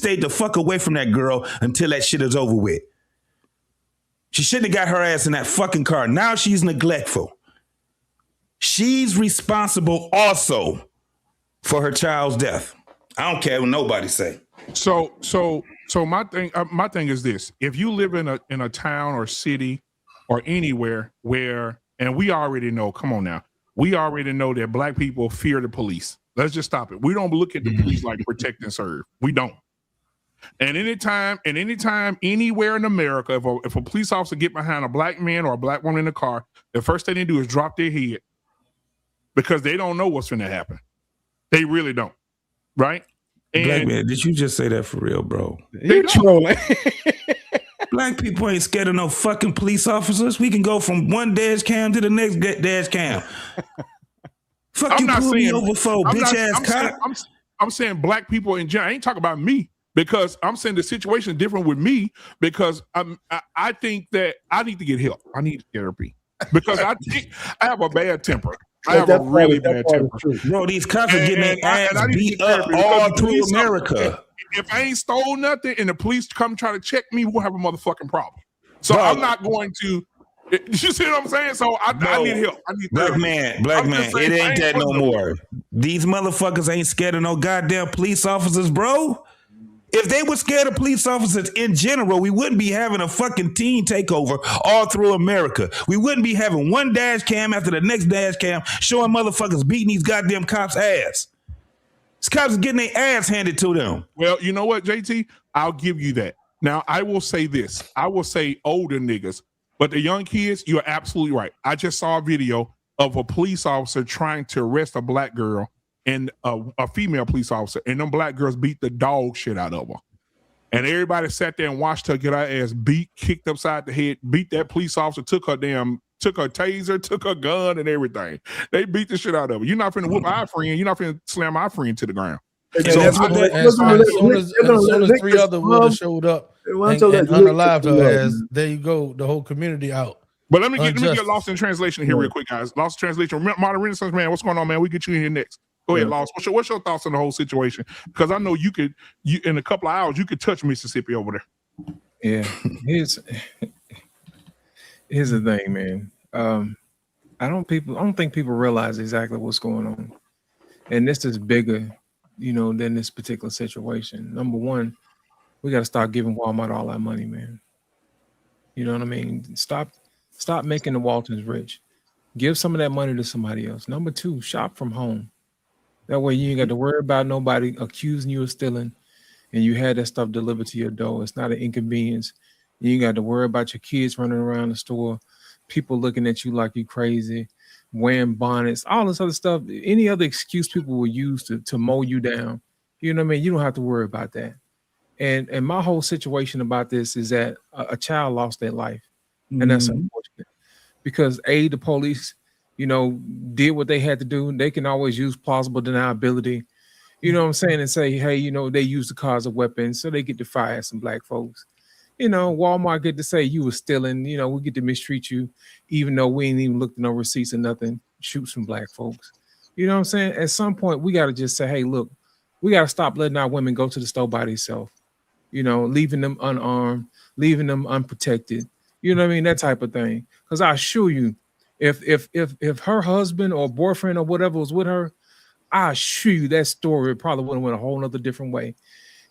stayed the fuck away from that girl until that shit is over with. She shouldn't have got her ass in that fucking car. Now she's neglectful. She's responsible also for her child's death. I don't care what nobody say. So my thing is this: if you live in a town or city or anywhere where, and we already know, come on now, we already know that black people fear the police. Let's just stop it. We don't look at the police like protect and serve. We don't. And anytime, anywhere in America, if a police officer get behind a black man or a black woman in the car, the first thing they do is drop their head because they don't know what's going to happen. They really don't, right? And black man, did you just say that for real, bro? You're trolling. Black people ain't scared of no fucking police officers. We can go from one dash cam to the next dash cam. Fuck, you pull me over for bitch ass cop. I'm saying black people in general. I ain't talking about me because I'm saying the situation is different with me because I think that I need to get help. I need therapy because I think I have a bad temper. I have a really bad temper. Bro, these cops are getting their ass beat up all through America. If I ain't stole nothing and the police come try to check me, we'll have a motherfucking problem. So I'm not going to. You see what I'm saying? So I need help. I need black man, it ain't that no more. These motherfuckers ain't scared of no goddamn police officers, bro. If they were scared of police officers in general, we wouldn't be having a fucking teen takeover all through America. We wouldn't be having one dash cam after the next dash cam showing motherfuckers beating these goddamn cops' ass. These cops are getting their ass handed to them. Well, you know what, JT? I'll give you that. Now, I will say this. I will say older niggas. But the young kids, you're absolutely right. I just saw a video of a police officer trying to arrest a black girl and a female police officer, and them black girls beat the dog shit out of her. And everybody sat there and watched her get her ass beat, kicked upside the head, beat that police officer, took her taser, took her gun and everything. They beat the shit out of her. You're not finna whoop our friend. You're not finna slam our friend to the ground. As soon as three other women showed up and unalived her ass, there you go, the whole community out. But let me get lost in translation here real quick, guys. Lost in translation. Modern Renaissance man, what's going on, man? We get you in here next. Go ahead, Lost. What's your thoughts on the whole situation? Because I know you in a couple of hours you could touch Mississippi over there. Yeah, here's the thing, man. I don't think people realize exactly what's going on, and this is bigger, than this particular situation. Number one, we got to start giving Walmart all our money, man. You know what I mean? Stop making the Waltons rich. Give some of that money to somebody else. Number two, shop from home. That way you ain't got to worry about nobody accusing you of stealing, and you had that stuff delivered to your door. It's not an inconvenience. You ain't got to worry about your kids running around the store, people looking at you like you crazy, wearing bonnets, all this other stuff. Any other excuse people will use to mow you down. You know what I mean? You don't have to worry about that. And my whole situation about this is that a child lost their life. And that's unfortunate because the police, did what they had to do. They can always use plausible deniability, you know what I'm saying? And say, hey, they use the car as a weapon. So they get to fire some black folks. Walmart get to say you were stealing, we get to mistreat you, even though we ain't even looked at no receipts or nothing, shoot some black folks. You know what I'm saying? At some point, we got to just say, hey, look, we got to stop letting our women go to the store by themselves, leaving them unarmed, leaving them unprotected. You know what I mean? That type of thing. Because I assure you, if her husband or boyfriend or whatever was with her, I assure you that story probably would have went a whole nother different way.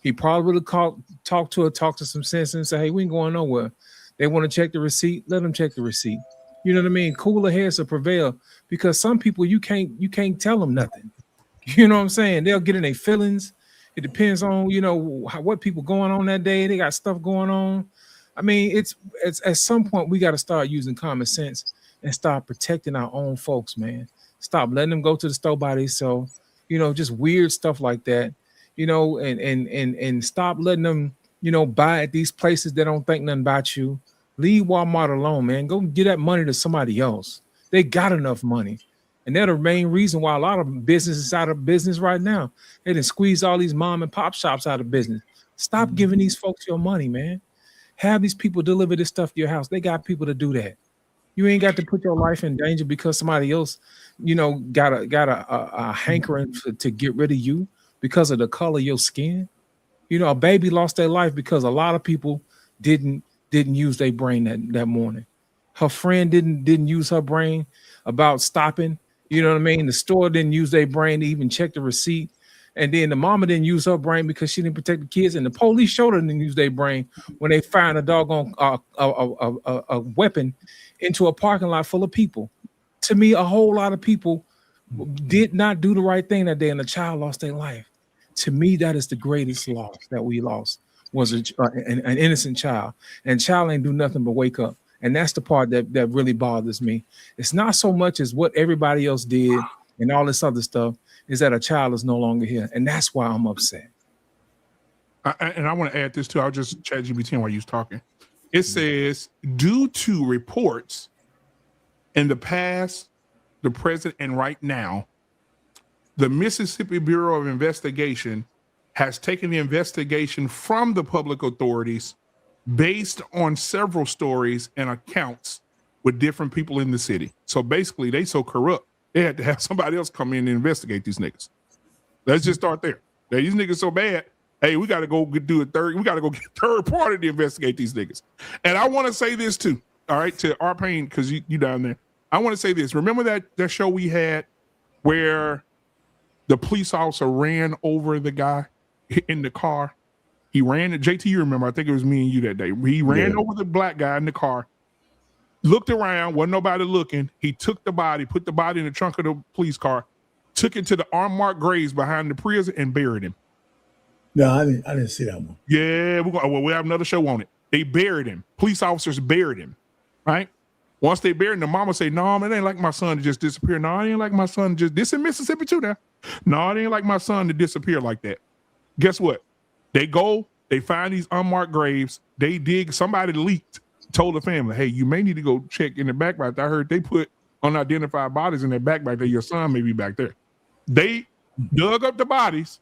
He probably would have talked to some sense and say, hey, we ain't going nowhere. They want to check the receipt, let them check the receipt. You know what I mean? Cooler heads will prevail because some people you can't tell them nothing. You know what I'm saying? They'll get in their feelings. It depends on, what people going on that day. They got stuff going on. I mean, it's at some point we got to start using common sense and start protecting our own folks, man. Stop letting them go to the store by themselves, just weird stuff like that, and stop letting them, buy at these places that don't think nothing about you. Leave Walmart alone, man. Go get that money to somebody else. They got enough money. And they're the main reason why a lot of businesses is out of business right now. They done squeeze all these mom and pop shops out of business. Stop giving these folks your money, man. Have these people deliver this stuff to your house. They got people to do that. You ain't got to put your life in danger because somebody else, got a hankering to get rid of you because of the color of your skin. A baby lost their life because a lot of people didn't use their brain that morning. Her friend didn't use her brain about stopping. You know what I mean? The store didn't use their brain to even check the receipt. And then the mama didn't use her brain because she didn't protect the kids. And the police showed her didn't use their brain when they found a doggone a weapon into a parking lot full of people. To me, a whole lot of people did not do the right thing that day, and a child lost their life. To me, that is the greatest loss that we lost, was an innocent child. And child ain't do nothing but wake up. And that's the part that really bothers me. It's not so much as what everybody else did and all this other stuff, is that a child is no longer here. And that's why I'm upset. And I want to add this too. I'll just chat GPT while you was talking. It says, due to reports in the past, the present, and right now, the Mississippi Bureau of Investigation has taken the investigation from the public authorities based on several stories and accounts with different people in the city. So basically, they so corrupt, they had to have somebody else come in and investigate these niggas. Let's just start there. These niggas so bad, hey, we got to go do we got to go get a third party to investigate these niggas. And I want to say this too, all right, to our pain, because you down there. I want to say this. Remember that show we had where the police officer ran over the guy in the car? He ran, JT, you remember, I think it was me and you that day. He ran over the black guy in the car, looked around, wasn't nobody looking. He took the body, put the body in the trunk of the police car, took it to the unmarked graves behind the prison and buried him. No, I didn't see that one. Yeah, we have another show on it. They buried him. Police officers buried him, right? Once they buried him, the mama say, no, man, it ain't like my son to just disappear. No, it ain't like my son to just, this in Mississippi too now. No, it ain't like my son to disappear like that. Guess what? They go, they find these unmarked graves. They dig, somebody leaked, told the family, hey, you may need to go check in the back right there. I heard they put unidentified bodies in their back there. Your son may be back there. They dug up the bodies.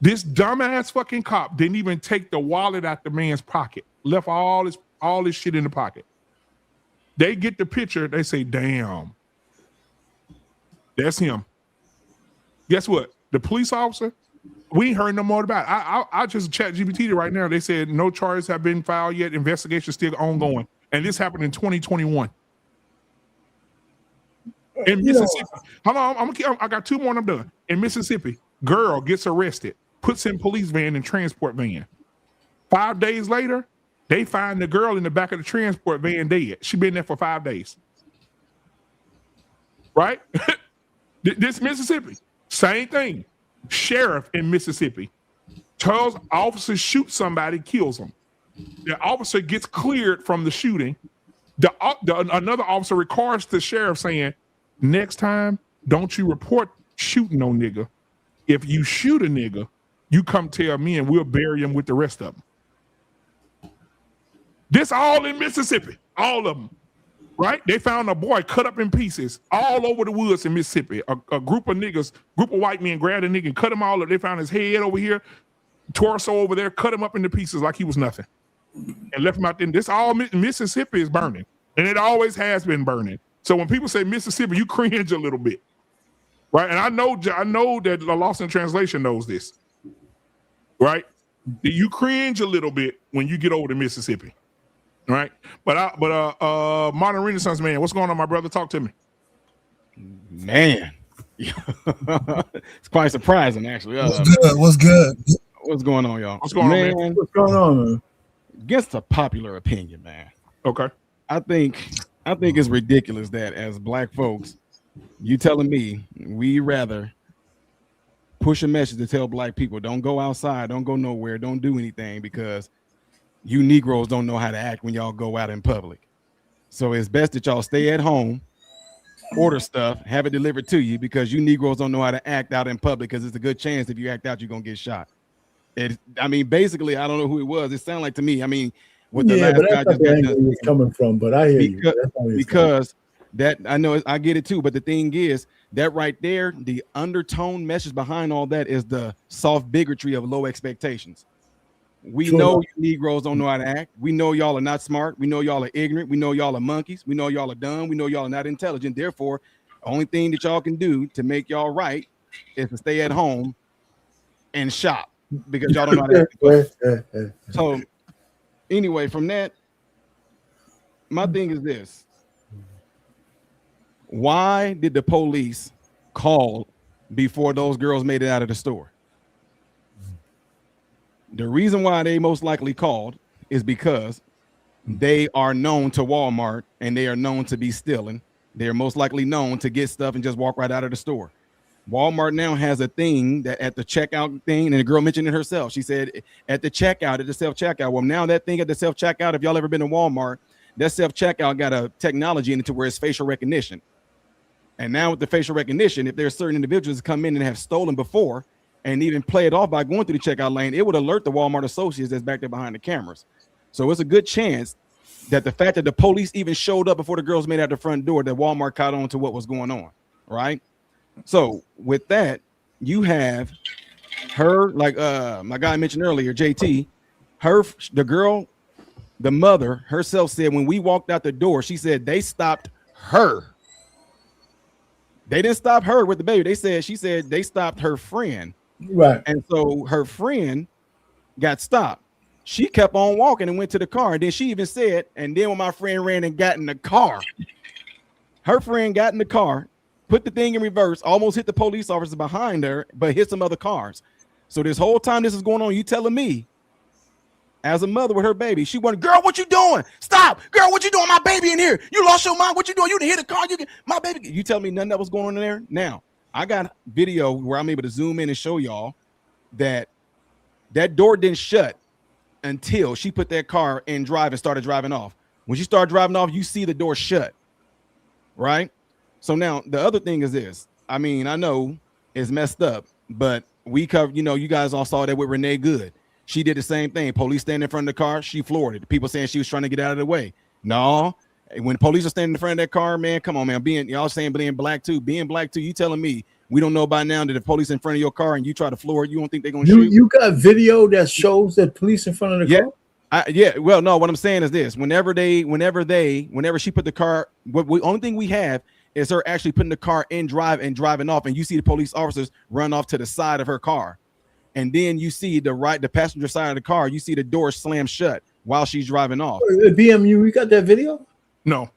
This dumbass fucking cop didn't even take the wallet out the man's pocket. Left all this shit in the pocket. They get the picture. They say, damn, that's him. Guess what? The police officer, we ain't heard no more about it. I just chat GPT right now. They said no charges have been filed yet. Investigation still ongoing. And this happened in 2021. In Mississippi. Hold on, I got two more and I'm done. In Mississippi, girl gets arrested, puts in police van and transport van. 5 days later, they find the girl in the back of the transport van dead. She been there for 5 days. Right? This Mississippi, same thing. Sheriff in Mississippi tells officers shoot somebody, kills them. The officer gets cleared from the shooting. Another officer records the sheriff saying, next time, don't you report shooting no nigga. If you shoot a nigga, you come tell me and we'll bury him with the rest of them. This all in Mississippi, all of them, right? They found a boy cut up in pieces all over the woods in Mississippi. A group of niggas, group of white men grabbed a nigga and cut him all up. They found his head over here, torso over there, cut him up into pieces like he was nothing and left him out there. This all Mississippi is burning, and it always has been burning. So when people say Mississippi, you cringe a little bit, right? And I know that the Lost in Translation knows this, right? You cringe a little bit when you get over to Mississippi. Right, but Modern Renaissance man, what's going on, my brother? Talk to me, man. It's quite surprising, actually. What's good? What's going on, y'all? What's going on, man? What's going on, man? Against a popular opinion, man. Okay, I think it's ridiculous that as black folks, you telling me we rather push a message to tell black people don't go outside, don't go nowhere, don't do anything because you Negroes don't know how to act when y'all go out in public. So it's best that y'all stay at home, order stuff, have it delivered to you because you Negroes don't know how to act out in public because it's a good chance if you act out, you're going to get shot. Basically, I don't know who it was. It sounded like to me, what the last guy just got done. Coming from, but I hear you. Because that, I know, I get it too, but the thing is that right there, the undertone message behind all that is the soft bigotry of low expectations. We know you Negroes don't know how to act. We know y'all are not smart. We know y'all are ignorant. We know y'all are monkeys. We know y'all are dumb. We know y'all are not intelligent. Therefore, the only thing that y'all can do to make y'all right is to stay at home and shop. because y'all don't know how to act in public. So anyway, from that, my thing is this. Why did the police call before those girls made it out of the store? The reason why they most likely called is because they are known to Walmart and they are known to be stealing. They're most likely known to get stuff and just walk right out of the store. Walmart now has a thing that at the checkout thing, and the girl mentioned it herself. She said at the checkout, at the self-checkout. Well, now that thing at the self-checkout, if y'all ever been to Walmart, that self-checkout got a technology in it to where it's facial recognition. And now with the facial recognition, if there's certain individuals that come in and have stolen before and even play it off by going through the checkout lane, it would alert the Walmart associates that's back there behind the cameras. So it's a good chance that the fact that the police even showed up before the girls made it out the front door, that Walmart caught on to what was going on, right? So with that, you have her, like my guy mentioned earlier, JT, the girl, the mother herself said when we walked out the door, she said they stopped her. They didn't stop her with the baby. She said they stopped her friend. Right. And so her friend got stopped. She kept on walking and went to the car. And then she even said, and then when my friend ran and got in the car, her friend got in the car, put the thing in reverse, almost hit the police officer behind her, but hit some other cars. So this whole time this is going on, you telling me, as a mother with her baby, she went, girl, what you doing? Stop. Girl, what you doing? My baby in here. You lost your mind. What you doing? You didn't hit the car. My baby. You tell me nothing that was going on in there? Now, I got video where I'm able to zoom in and show y'all that door didn't shut until she put that car in drive and started driving off. When she started driving off, you see the door shut, right? So now the other thing is this. I mean, I know it's messed up, but we covered, you guys all saw that with Renee Good. She did the same thing. Police standing in front of the car. She floored it. People saying she was trying to get out of the way. No, when police are standing in front of that car, man, come on, man. Y'all saying being black too. You telling me we don't know by now that the police in front of your car and you try to floor it, you don't think they're gonna shoot? You got video that shows the police in front of the car? Yeah. Well, no. What I'm saying is this: whenever she put the car, only thing we have is her actually putting the car in drive and driving off, and you see the police officers run off to the side of her car. And then you see the passenger side of the car, you see the door slam shut while she's driving off. BMU, you got that video? No.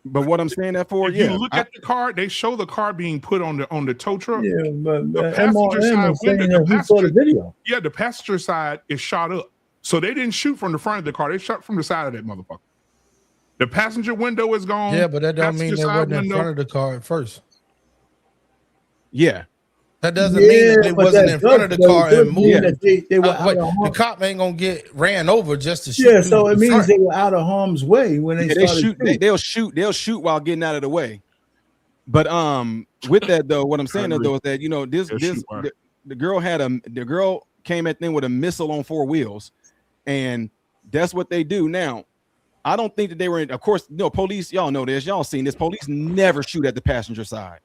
But what I'm saying that for, if you look at the car, they show the car being put on the tow truck. Yeah, but the passenger side window, the video. Yeah, the passenger side is shot up. So they didn't shoot from the front of the car, they shot from the side of that motherfucker. The passenger window is gone. Yeah, but that don't mean they wasn't in front of the car at first. Yeah. That doesn't mean that they wasn't in front of the car and moved. They were the cop ain't gonna get ran over just to shoot. Yeah, so it means they were out of harm's way when they started. They'll shoot while getting out of the way. But with that though, what I'm saying though is that the girl came at them with a missile on 4 wheels, and that's what they do now. I don't think that they were in. Of course, police. Y'all know this. Y'all seen this. Police never shoot at the passenger side.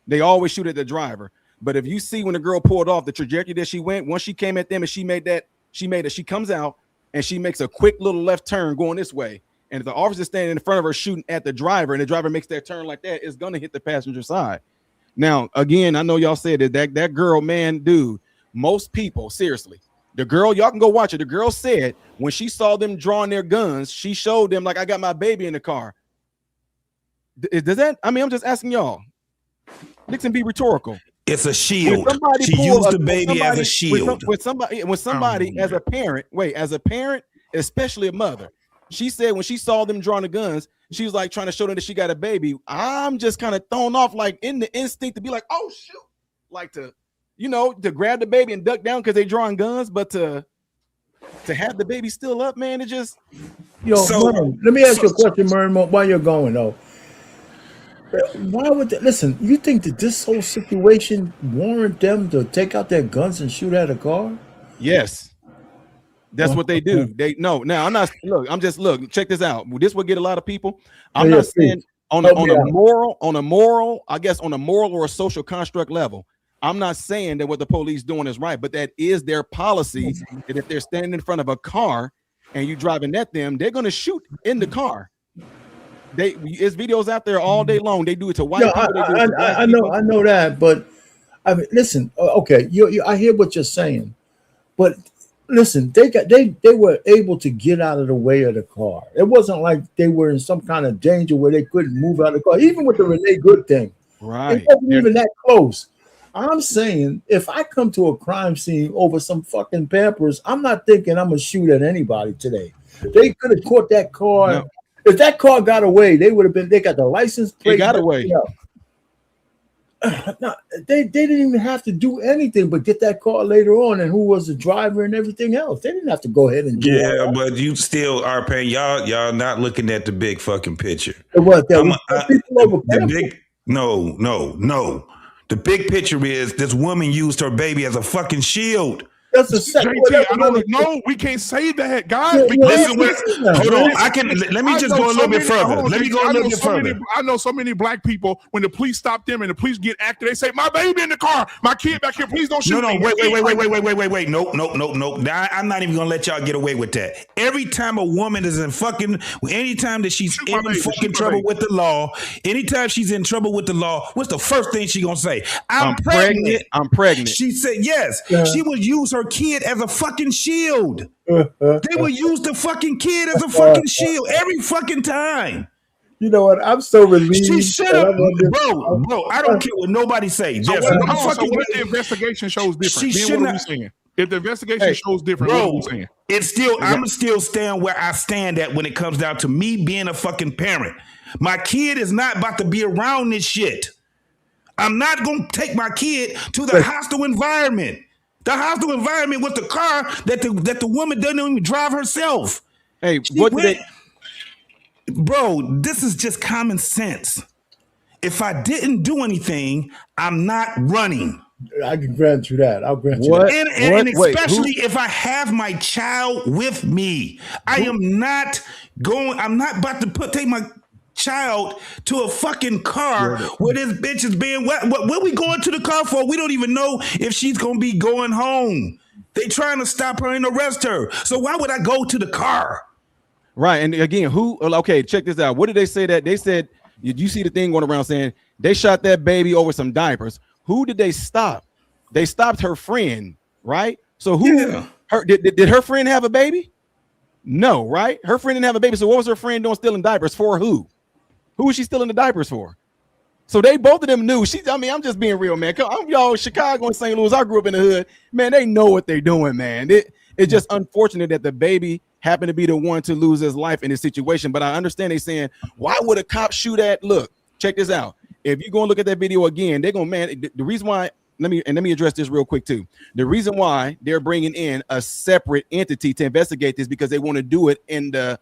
They always shoot at the driver. But if you see when the girl pulled off the trajectory that she went, once she came at them and she comes out and she makes a quick little left turn going this way. And if the officer standing in front of her shooting at the driver and the driver makes that turn like that, it's going to hit the passenger side. Now, again, I know y'all said that girl, man, dude, most people, seriously, the girl, y'all can go watch it. The girl said when she saw them drawing their guns, she showed them like, I got my baby in the car. Does that, I mean, I'm just asking y'all. Nixon, be rhetorical. It's a shield. She used the baby as a shield. When somebody as a parent, especially a mother, she said when she saw them drawing the guns, she was like trying to show them that she got a baby. I'm just kind of thrown off, like in the instinct to be like, oh shoot, like to grab the baby and duck down because they drawing guns, but to have the baby still up, man, it just. Let me ask you a question, Murray, while you're going though. Why would they, listen? You think that this whole situation warrant them to take out their guns and shoot at a car? Yes, that's what they do. Now I'm not. Check this out. This will get a lot of people. I'm not saying on a moral, I guess on a moral or a social construct level. I'm not saying that what the police doing is right, but that is their policy. That if they're standing in front of a car and you driving at them, they're going to shoot in the car. It's videos out there all day long. They do it to white people. I know that, but I mean, listen. Okay, I hear what you're saying, But listen, they were able to get out of the way of the car. It wasn't like they were in some kind of danger where they couldn't move out of the car. Even with the Renee Good thing, Right. it wasn't even that close. I'm saying if I come to a crime scene over some fucking Pampers, I'm not thinking I'm gonna shoot at anybody today. They could have caught that car. No. If that car got away, they would have been. They got the license plate. It got away. No, they didn't even have to do anything but get that car later on, and who was the driver and everything else. They didn't have to go ahead and do yeah, but you still are paying y'all not looking at the big fucking picture. What? The big no. The big picture is this woman used her baby as a fucking shield. That's a second. I don't know. We can't say that, guys. Hold on. Let me just go a little bit further. Let me go a little bit further. I know so many black people, when the police stop them and the police get active, they say, "My baby in the car, my kid back here, please don't shoot me." Wait. No. I'm not even gonna let y'all get away with that. Every time a woman is anytime that she's in fucking trouble with the law, anytime she's in trouble with the law, what's the first thing she gonna say? I'm pregnant. I'm pregnant. She said yes. Yeah. She would use her kid as a fucking shield. They would use the fucking kid as a fucking shield every fucking time. You know what? I'm so relieved. She shut up, bro. I don't care what nobody say. So what if the investigation shows different? What are we saying? If the investigation shows different, what are we saying? It's still, I'm still staying where I stand at when it comes down to me being a fucking parent. My kid is not about to be around this shit. I'm not gonna take my kid to the hostile environment. The hostile environment was the car that the woman doesn't even drive herself. Hey, bro, this is just common sense. If I didn't do anything, I'm not running. I can grant you that. I'll grant you that. And especially if I have my child with me. I'm not about to take my child to a fucking car where this bitch is being what we going to the car for? We don't even know if she's gonna be going home. They trying to stop her and arrest her. So why would I go to the car? Right. And again, check this out. What did they say? That they said, you see the thing going around saying they shot that baby over some diapers. Who did they stop? They stopped her friend, right? So did her friend have a baby? No, right? Her friend didn't have a baby. So what was her friend doing stealing diapers for? Who was she stealing the diapers for? So they both of them knew. I'm just being real, man. Y'all, Chicago and St. Louis, I grew up in the hood. Man, they know what they're doing, man. It's just unfortunate that the baby happened to be the one to lose his life in this situation. But I understand they saying, why would a cop shoot at? Look, check this out. If you go and look at that video again, they're going, man, the reason why, let me address this real quick too. The reason why they're bringing in a separate entity to investigate this because they want to do it in the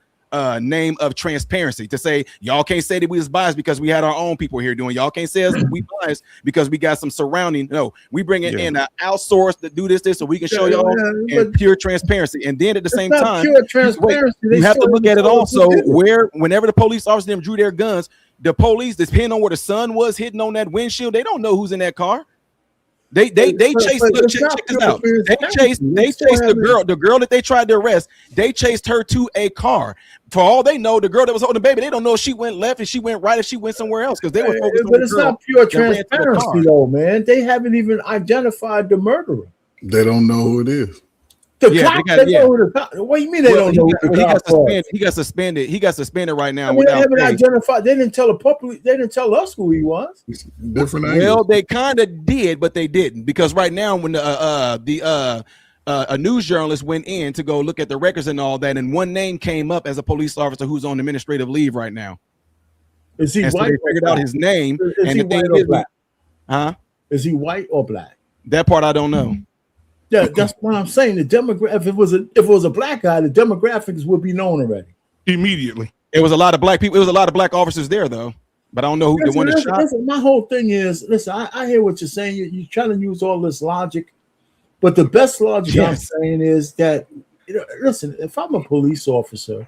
name of transparency, to say y'all can't say that we was biased because we had our own people here doing. Y'all can't say us we biased because we got some surrounding. No, we bring it in an outsource to do this so we can show y'all in pure transparency. And then at the same time, pure transparency. You have to look at it also where whenever the police officers them drew their guns, the police, depending on where the sun was hitting on that windshield, they don't know who's in that car. They chased. Look, check this out. They chased the girl that they tried to arrest. They chased her to a car. For all they know, the girl that was holding the baby, they don't know if she went left, if she went right, if she went somewhere else because they were focused on the girl. But it's not pure transparency, though, man. They haven't even identified the murderer. They don't know who it is. What do you mean they don't know who the cop was? He got suspended. He got suspended right now. They haven't identified. They didn't tell the public. They didn't tell us who he was. Different. Well, they kind of did, but they didn't, because right now when a news journalist went in to go look at the records and all that, and one name came up as a police officer who's on administrative leave right now. Is he white? So they figured out his name. Is he white or black? Huh? Is he white or black? That part I don't know. Yeah, that's what I'm saying. The demographic. If it was a black guy, the demographics would be known already. Immediately. It was a lot of black people. It was a lot of black officers there, though. But I don't know who the one that shot. My whole thing is, listen, I hear what you're saying. You're trying to use all this logic, but the best logic I'm saying is that, listen, if I'm a police officer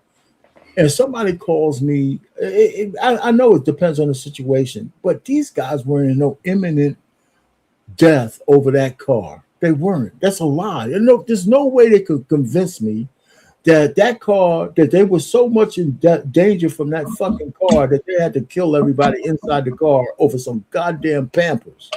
and somebody calls me, I know it depends on the situation, but these guys were in no imminent death over that car. They weren't. That's a lie. There's no way they could convince me that car, that they were so much in danger from that fucking car that they had to kill everybody inside the car over some goddamn Pampers.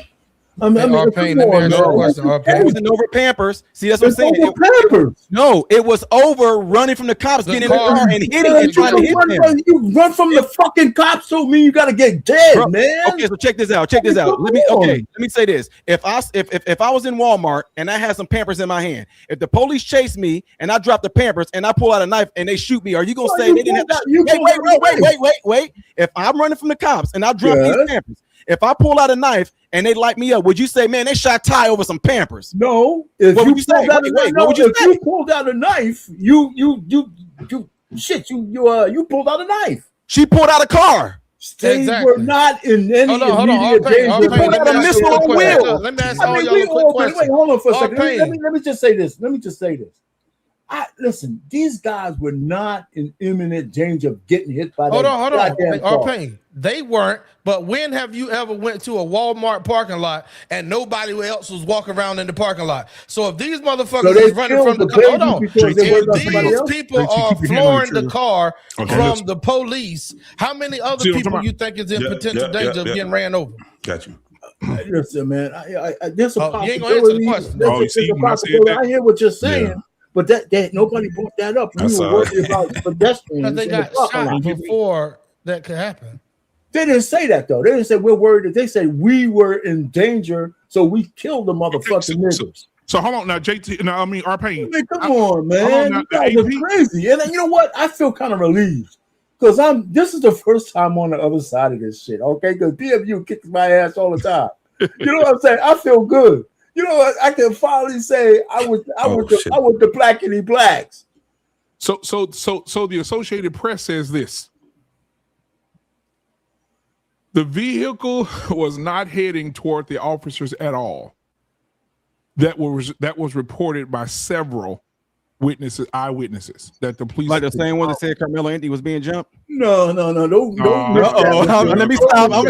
I mean, Pain, let me ask you a question. It wasn't over Pampers. See, that's what I'm saying. It was over running from the cops, getting in the car and hitting and trying to hit them. You run from the fucking cops, so mean you gotta get dead, man. Okay, so check this out. Let me say this. If I was in Walmart and I had some Pampers in my hand, if the police chase me and I drop the Pampers and I pull out a knife and they shoot me, are you gonna say they didn't have to wait? If I'm running from the cops and I drop these Pampers, if I pull out a knife and they light me up, would you say, man, they shot Ty over some Pampers? No. What would you say? What would you say? You pulled out a knife, you pulled out a knife. She pulled out a car. They were not in any immediate danger. Pulled out a missile on wheel. Let me ask all y'all a quick question. Wait, hold on for a second. Let me just say this. Listen, these guys were not in imminent danger of getting hit by hold on. Pain. They weren't, but when have you ever went to a Walmart parking lot and nobody else was walking around in the parking lot? So if these motherfuckers is running from the car, if these people are flooring the car from the police, how many other people you think is in potential danger of getting ran over? Got you. Listen, man, there's a possibility. You ain't gonna answer the question. I hear what you're saying. But that nobody brought that up. We were worried about pedestrians. Because they got shot before that could happen. They didn't say that though. They didn't say we're worried. They said we were in danger, so we killed the motherfucking niggas. So hold on now, JT. No, I mean R-Pain. I mean, come on, man. You guys are crazy. And you know what? I feel kind of relieved because this is the first time I'm on the other side of this shit. Okay, because DMU kicks my ass all the time. You know what I'm saying? I feel good. You know what? I can finally say I was the blackity blacks. So the Associated Press says this. The vehicle was not heading toward the officers at all. That was reported by several eyewitnesses that the police, like the same one that said Carmelo Anthony was being jumped. No. Don't let me stop. Come on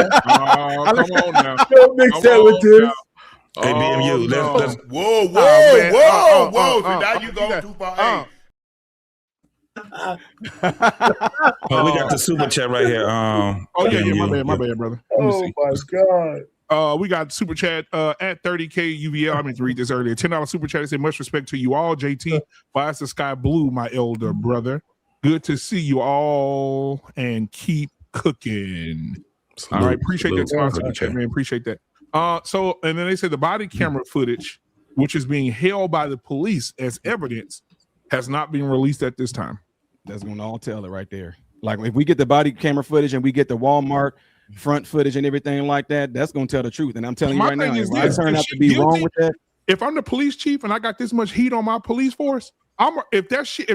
now. Don't mix that with this. Hey, BMU, let's whoa. So now you go too far. We got the super chat right here. My bad, brother. Oh my God. We got super chat at 30K UVL. I meant to read this earlier. $10 super chat. It said, much respect to you all. JT, why is the sky blue, my elder brother? Good to see you all and keep cooking. All right, appreciate that. Super chat, man. Appreciate that. So, and then they say the body camera footage, which is being held by the police as evidence, has not been released at this time. That's going to all tell it right there. Like if we get the body camera footage and we get the Walmart front footage and everything like that, that's going to tell the truth. And I'm telling you right now, if I turn out to be wrong with that, if I'm the police chief and I got this much heat on my police force, if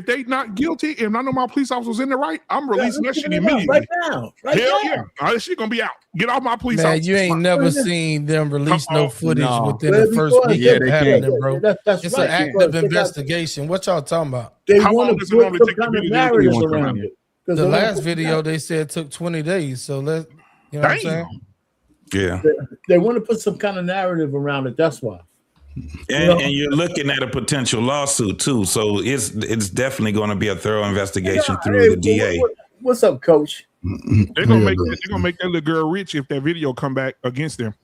they not guilty and I know my police officers in the right, I'm releasing that shit immediately. Right now. Hell yeah. That shit gonna be out. Get off my police officers. You ain't never seen them release no footage within the first week of happening, bro. It's an active investigation. What y'all talking about? They want to put some kind of narrative around it. The last video they said took 20 days. So you know what I'm saying? Yeah. They want to put some kind of narrative around it. That's why. And you're looking at a potential lawsuit too, so it's definitely going to be a thorough investigation through the DA. What's up, Coach? They're gonna make that little girl rich if that video come back against them.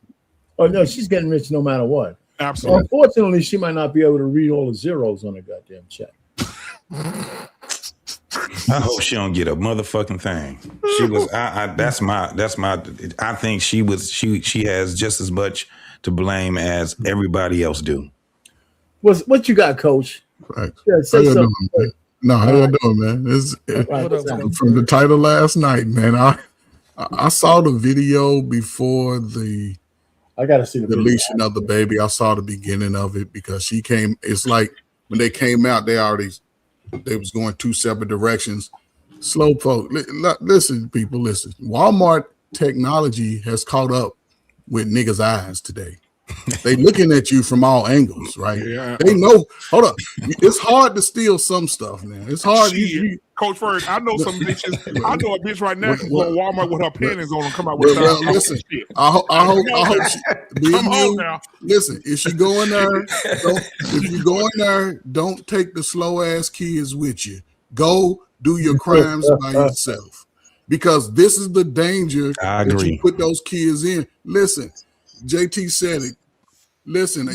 Oh no, she's getting rich no matter what. Absolutely. Unfortunately, she might not be able to read all the zeros on her goddamn check. I hope she don't get a motherfucking thing. She was. That's my. I think she was. She has just as much to blame as everybody else do. What you got, Coach? Right. Yeah, say something. No, how you doing, man? From the title last night, man. I saw the video before I gotta see the deletion of the baby. I saw the beginning of it because she came. It's like when they came out, they was going two separate directions. Slowpoke. Listen, people, listen. Walmart technology has caught up with niggas' eyes today. They looking at you from all angles, right? Yeah. They know. Hold up, it's hard to steal some stuff, man. It's hard. Coach Ferg, I know some bitches. I know a bitch right now can go to Walmart with her panties on and come out with listen, I hope come on now. Listen, if you go in there, don't take the slow ass kids with you. Go do your crimes by yourself. Because this is the danger that you put those kids in. Listen, JT said it. Listen,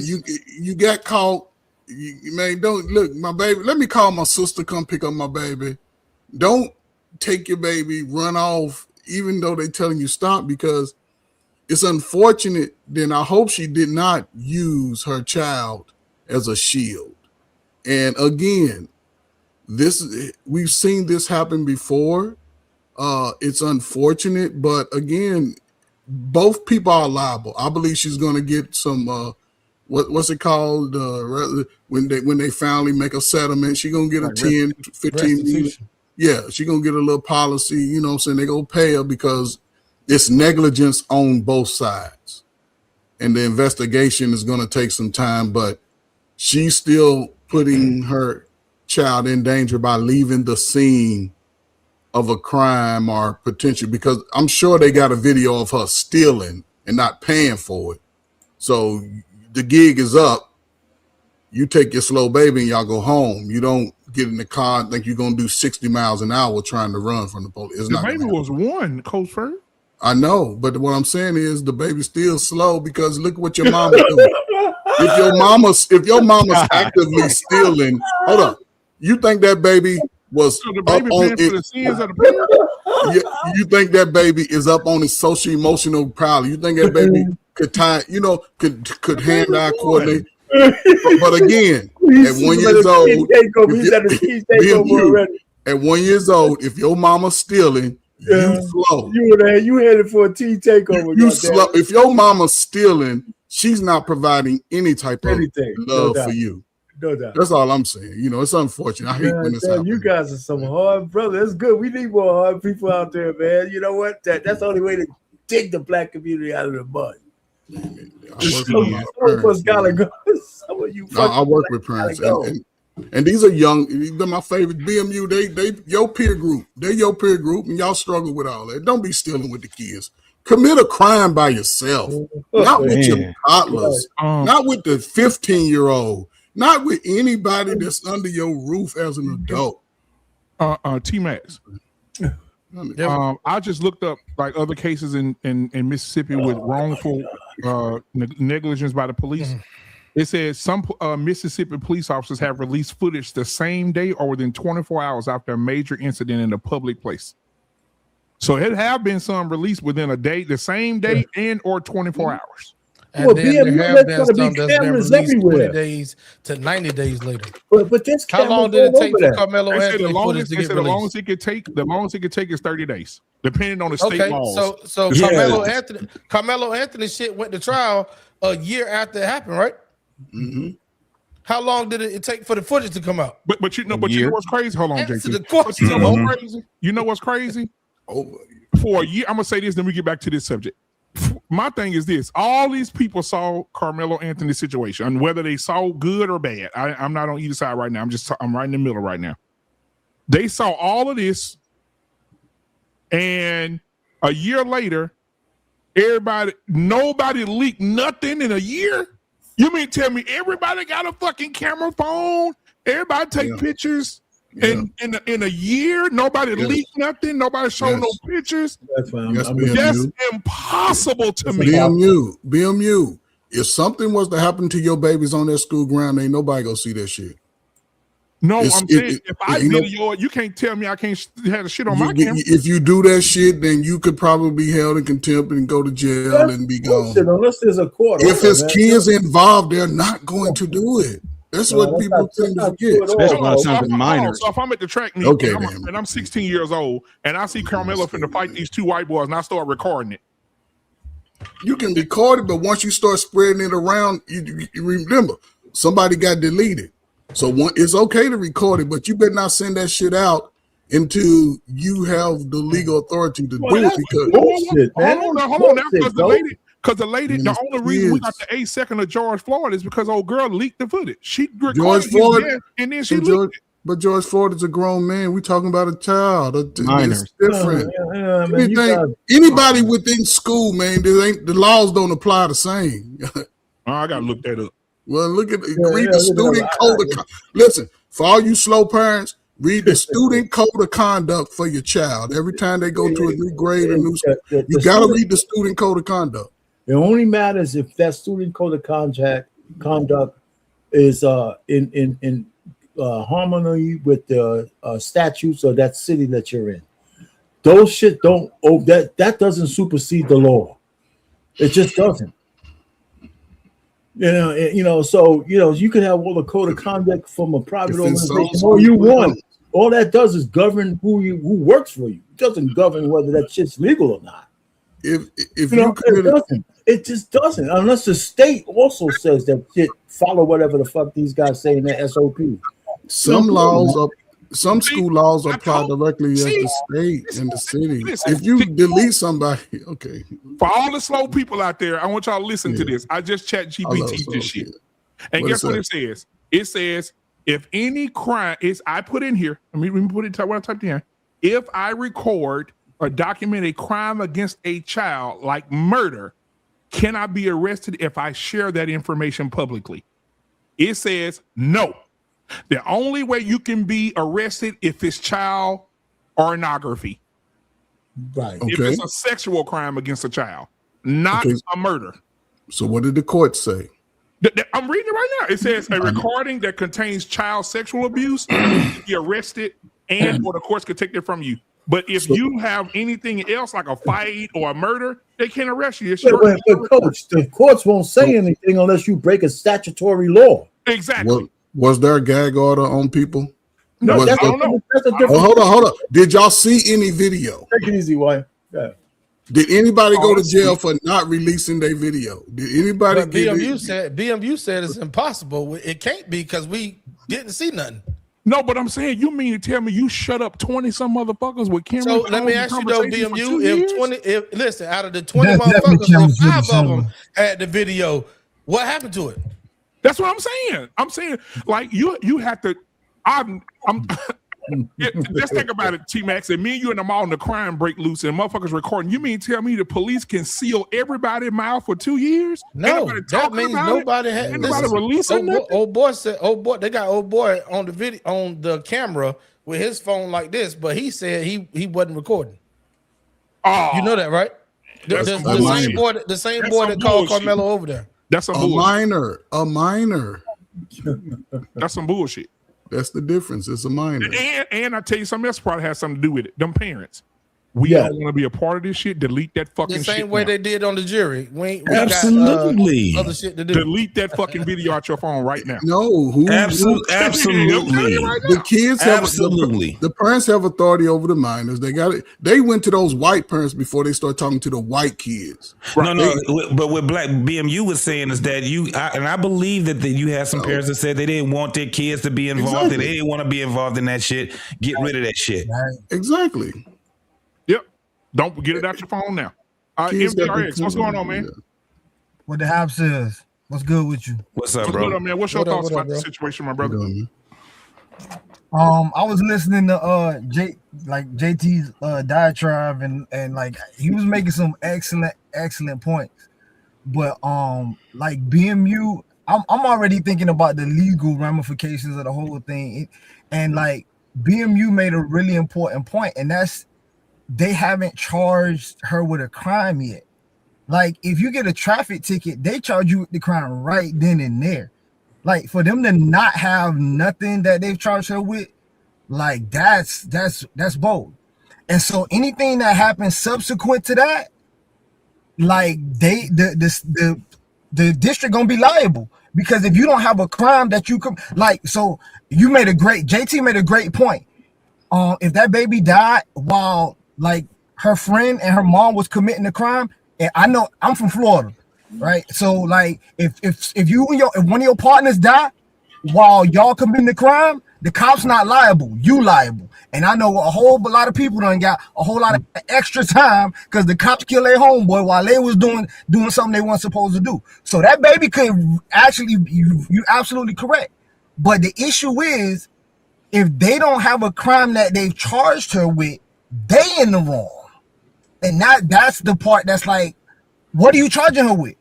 you got caught. Man, don't look, my baby. Let me call my sister. Come pick up my baby. Don't take your baby, run off, even though they're telling you stop, because it's unfortunate. Then I hope she did not use her child as a shield. And again, we've seen this happen before. It's unfortunate, but again, both people are liable. I believe she's going to get some. What's it called? When they finally make a settlement, she's going to get a 10, 15 million. Yeah, she's going to get a little policy. You know what I'm saying? They're going to pay her because it's negligence on both sides. And the investigation is going to take some time, but she's still putting her child in danger by leaving the scene of a crime or potential, because I'm sure they got a video of her stealing and not paying for it. So the gig is up. You take your slow baby and y'all go home. You don't get in the car and think you're going to do 60 miles an hour trying to run from the police. It's the not baby was one, Coach Fur. I know, but what I'm saying is the baby's still slow, because look what your mama doing. If your mama's actively stealing, hold on. You think that baby was so the baby up on for the sins of the parents? You think that baby is up on his social emotional prowler? You think that baby could could hand-eye coordinate? But again, at 1 year old, at 1 year old, if your mama's stealing, you slow. You headed for a tea takeover. You slow. If your mama's stealing, she's not providing any type of love for you. No doubt. That's all I'm saying. You know, it's unfortunate. I hate when this happens. You guys are some hard brothers. That's good. We need more hard people out there, man. You know what? That's the only way to dig the black community out of the mud. I work with parents, and these are young. They're my favorite. BMU, they your peer group. They're your peer group, and y'all struggle with all that. Don't be stealing with the kids. Commit a crime by yourself, not with your toddlers, not with the 15-year-old, not with anybody that's under your roof as an adult. T-Max. I just looked up like other cases in Mississippi with wrongful negligence by the police. It says some Mississippi police officers have released footage the same day or within 24 hours after a major incident in a public place. So it have been some released within a day, the same day, and or 24 hours. And well, then there have been some that's been released everywhere. 20 days to 90 days later. But this how long did it take for Carmelo Anthony footage to get released? The longest it could take is 30 days, depending on the state laws. So Carmelo Anthony shit went to trial a year after it happened, right? Mm-hmm. How long did it take for the footage to come out? But you know what's crazy? Hold on, JT. You know what's crazy? For a year, I'm gonna say this, then we get back to this subject. My thing is this: all these people saw Carmelo Anthony's situation, and whether they saw good or bad, I'm not on either side right now. I'm right in the middle right now. They saw all of this, and a year later, nobody leaked nothing in a year. You mean tell me everybody got a fucking camera phone? Everybody take pictures. In a year, nobody leaked nothing. Nobody showed no pictures. That's fine. That's impossible to me. BMU. If something was to happen to your babies on that school ground, ain't nobody gonna see that shit. No, I'm saying if I video it, you can't tell me I can't have the shit on my camera. If you do that shit, then you could probably be held in contempt and go to jail and be gone. Unless there's a court. If there's kids involved, they're not going to do it. That's what people tend to forget. So if I'm at the track meet and I'm 16 years old and I see Carmelo finna fight these two white boys and I start recording it. You can record it, but once you start spreading it around, you remember somebody got deleted. So it's okay to record it, but you better not send that shit out until you have the legal authority to do it. Because hold on now, because the lady, the only reason we got the 8-second of George Floyd is because old girl leaked the footage. She recorded it and then she leaked it. But George Floyd is a grown man. We're talking about a child. It's different. Anybody within school, man, the laws don't apply the same. I gotta look that up. Well, read the student code of listen, for all you slow parents, read the student code of conduct for your child. Every time they go to a new grade or new school, you gotta read the student code of conduct. It only matters if that student code of conduct is in harmony with the statutes of that city that you're in. Those shit don't. Oh, that doesn't supersede the law. It just doesn't. So you can have all the code of conduct from a private organization all you want. All that does is govern who works for you. It doesn't govern whether that shit's legal or not. It just doesn't, unless the state also says that shit follow whatever the fuck these guys say in their SOP. Some school laws apply directly at the state and the city. If you delete somebody, okay. For all the slow people out there, I want y'all to listen to this. I just chat GPT this shit. And guess what it says? It says, if any crime is, I put in here, let me put it, what I typed in. If I record or document a crime against a child like murder, can I be arrested if I share that information publicly? It says no. The only way you can be arrested if it's child pornography. Right. If it's a sexual crime against a child, not a murder. So what did the court say? I'm reading it right now. It says a recording that contains child sexual abuse can be arrested and or the courts could take it from you. But if you have anything else like a fight or a murder, they can't arrest you. But coach, the courts won't say anything unless you break a statutory law. Exactly. Was there a gag order on people? No, I don't know. Hold on. Did y'all see any video? Take it easy, wife. Yeah. Did anybody go to jail for not releasing their video? Did anybody? BMU said it's impossible. It can't be because we didn't see nothing. No, but I'm saying, you mean to tell me you shut up 20 some motherfuckers with cameras? So let me ask you though, BMU, listen, out of the 20 motherfuckers, 5 of them had the video. What happened to it? That's what I'm saying. I'm saying, like, you have to. Just think about it, T-Max. And me and you in the mall and the crime break loose and motherfuckers recording. You mean tell me the police can seal everybody's mouth for 2 years? No, that means nobody had anybody releasing nothing? Old boy said, they got old boy on the video on the camera with his phone like this, but he said he wasn't recording. Oh, you know that, right? The same boy that called Carmelo over there. That's a minor. That's some bullshit. That's the difference. It's a minor. And I tell you something else probably has something to do with it. Them parents. We don't want to be a part of this shit. Delete that fucking shit. The same way they did on the jury. We absolutely. Got other shit to do. Delete that fucking video out your phone right now. No. Absolutely. The kids have the parents have authority over the minors. They got it. They went to those white parents before they start talking to the white kids. Right. No. But what Black BMU was saying is that I believe that you had some parents that said they didn't want their kids to be involved and they didn't want to be involved in that shit. Get rid of that shit. Exactly. Don't get it out your phone now. MPRX, what's going on, man? What the house is? What's good with you? What's up, bro? Good, man? What's your thoughts about the situation, my brother? I was listening to JT's diatribe and like he was making some excellent points. But like BMU, I'm already thinking about the legal ramifications of the whole thing. And like BMU made a really important point, and that's they haven't charged her with a crime yet. Like if you get a traffic ticket, they charge you with the crime right then and there. Like for them to not have nothing that they've charged her with, like that's bold. And so anything that happens subsequent to that, like the district gonna be liable, because if you don't have a crime that you could so JT made a great point. If that baby died while like her friend and her mom was committing the crime, and I know I'm from Florida, right? So like if one of your partners die while y'all committing the crime, the cop's not liable, you liable. And I know a whole lot of people done got a whole lot of extra time because the cops killed their homeboy while they was doing something they weren't supposed to do. So that baby could actually, you're absolutely correct. But the issue is, if they don't have a crime that they've charged her with, they in the wrong. And that's the part that's like, what are you charging her with?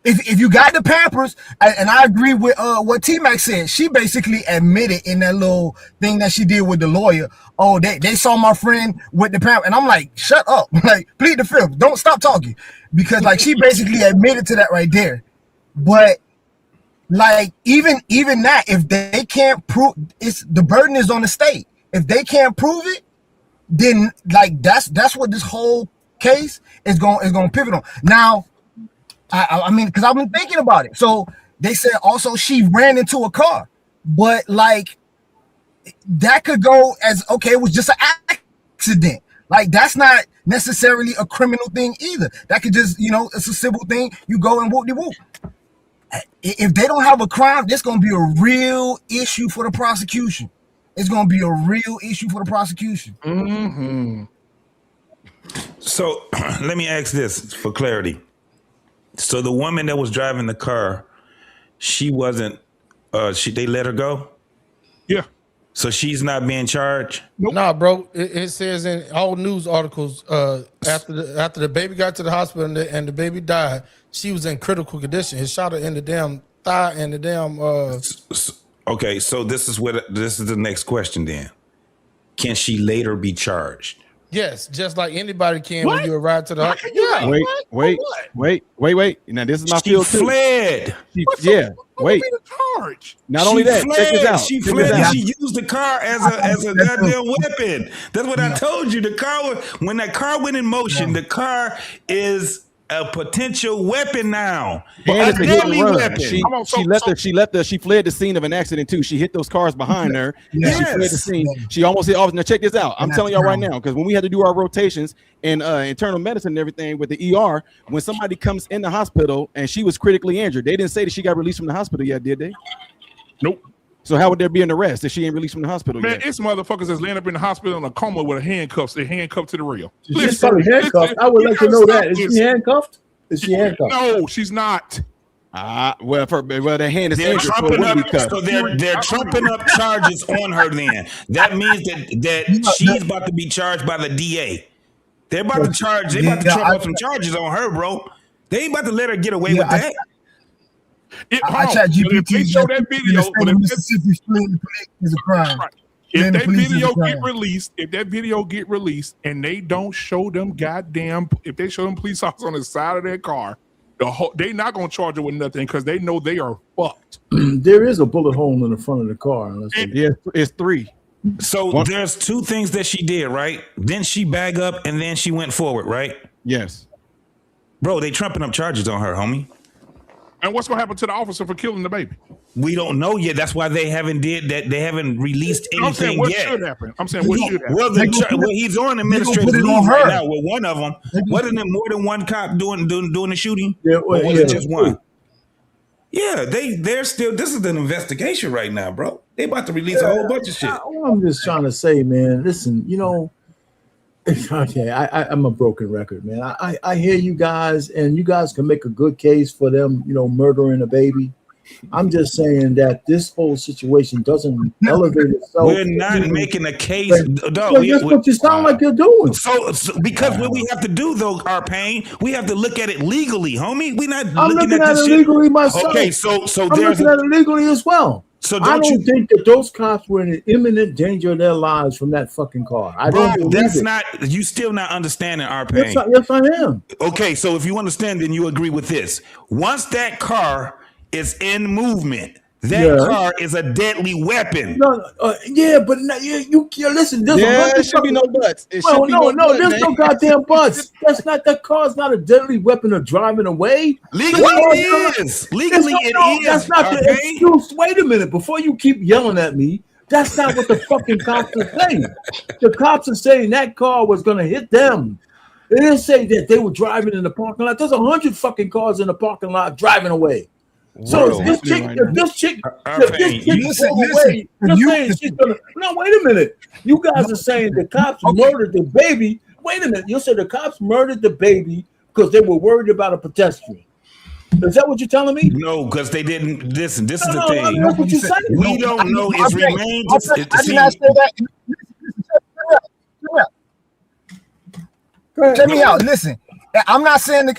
if you got the Pampers, and I agree with what T-Mac said, she basically admitted in that little thing that she did with the lawyer, oh, they saw my friend with the Pampers, and I'm like, shut up, like, plead the fifth, don't stop talking, because like she basically admitted to that right there. But like even that, if they can't prove, it's the burden is on the state. If they can't prove it, then like that's what this whole case is going to pivot on. Now, I mean, because I've been thinking about it. So they said also she ran into a car, but like that could go as, okay, it was just an accident. Like that's not necessarily a criminal thing either. That could just, it's a civil thing. You go and whoop-de-whoop. If they don't have a crime, this going to be a real issue for the prosecution. It's going to be a real issue for the prosecution. Mm-hmm. So let me ask this for clarity. So the woman that was driving the car, she wasn't, they let her go? Yeah. So she's not being charged? Nope. Nah, bro. It says in all news articles, after the baby got to the hospital and the baby died, she was in critical condition. He shot her in the damn thigh and the damn. Okay, so this is the next question then. Can she later be charged? Yes, just like anybody can when you arrive to the hospital. Yeah. Wait. Now this is my field too. Fled. Wait. Charge. Not only that, check this out. She fled and she used the car as a goddamn weapon. That's what I told you. The car, when that car went in motion, the car is a potential weapon now. A deadly weapon. She fled the scene of an accident too. She hit those cars behind her. Yes. She fled the scene. She almost hit officers. Now check this out. I'm telling y'all right now, because when we had to do our rotations in internal medicine and everything with the ER, when somebody comes in the hospital and she was critically injured, they didn't say that she got released from the hospital yet, did they? Nope. So how would there be an arrest if she ain't released from the hospital Man, yet? it's motherfuckers that's laying up in the hospital in a coma with handcuffs. They're handcuffed to the rail. She's probably handcuffed. I would like to know that. Is she handcuffed? Is she handcuffed? No, she's not. Well, their hand is they're injured, they're trumping up charges on her. Then that means that she's about to be charged by the DA. They're about to charge. They about to trump up some charges on her, bro. They ain't about to let her get away with that. I chat GPT. If they show that video, Mississippi stream is a crime. Right. If that video get released and they don't show them if they show them police officers on the side of their car, they not gonna charge her with nothing because they know they are fucked. There is a bullet hole in the front of the car. It's 3. So there's 2 things that she did, right? Then she back up and then she went forward, right? Yes. Bro, they trumping up charges on her, homie. And what's gonna happen to the officer for killing the baby? We don't know yet. That's why they haven't did that. They haven't released anything what yet. Should happen? I'm saying what should happen? Well, he's on administrative leave right now with one of them. Wasn't it more than one cop doing the shooting? Yeah, or was it just one? Yeah, they're still. This is an investigation right now, bro. They about to release a whole bunch of shit. I'm just trying to say, man. Listen, okay, I'm a broken record, man. I hear you guys, and you guys can make a good case for them, murdering a baby. I'm just saying that this whole situation doesn't elevate itself. We're not making a case. That's what you sound like you're doing. So because what we have to do, though, our pain, we have to look at it legally, homie. We're not looking at this it legally myself. Okay, so I'm looking at it legally as well. So I don't think that those cops were in imminent danger of their lives from that fucking car. You still not understanding our pain. Yes, I am. Okay, so if you understand, then you agree with this. Once that car is in movement, that car is a deadly weapon. But you listen. There should be no buts. There's no goddamn buts. That car's not a deadly weapon of driving away. Legally it is. That's not the excuse. Wait a minute. Before you keep yelling at me, that's not what the fucking cops are saying. The cops are saying that car was going to hit them. They didn't say that they were driving in the parking lot. There's 100 fucking cars in the parking lot driving away. So if this chick away, she's gonna. No, wait a minute. You guys are saying the cops murdered the baby. Wait a minute. You said the cops murdered the baby because they were worried about a pedestrian. Is that what you're telling me? No, because they didn't listen. This is the thing. That's what you're saying. We don't know. It's remained. I did not say that. Check me out. Listen, I'm not saying that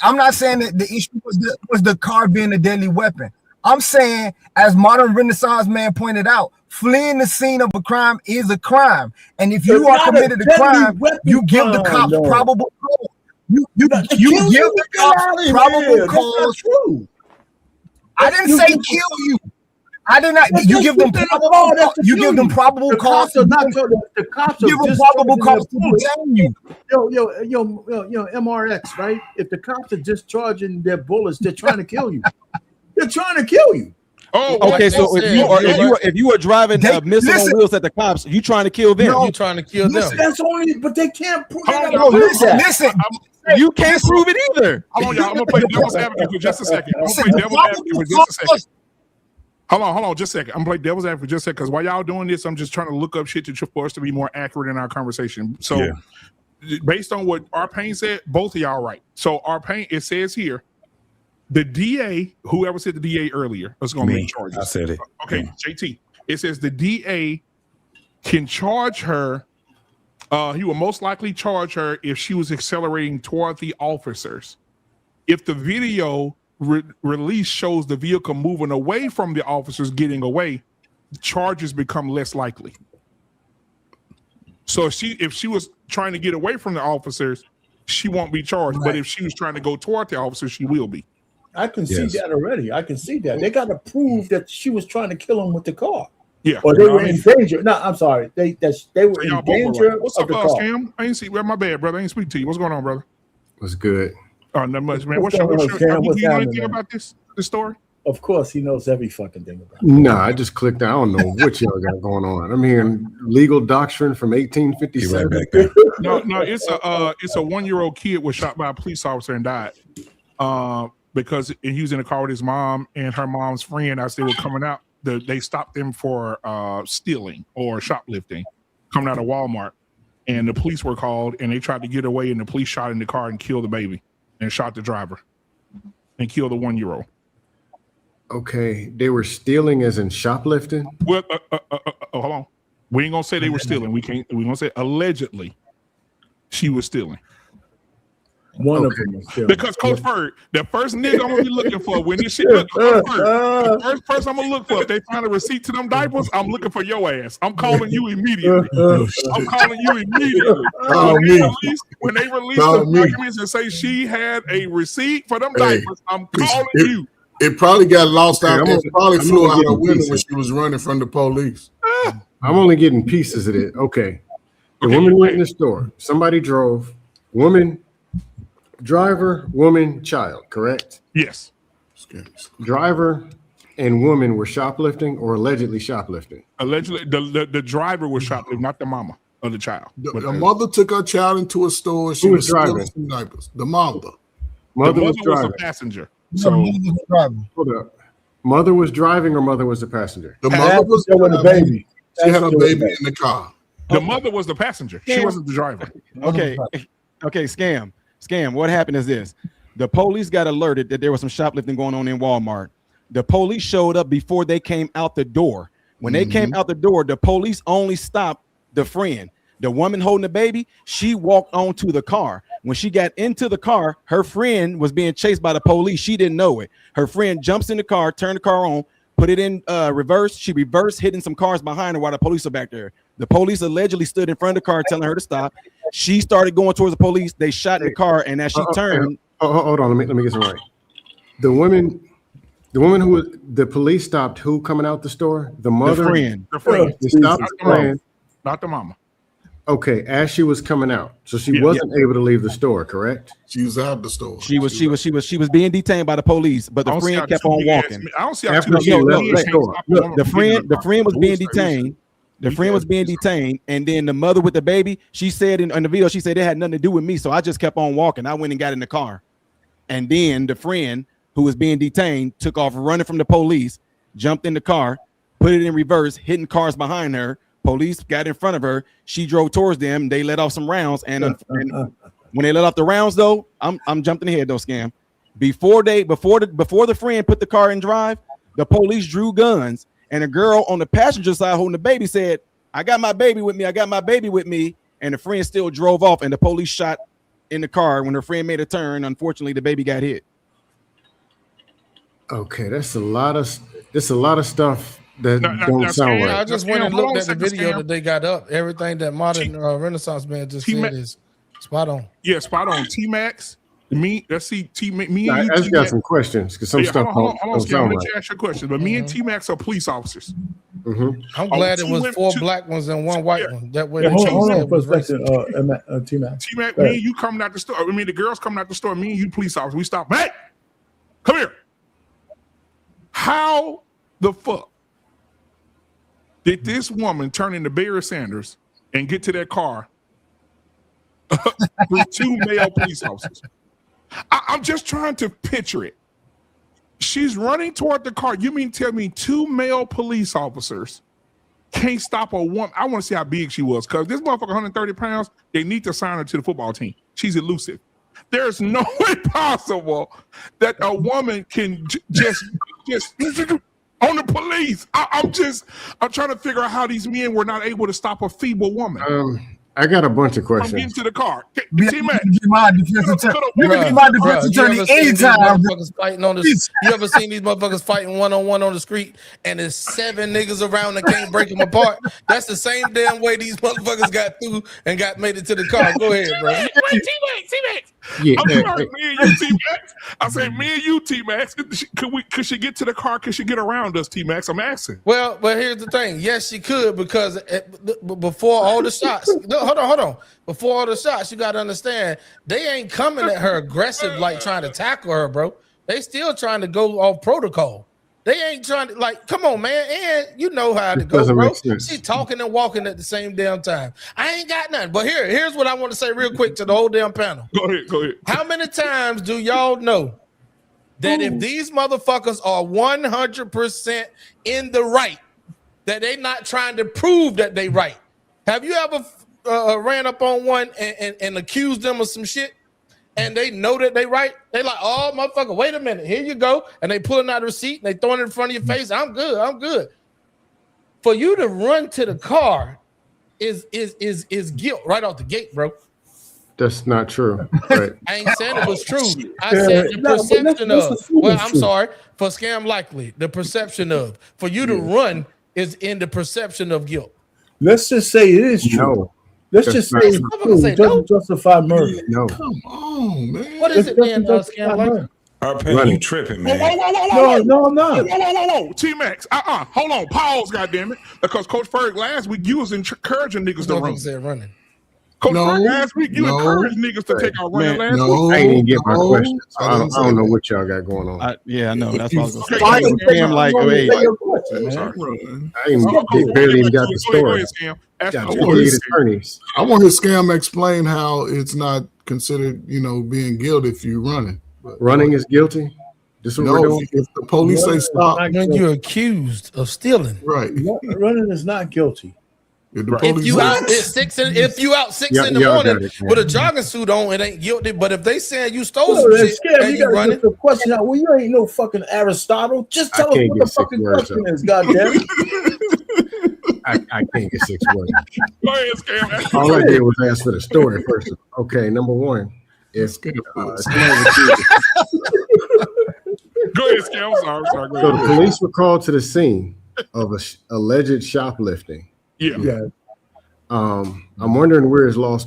the issue. was the car being a deadly weapon. I'm saying, as modern Renaissance man pointed out, fleeing the scene of a crime is a crime. And if you are committed a crime, you give the cops probable cause. You give the cops probable cause. I didn't say kill you. I did not. You give them probable. You give them probable cause. The cops give them probable cause to detain you. Yo, MRX, right? If the cops are discharging their bullets, they're trying to kill you. They're trying to kill you. Oh, okay. So if you are driving missile on wheels at the cops, you trying to kill them? No, you trying to kill them? That's only, but they can't prove that. Listen. You can't prove it either. Hold on, y'all. I'm gonna play devil's advocate for just a second. I'm gonna play devil's advocate for just a second. Hold on, just a second. I'm gonna play devil's advocate for just a second because while y'all doing this, I'm just trying to look up shit for us to be more accurate in our conversation. So, based on what our pain said, both of y'all right. So, our pain, it says here, the DA, whoever said the DA earlier, was going to make charges. I said it. Okay, JT. It says the DA can charge her. He will most likely charge her if she was accelerating toward the officers. If the video release shows the vehicle moving away from the officers getting away, charges become less likely. So if she was trying to get away from the officers, she won't be charged. Right. But if she was trying to go toward the officers, she will be. I can see that already. I can see that. They got to prove that she was trying to kill him with the car. Yeah. Or they were in danger. No, I'm sorry. They were in danger. What's up, Cam? I ain't see. Well, my bad, brother. I ain't speak to you. What's going on, brother? What's good? Oh, not much, man. What's your do you know anything about this story? Of course, he knows every fucking thing about it. No, I just clicked. I don't know what y'all got going on. I'm hearing legal doctrine from 1857. Right back there. No, it's a 1-year-old kid was shot by a police officer and died. Because he was in a car with his mom and her mom's friend as they were coming out. They stopped them for stealing or shoplifting, coming out of Walmart, and the police were called and they tried to get away, and the police shot in the car and killed the baby and shot the driver and killed the 1-year-old. Okay, they were stealing as in shoplifting? Well, hold on. We ain't gonna say they were stealing. We're gonna say allegedly she was stealing. One of them was stealing. Because Coach Bird, the first nigga I'm gonna be looking for when this shit the first person I'm gonna look for, if they find a receipt to them diapers, I'm looking for your ass. I'm calling you immediately. I'm calling you immediately. When they release the documents and say she had a receipt for them diapers, I'm calling you. It probably got lost out. It probably flew out the window when she was running from the police. I'm only getting pieces of it. Okay. The woman went in the store. Somebody drove. Woman, driver, woman, child, correct? Yes. Driver and woman were shoplifting or allegedly shoplifting? Allegedly, the driver was shoplifting, not the mama of the child. The mother took her child into a store. She was driving some diapers. The mother. Mother was a passenger. So hold up. Mother was driving or mother was the passenger? The mother was the baby. She had a baby in the car. The mother was the passenger. She wasn't the driver. Okay, scam. What happened is this. The police got alerted that there was some shoplifting going on in Walmart. The police showed up before they came out the door. When they came out the door, the police only stopped the friend. The woman holding the baby, she walked onto the car. When she got into the car, her friend was being chased by the police. She didn't know it. Her friend jumps in the car, turned the car on, put it in reverse. She reversed, hitting some cars behind her while the police are back there. The police allegedly stood in front of the car telling her to stop. She started going towards the police. They shot in the car, and as she turned... hold on, let me get some right. The woman who the police stopped, who coming out the store? The mother? The friend. They stopped the friend. Not the mama. Okay, as she was coming out, so she wasn't able to leave the store, correct? She was out the store. She was being detained by the police, but the friend kept on walking. I don't see how after she left the store. Look, the friend was being detained. The friend was being detained, and then the mother with the baby, she said in the video, she said it had nothing to do with me, so I just kept on walking. I went and got in the car, and then the friend who was being detained took off running from the police, jumped in the car, put it in reverse, hitting cars behind her. Police got in front of her. She drove towards them. They let off some rounds, and when they let off the rounds, though, I'm jumping ahead though, scam. Before the friend put the car in drive, the police drew guns, and a girl on the passenger side holding the baby said, "I got my baby with me. I got my baby with me." And the friend still drove off, and the police shot in the car when her friend made a turn. Unfortunately, the baby got hit. Okay, that's a lot of stuff that don't sound Scam, right. I just went and looked at the video that they got up. Everything that modern Renaissance man just said is spot on. Yeah, spot on. T-Max, me, let's see, me and you, I just got some questions because some stuff hold on, don't sound let right. me ask you a question. But me and T-Max are police officers. I'm glad it was 4 black ones and 1 white one. That way, hold on for a second, T-Max. T-Max, me and you coming out the store. I mean, the girls coming out the store. Me and you, police officers. We stop. Hey, come here. How the fuck did this woman turn into Barry Sanders and get to that car with 2 male police officers? I'm just trying to picture it. She's running toward the car. You mean tell me 2 male police officers can't stop a woman? I want to see how big she was, because this motherfucker 130 pounds, they need to sign her to the football team. She's elusive. There's no way possible that a woman can just on the police. I'm trying to figure out how these men were not able to stop a feeble woman. I got a bunch of questions. Come into the car. T-Max. My defense attorney anytime. You ever seen these motherfuckers fighting one-on-one on the street and there's 7 niggas around that can't break them apart? That's the same damn way these motherfuckers got through and got made it to the car. Go ahead, bro. T-Max. Yeah. I'm sorry, me and you, T-Max. I said, me and you, T-Max. Could she get to the car? Could she get around us, T-Max? I'm asking. Well, but here's the thing. Yes, she could, because before all the shots, hold on. Before all the shots, you got to understand, they ain't coming at her aggressive, like trying to tackle her, bro. They still trying to go off protocol. They ain't trying to, like, come on, man. And you know how to go, bro. She's talking and walking at the same damn time. I ain't got nothing. But here's what I want to say real quick to the whole damn panel. Go ahead. How many times do y'all know that if these motherfuckers are 100% in the right, that they not trying to prove that they right? Have you ever ran up on one and accused them of some shit, and they know that they right? They like, oh, motherfucker, wait a minute, here you go. And they pulling out a receipt, and they throwing it in front of your face. I'm good. For you to run to the car is guilt right off the gate, bro. That's not true. Right. I ain't saying it was true. I said the perception of. Well, I'm sorry. For scam likely, the perception of. For you to run is in the perception of guilt. Let's just say it is true. No. Let's just say it's true. It doesn't justify murder. No. Come on, man. What is it then, scam likely? You tripping, man. No, I'm not. Whoa. T-Max, hold on. Pause, goddammit. Because Coach Ferg last week, you was encouraging niggas to run. Said running. Coach Ferg last week, you encouraged niggas to take out running last week. I didn't get my question. So I don't know what y'all got going on. I know. That's what I was Okay, going to say. I'm like, wait. I barely even got the story. I want his scam explain how it's not considered, being guilty if you're running. Running is guilty? This what we're doing? If the police say stop. When you're accused of stealing. Right. Running is not guilty. If you out at 6 in the morning with a jogging suit on, it ain't guilty. But if they saying you stole some shit and you running, the question out. Well, you ain't no fucking Aristotle. Just tell us what the fucking question is. Goddamn. I can't get 6 words. All I did was ask for the story first. Okay, number one. If Go ahead, Scam. Sorry. So the police were called to the scene of alleged shoplifting. Yeah. I'm wondering where is loss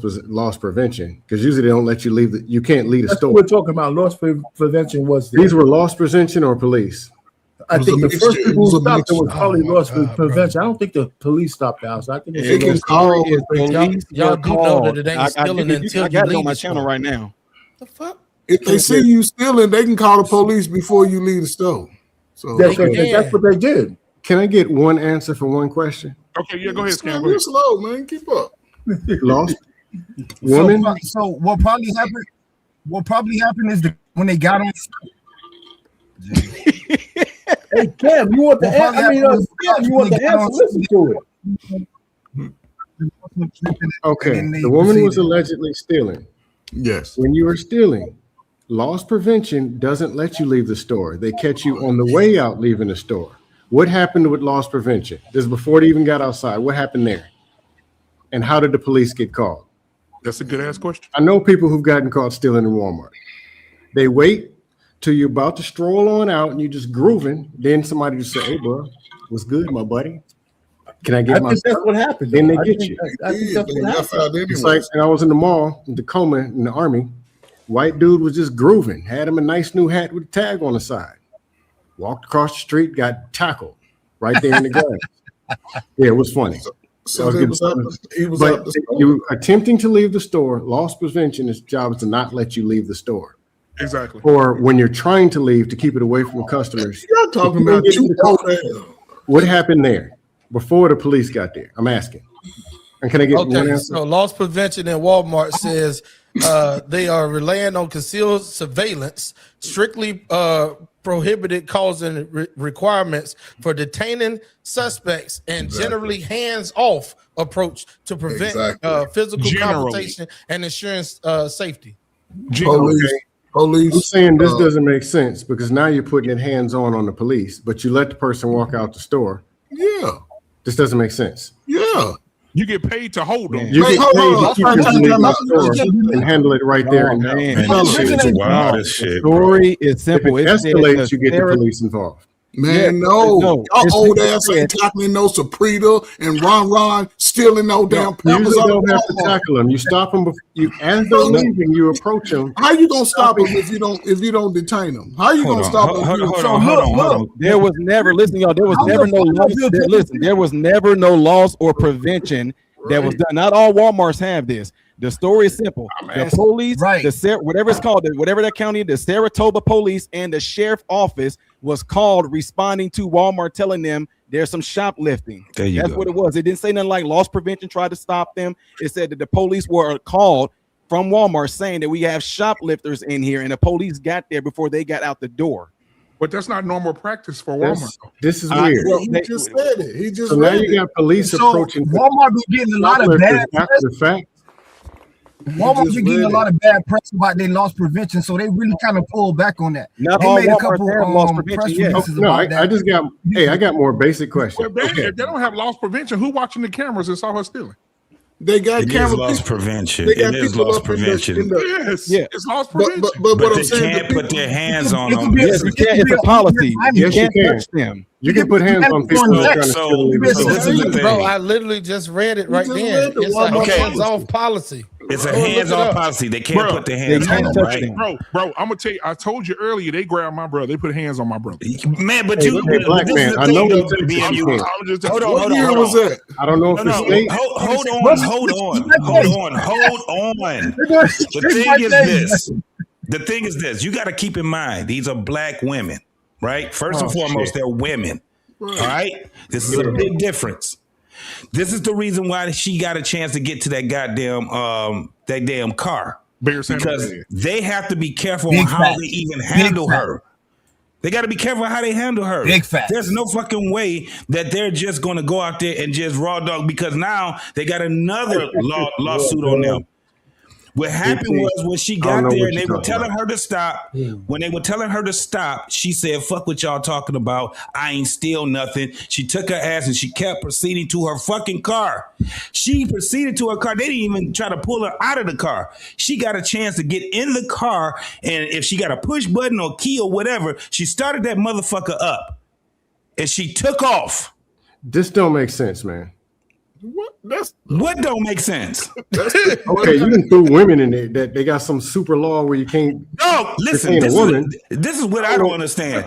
prevention, because usually they don't let you leave. You can't leave a store. We're talking about loss prevention. These were loss prevention or police? I think the first people who stopped it was probably loss prevention. I don't think the police stopped the house. I think it was called. Y'all do know that it ain't stealing until I got it on my channel right now. The fuck? If they see you stealing, they can call the police before you leave the store. So that's what they did. Can I get one answer for one question? Okay, yeah, go ahead, Scam. You're slow, man. Keep up. Lost woman. So what probably happened? What probably happened is when they got on. Hey, Cam, you want the answer? Cam, you want the answer? Listen to it. Okay, the woman was allegedly stealing. Yes. When you are stealing, loss prevention doesn't let you leave the store. They catch you on the way out leaving the store. What happened with loss prevention? This is before they even got outside. What happened there? And how did the police get called? That's a good ass question. I know people who've gotten caught stealing in Walmart. They wait till you're about to stroll on out and you're just grooving. Then somebody just say, "Hey, bro, what's good, my buddy? Can I get my?" That's what happened. Then they get you. I think that's what happened. It's like, and I was in the mall in Tacoma in the Army. White dude was just grooving. Had him a nice new hat with a tag on the side. Walked across the street, got tackled right there in the grass. Yeah, it was funny. So he was up the store. You attempting to leave the store, loss prevention, its job is to not let you leave the store. Exactly. Or when you're trying to leave, to keep it away from customers. You're talking about what happened there before the police got there? I'm asking. And can I get one answer? So loss prevention in Walmart says they are relying on concealed surveillance, strictly prohibited causing requirements for detaining suspects, and generally hands-off approach to prevent physical confrontation and ensuring safety. Police. I'm saying this doesn't make sense because now you're putting it hands-on the police, but you let the person walk out the store. Yeah. This doesn't make sense. Yeah. You get paid to hold them. You get paid to keep them to leave the store and handle it right there. The story is simple. If it escalates, you get the police involved. Man, no. Your old ass ain't tackling no Saprita and Ron stealing no damn Pampers. You don't have to tackle them. You stop them before as they're leaving. You approach them. How you gonna stop them if you don't detain them? How you gonna stop them? Hold on. There was never y'all. There was never no loss. Listen, there was never no loss or prevention that was done. Not all Walmarts have this. The story is simple. The police, whatever it's called, whatever that county, the Saratoga police and the sheriff office was called responding to Walmart telling them there's some shoplifting. That's what it was. It didn't say nothing like loss prevention tried to stop them. It said that the police were called from Walmart saying that we have shoplifters in here, and the police got there before they got out the door. But that's not normal practice for Walmart. This is weird. He just said it. He just now you got police approaching. Walmart be getting a lot of bad after the fact. Walmart be getting a lot of bad press about their loss prevention, so they really kind of pulled back on that. Not they all made a Walmart couple have loss prevention. No, I just got. Hey, I got more basic questions. Well, if they don't have loss prevention, who watching the cameras and saw her stealing? They got camera loss prevention. They got it is loss prevention. It's loss prevention. But what I'm they saying, can't put their hands on them. Yes, it's a policy. Yes, you can touch them. You can put hands on people. Bro, I literally just read it right there. It's a hands-off policy. It's a hands-off policy. They can't put their hands on them, right? Bro, I'm gonna tell you. I told you earlier. They grabbed my brother. They put hands on my brother. Man, but you, black man. I know what Hold on. Was that? I don't know if it's state. Hold on. The thing is this. You got to keep in mind these are black women, right? First and foremost, they're women. All right. This is a big difference. This is the reason why she got a chance to get to that damn car. Because they have to be careful on how they even handle her. They got to be careful how they handle her. There's no fucking way that they're just going to go out there and just raw dog because now they got another lawsuit on them. What happened was when she got there and they were telling her to stop, when they were telling her to stop, she said, fuck what y'all talking about. I ain't steal nothing. She took her ass and she kept proceeding to her fucking car. She proceeded to her car. They didn't even try to pull her out of the car. She got a chance to get in the car. And if she got a push button or key or whatever, she started that motherfucker up and she took off. This don't make sense, man. What don't make sense? Okay, you can throw women in there that they got some super law where you can't. No, listen. This is what I don't understand.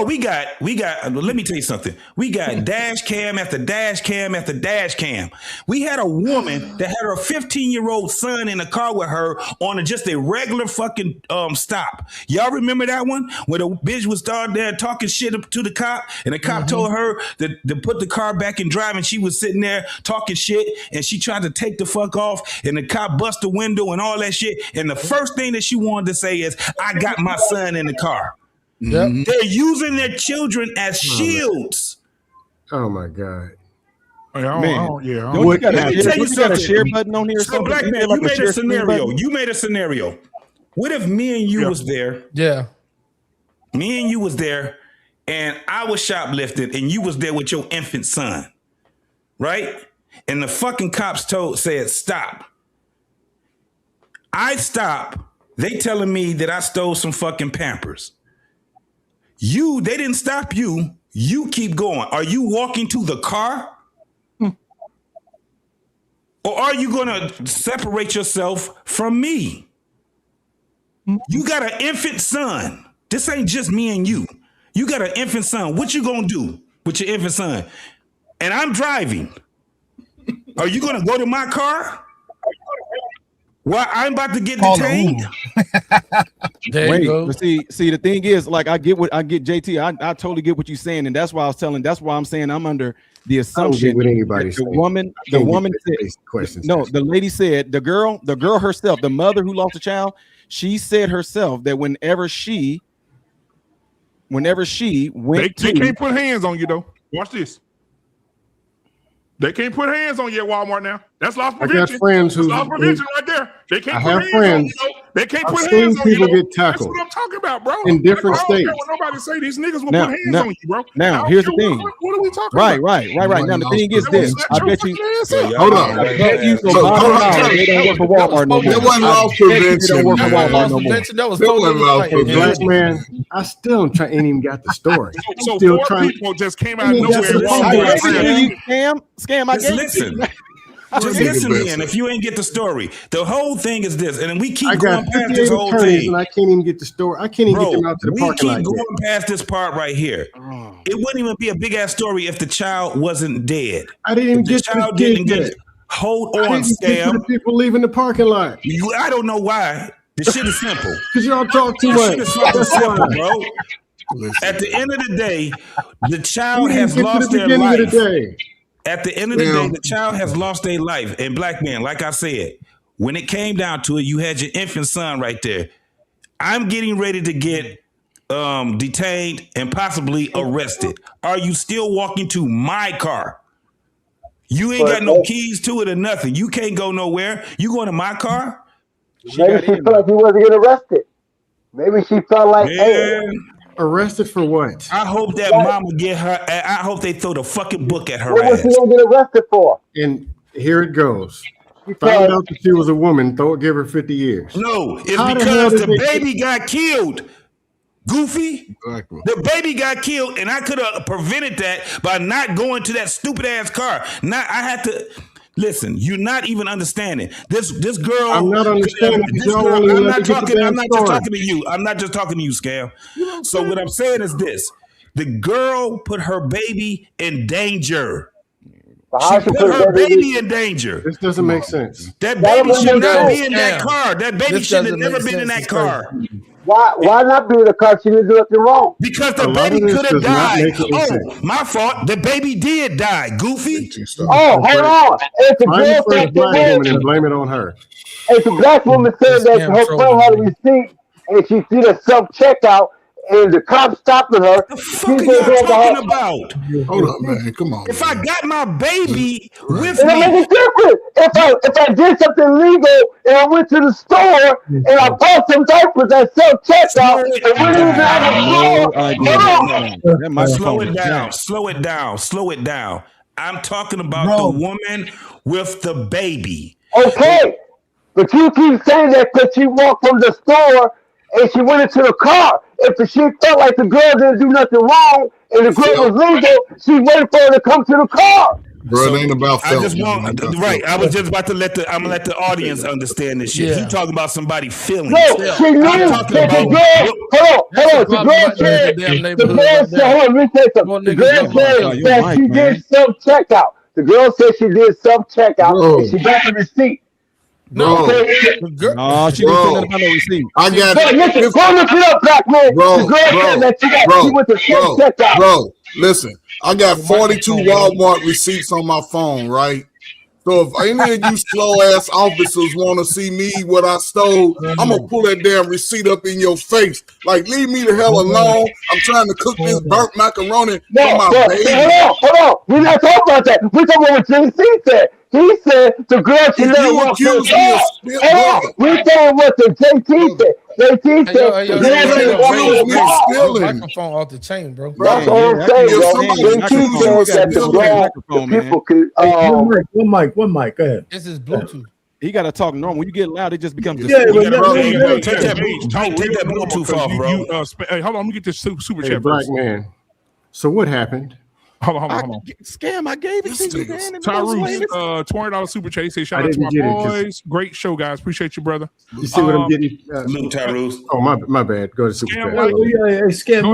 We got. Let me tell you something. We got dash cam after dash cam after dash cam. We had a woman that had her 15-year-old son in the car with her on just a regular fucking stop. Y'all remember that one where the bitch was down there talking shit to the cop, and the cop told her to put the car back in drive, and she was sitting there talking shit, and she tried to take the fuck off, and the cop bust the window and all that shit, and the first thing that she wanted to say is, I got my son in the car. Yep. They're using their children as shields. Oh my God. Man. You got a share button on here or something? Black man, you made a scenario. You made a scenario. What if me and you was there? Yeah. Me and you was there, and I was shoplifting, and you was there with your infant son. Right? And the fucking cops said, stop. I stop. They telling me that I stole some fucking Pampers. They didn't stop you. You keep going. Are you walking to the car? Or are you going to separate yourself from me? You got an infant son. This ain't just me and you. You got an infant son. What you going to do with your infant son? And I'm driving. Are you going to go to my car? Well, I'm about to get detained. Wait, but see, the thing is, like, I get JT. I totally get what you're saying, and that's why I'm saying I'm under the assumption that the woman said, no, the lady said, the girl herself, the mother who lost a child, she said herself that whenever she went, they can't put hands on you though. Watch this. They can't put hands on you at Walmart now. That's loss prevention. I got friends who loss prevention right there. They can't put hands on you. They can't put I've hands seen on you. people get tackled. That's what I'm talking about, bro. In different I don't care states. what nobody say. These niggas will put hands on you, bro. Now, here's the thing. What are we talking about? Right. Now, the thing is this. I bet you. Hold on. I bet you they don't work for Walmart no more. That wasn't loss prevention. They don't work for Walmart no more. That was totally Black man, I still ain't even got the story. So Still four trying. people just came out of nowhere. Scam, I Just listen. Just listen in if you ain't get the story. The whole thing is this, and we keep going past this whole thing. And I can't even get the story. I can't even get them out to the parking lot. We keep going past this part right here. It wouldn't even be a big ass story if the child wasn't dead. I didn't even get the child didn't get. Hold on, Scam. The people leaving the parking lot. I don't know why. The shit is simple. Because y'all talk too much. Shit is fucking simple, bro. At the end of the day, the child has lost their life. At the end of the day, the child has lost their life. And black men, like I said, when it came down to it, you had your infant son right there. I'm getting ready to get detained and possibly arrested. Are you still walking to my car? You ain't got no keys to it or nothing. You can't go nowhere. You going to my car? Maybe she felt like he wasn't getting arrested. Maybe she felt like, hey. Arrested for what? I hope that mama get her. I hope they throw the fucking book at her ass. What was he gonna get arrested for? And here it goes. Found out that she was a woman. Give her 50 years. No, it's because the baby got killed. Goofy. Exactly. The baby got killed, and I could have prevented that by not going to that stupid ass car. I had to. Listen, you're not even understanding. This girl. I'm not understanding. I'm not just talking to you. I'm not just talking to you, Scam. So what I'm saying is this: the girl put her baby in danger. She put her baby in danger. This doesn't make sense. That baby should not be in that car. That baby should have never been in that car. Why not be in the car? She didn't do nothing wrong. Because the baby could have died. Oh, my fault. The baby did die. Goofy. Oh, hold on. If the girl said black woman and blame it on her. If the black woman said that her friend had a receipt and she did a self-checkout and the cop stopped her, what the fuck are y'all talking about? Hold up, man. Come on. If I got my baby with it me, make a difference. If I did something legal and I went to the store and I bought some diapers at self-checkout and went into the store, slow it down. I'm talking about the woman with the baby. Okay, but you keep saying that because she walked from the store and she went into the car. If she felt like the girl didn't do nothing wrong and the girl was legal, she waited for her to come to the car. Bro, it ain't about I just want I was just about to let the audience understand this shit. He talking about somebody feeling. No, she knew that the girl. Hold on. The girl said that she did self-checkout. The girl said she did self-checkout and she got the receipt. No, she didn't say nothing about no receipt. I got it. Go look it up, black man. Bro, listen. I got 42 Walmart receipts on my phone, right? So if any of you slow ass officers want to see me what I stole, I'm gonna pull that damn receipt up in your face. Like, leave me the hell alone. I'm trying to cook this burnt macaroni for my baby. Hold on. We're not talking about that. We're talking about what JC said. He said the girl should never walk to the car. We're saying what the JT said. JT said microphone off the chain, bro. That's all I'm saying, bro. JT said that the people could. One mic. Go ahead. This is Bluetooth. He got to talk normal. When you get loud, it just becomes. Take that Bluetooth off, bro. Hey, hold on, let me get this super chat. Black man. So what happened? Hold on. Scam, I gave it to you, man. Tyrese, $20 super chat. He said, shout out to my boys. Great show, guys. Appreciate you, brother. You see what I'm getting? Tyrese. Oh, my bad. Go to super chat. Scam.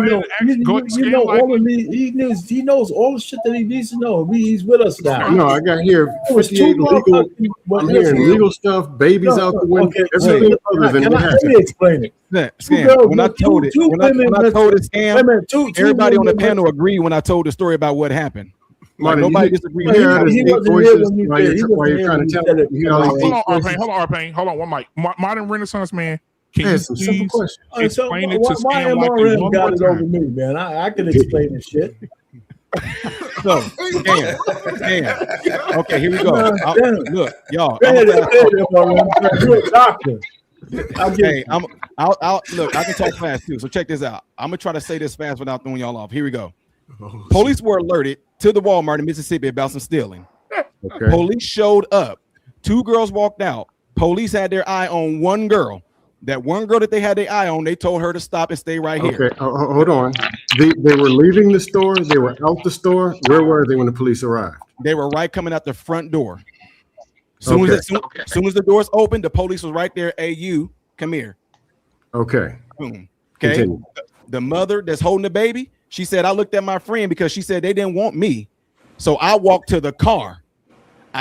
He knows all the shit that he needs to know. He's with us now. No, I got here 58 legal. I'm hearing legal stuff, babies out the window. Everything other than what happened. Let me explain it. Scam. When I told it, Scam, everybody on the panel agreed when I told the story about what happened. Like, nobody disagreed. He wasn't here when you trying to tell it. Hold on, Arpain. Hold on, one mic. Modern Renaissance man. Can you some simple questions. Explain it to Why Scam like MRM got it over me, man? I can explain this shit. So, Scam. Okay, here we go. Look, y'all. You're a doctor. Hey, look, I can talk fast too. So check this out. I'm gonna try to say this fast without throwing y'all off. Here we go. Police were alerted to the Walmart in Mississippi about some stealing. Okay. Police showed up. 2 girls walked out. Police had their eye on one girl. That one girl that they had their eye on, they told her to stop and stay right here. Okay, hold on. They were leaving the store. They were out the store. Where were they when the police arrived? They were right coming out the front door. Soon as the doors opened, the police was right there. Hey, you, come here. Okay. Boom. Okay. Continue. The mother that's holding the baby, she said, I looked at my friend because she said they didn't want me. So I walked to the car.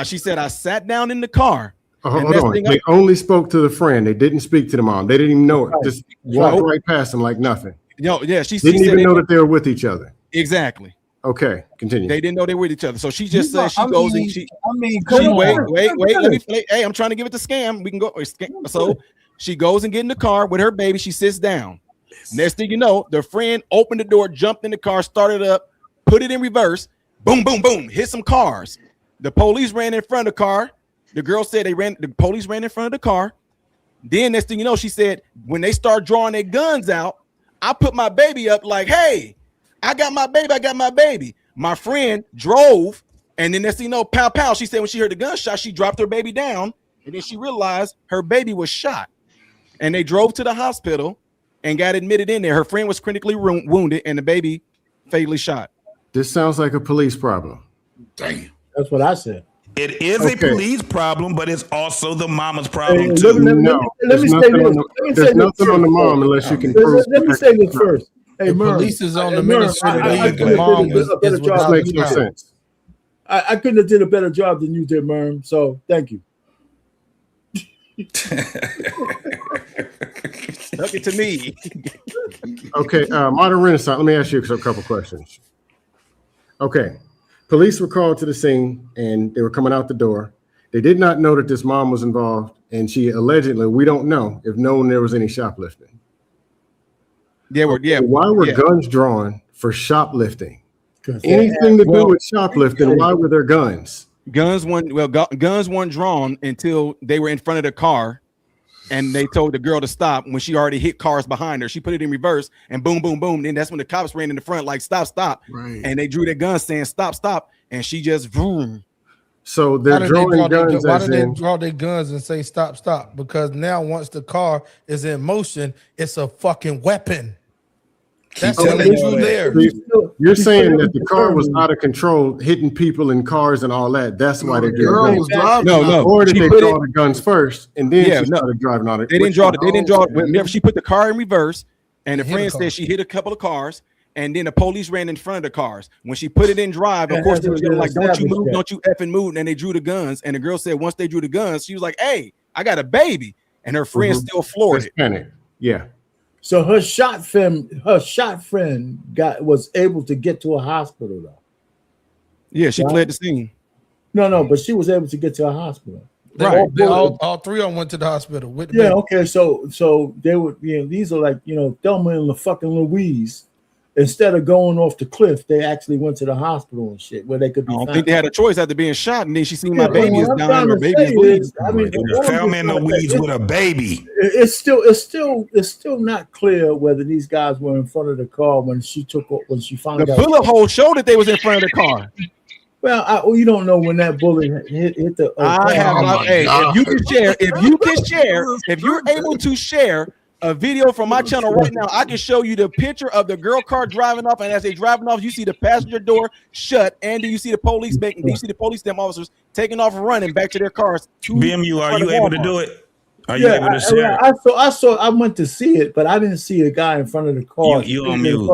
She said, I sat down in the car. Hold on. They only spoke to the friend. They didn't speak to the mom. They didn't even know it. Just walked right past them like nothing. Yeah, she didn't even know that they were with each other. Exactly. Okay, continue. They didn't know they were with each other. So she just said wait, let me play. Hey, I'm trying to give it to Scam. We can go. So she goes and get in the car with her baby. She sits down. Next thing you know, the friend opened the door, jumped in the car, started up, put it in reverse, boom, boom, boom, hit some cars. The police ran in front of the car. The girl said the police ran in front of the car. Then next thing you know, she said, when they start drawing their guns out, I put my baby up like, hey, I got my baby. My friend drove, and then next thing you know, pow, pow. She said when she heard the gunshot, she dropped her baby down, and then she realized her baby was shot. And they drove to the hospital and got admitted in there. Her friend was critically wounded, and the baby fatally shot. This sounds like a police problem. Damn. That's what I said. It is a police problem, but it's also the mama's problem too. Let me say this. There's nothing on the mom unless you can prove. Let me say this first. Hey, the police is on the ministry to leave the mom is without makes no sense. I couldn't have did a better job than you did, Merm. So thank you. Look it to me. Okay, Modern Renaissance. Let me ask you a couple questions. Okay, police were called to the scene and they were coming out the door. They did not know that this mom was involved, and she allegedly, we don't know if known there was any shoplifting. Why were guns drawn for shoplifting? Anything to do with shoplifting? Why were there guns? Guns weren't drawn until they were in front of the car, and they told the girl to stop when she already hit cars behind her. She put it in reverse, and boom, boom, boom. Then that's when the cops ran in the front, like stop, stop, right. And they drew their guns saying stop, stop, and she just boom. So they're drawing guns. Why did they draw their guns and say stop, stop? Because now once the car is in motion, it's a fucking weapon. That's how they drew there. You're saying that the car was out of control, hitting people in cars and all that. That's why they drew guns. No. Or did they draw the guns first and then she started driving on it? They didn't draw it. Whenever she put the car in reverse, and the friend said she hit a couple of cars, and then the police ran in front of the cars. When she put it in drive, of course, they were like, don't you move, don't you effing move. And they drew the guns. And the girl said once they drew the guns, she was like, hey, I got a baby. And her friend still floored it. Yeah. So her shot friend was able to get to a hospital though. Yeah, she fled the scene. No, but she was able to get to a hospital. Right. All three of them went to the hospital with the baby. Okay, so they were, these are like, Thelma and fucking Louise. Instead of going off the cliff, they actually went to the hospital and shit where they could be. I don't think they had a choice after being shot, and then she seen my baby is dying. Her baby is bleeding. I mean, Thelma and Louise with a baby. It's still not clear whether these guys were in front of the car when she found out. The bullet hole showed that they was in front of the car. Well, you don't know when that bullet hit the. If you're able to share a video from my channel right now, I can show you the picture of the girl car driving off, and as they driving off, you see the passenger door shut, and then you see the police them officers taking off and running back to their cars. BMU, are you able to do it? Are you able to share? I went to see it, but I didn't see a guy in front of the car. You on mute.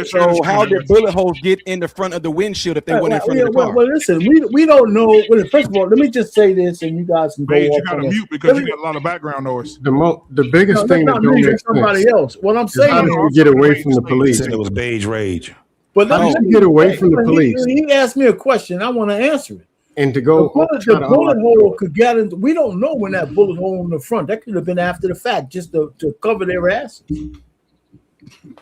So how did bullet holes get in the front of the windshield if they went in front of the car? Well, listen, we don't know. Well, first of all, let me just say this, and you guys can go off. You got to mute because you got a lot of background noise. The biggest thing that don't make somebody else. What I'm saying is how do you get away from the police? It was beige rage. But let me get away from the police. He asked me a question. I want to answer it. And to go, the bullet hole could get into. We don't know when that bullet hole in the front. That could have been after the fact, just to cover their asses.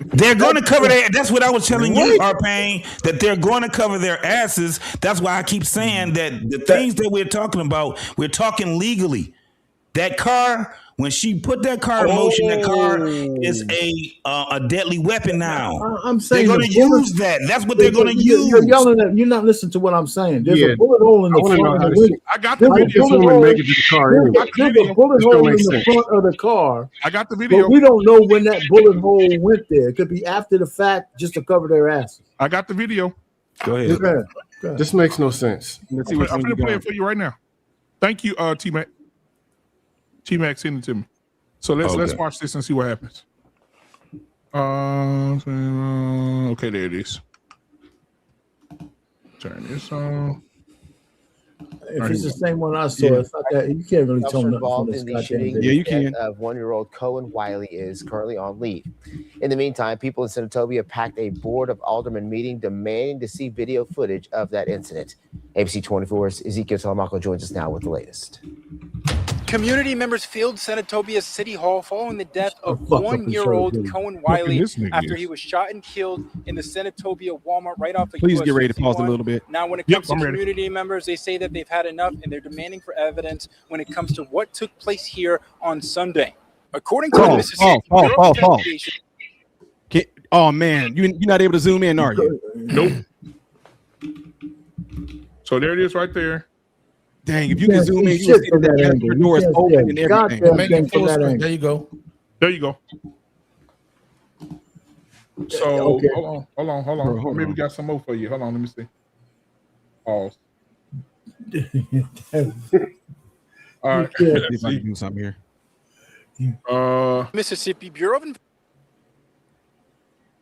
They're going to cover their. That's what I was telling you, Arpain, that they're going to cover their asses. That's why I keep saying that the things that we're talking about, we're talking legally. That car, when she put that car in motion, that car is a deadly weapon now. I'm saying they're going to use that. That's what they're going to use. You're yelling at. You're not listening to what I'm saying. There's a bullet hole in the front. I got the video. Make it to the car anyway. There's a bullet hole in the front of the car. I got the video. But we don't know when that bullet hole went there. It could be after the fact, just to cover their asses. I got the video. Go ahead. Go ahead. This makes no sense. Let's see I'm going to play it for you right now. Thank you, T-Mac. T-Mac, send it to me. So let's watch this and see what happens. Okay, there it is. Turn this on. If it's the same one I saw, it's not that you can't really tell nothing from this goddamn video. Yeah, you can. Of 1-year-old Cohen Wiley is currently on leave. In the meantime, people in Senatobia packed a board of aldermen meeting demanding to see video footage of that incident. ABC 24's Ezekiel Telemaco joins us now with the latest. Community members filled Senatobia's City Hall following the death of 1-year-old Cohen Wiley after he was shot and killed in the Senatobia Walmart right off the Please get ready to pause a little bit. Now, when it comes to community members, they say that they've had enough and they're demanding for evidence when it comes to what took place here on Sunday. According to the Mississippi Bureau of Investigation. Oh, man. You're not able to zoom in, are you? Nope. So there it is right there. Dang, if you can zoom in, you will see that the door is open and everything. There you go. There you go. So hold on. Maybe we got some more for you. Hold on, let me see. Pause. All right. Let's see if I can do something here. Mississippi Bureau of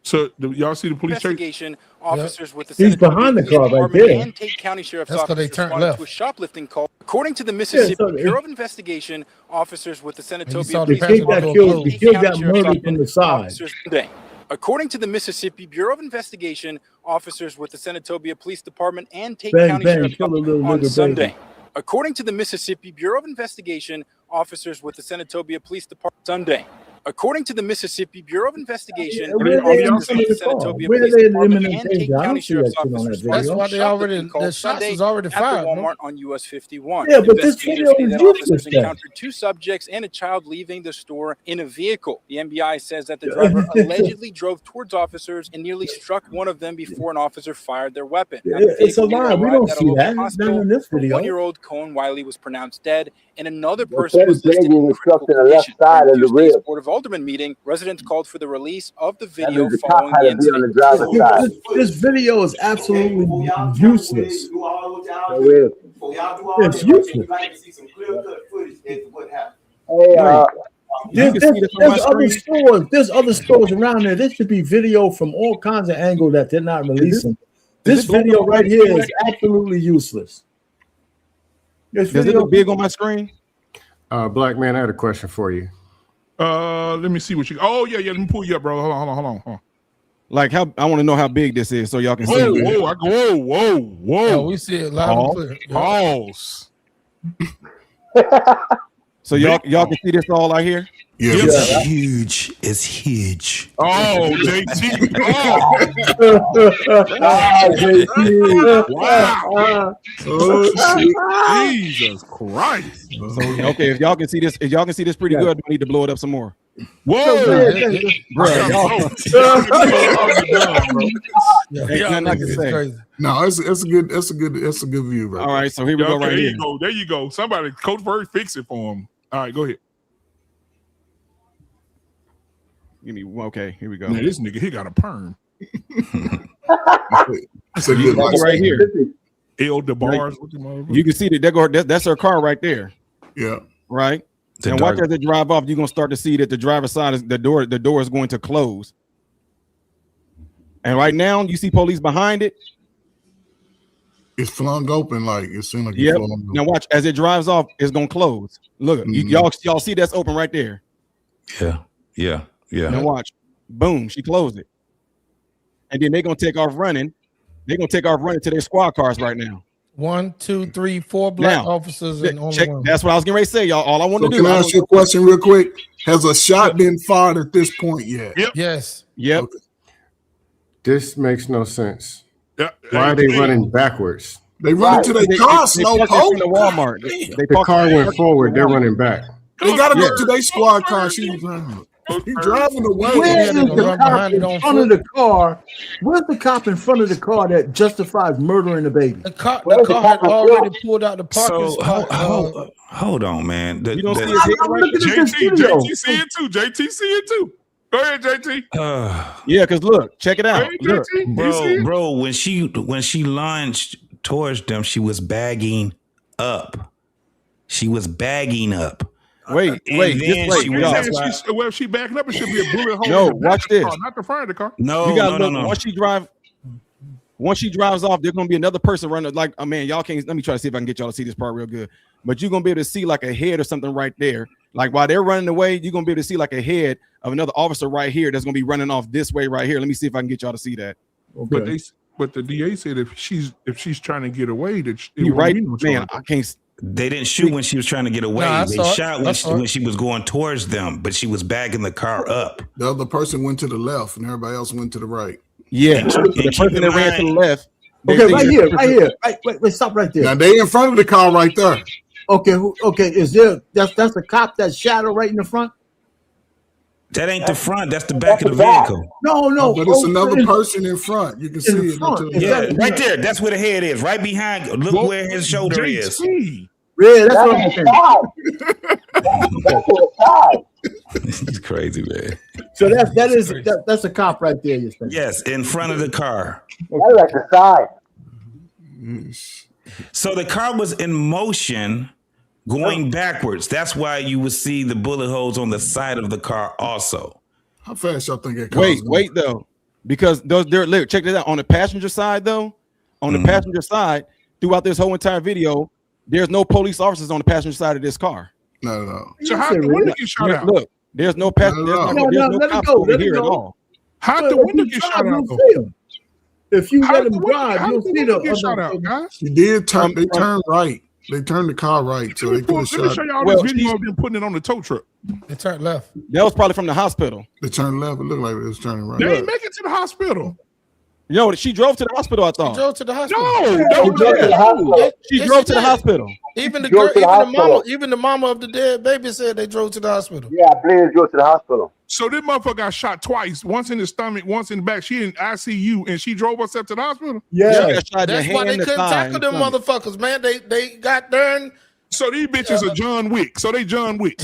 So y'all see the police investigation officers with the He's behind the car right there. And Tate County Sheriff's That's Office they turned responded left. to a shoplifting call. According to the Mississippi Bureau of Investigation, officers with the Senatobia The kid got murdered from the side. According to the Mississippi Bureau of Investigation, officers with the Senatobia Police Department and Tate County Sheriff's Office on Sunday. According to the Mississippi Bureau of Investigation, officers with the Senatobia Police Department Sunday. According to the Mississippi Bureau of Investigation, officers with the Senatobia Police Department and Tate County Sheriff's Office That's why they already the shots is already fired. At the Walmart on US 51. Yeah, but this video is officers encountered 2 subjects and a child leaving the store in a vehicle. The MBI says that the driver allegedly drove towards officers and nearly struck one of them before an officer fired their weapon. It's a lie. We don't see that. It's not in this video. 1-year-old Cohen Wiley was pronounced dead, and another person was listed in critical condition. Side of the rib. Board of Alderman meeting, residents called for the release of the video following the incident. This video is absolutely useless. It's useless. There's other stores around there. There should be video from all kinds of angles that they're not releasing. This video right here is absolutely useless. Does it look big on my screen? Black man, I had a question for you. Let me see what you. Oh yeah. Let me pull you up, bro. Hold on. Like how I want to know how big this is, so y'all can see. Whoa! Yeah, we see it live and clear. Pause. So y'all can see this all out here. Yeah, it's huge. It's huge. Oh, JT. Wow. Oh, Jesus Christ. Okay, if y'all can see this pretty good, we need to blow it up some more. Whoa, bro. No, it's a good view, right? All right, so here we go. Right there here. you go. There you go. Somebody, Coach Bird, fix it for him. All right, go ahead. Give me okay. Here we go. Man, this nigga, he got a perm. It's a good right here. El DeBars. You can see that that's her car right there. Yeah. Right. And watch as they drive off, you're gonna start to see that the driver's side is the door is going to close. And right now, you see police behind it. It's flung open, like it seems like. Yep. Now watch as it drives off, it's gonna close. Look, y'all see that's open right there. Yeah. Now watch, boom, she closed it, and then they're gonna take off running. They're gonna take off running to their squad cars right now. 1, 2, 3, 4 black officers and only check. one. That's what I was getting ready to say, y'all. All I want to do. Can I ask you a question real quick? Has a shot been fired at this point yet? Yep. Yes. Yep. Okay. This makes no sense. Yeah. Why are they running backwards? They run into their car, slow from the Walmart. The car went forward. They're running back. They gotta go to their squad car. She's driving. He's driving away. Where is the cop in front of the car? Where's the cop in front of the car that justifies murdering the baby? The car had already pulled out the parking spot. Hold on, man. You don't see his head right? JT see it too. JT see it too. Go ahead, JT. Yeah, because look, check it out. Hey, Look. Bro, when she lunged towards them, she was bagging up. She was bagging up. Wait, And wait, then just she wait. was Well, if she backing up, it should be a bullet hole. No, in the back watch of the this. car, not the front of the car. No, You gotta no, look. no. Once she drives off, there's gonna be another person running. Like, oh man, y'all can't. Let me try to see if I can get y'all to see this part real good. But you're gonna be able to see like a head or something right there. Like while they're running away, you're gonna be able to see like a head of another officer right here that's gonna be running off this way right here. Let me see if I can get y'all to see that. Okay. But the DA said if she's trying to get away, that You right, man. I can't. They didn't shoot when she was trying to get away. No, they shot when she was going towards them, but she was bagging the car up. The other person went to the left, and everybody else went to the right. Yeah, the person that ran to the left. Okay, right here. Wait, stop right there. Now they in front of the car right there. Okay, is there that's a cop that's shadow right in the front? That ain't the front. That's the back of the vehicle. No. But it's another person in front. You can see it. Yeah, right there. That's where the head is. Right behind. Look where his shoulder is. Yeah, that's what I'm saying. He's crazy, man. So that's a cop right there. You're saying? Yes, in front of the car. That's like the side. So the car was in motion going backwards. That's why you would see the bullet holes on the side of the car also. How fast y'all think it car Wait though. Because check this out. On the passenger side, though, on the passenger side, throughout this whole entire video, there's no police officers on the passenger side of this car. No. So how the window get shot out? Look, there's no passenger. There's no cops over here at all. How the window get shot out? If you let him drive, you'll see the get shot out, guys. She did turn. They turned right. They turned the car right, so they could have shot. Let me show y'all this video of them putting it on the tow truck. They turned left. That was probably from the hospital. They turned left. It looked like it was turning right. They didn't make it to the hospital. Yo, she drove to the hospital, I thought. She drove to the hospital. She drove to the hospital. Even the girl, even the mama of the dead baby said they drove to the hospital. Yeah, I believe they drove to the hospital. So this motherfucker got shot twice, once in the stomach, once in the back. She in ICU and she drove herself to the hospital. Yeah, that's why they couldn't tackle them motherfuckers, man. They got there. So these bitches are John Wick. So they John Wick.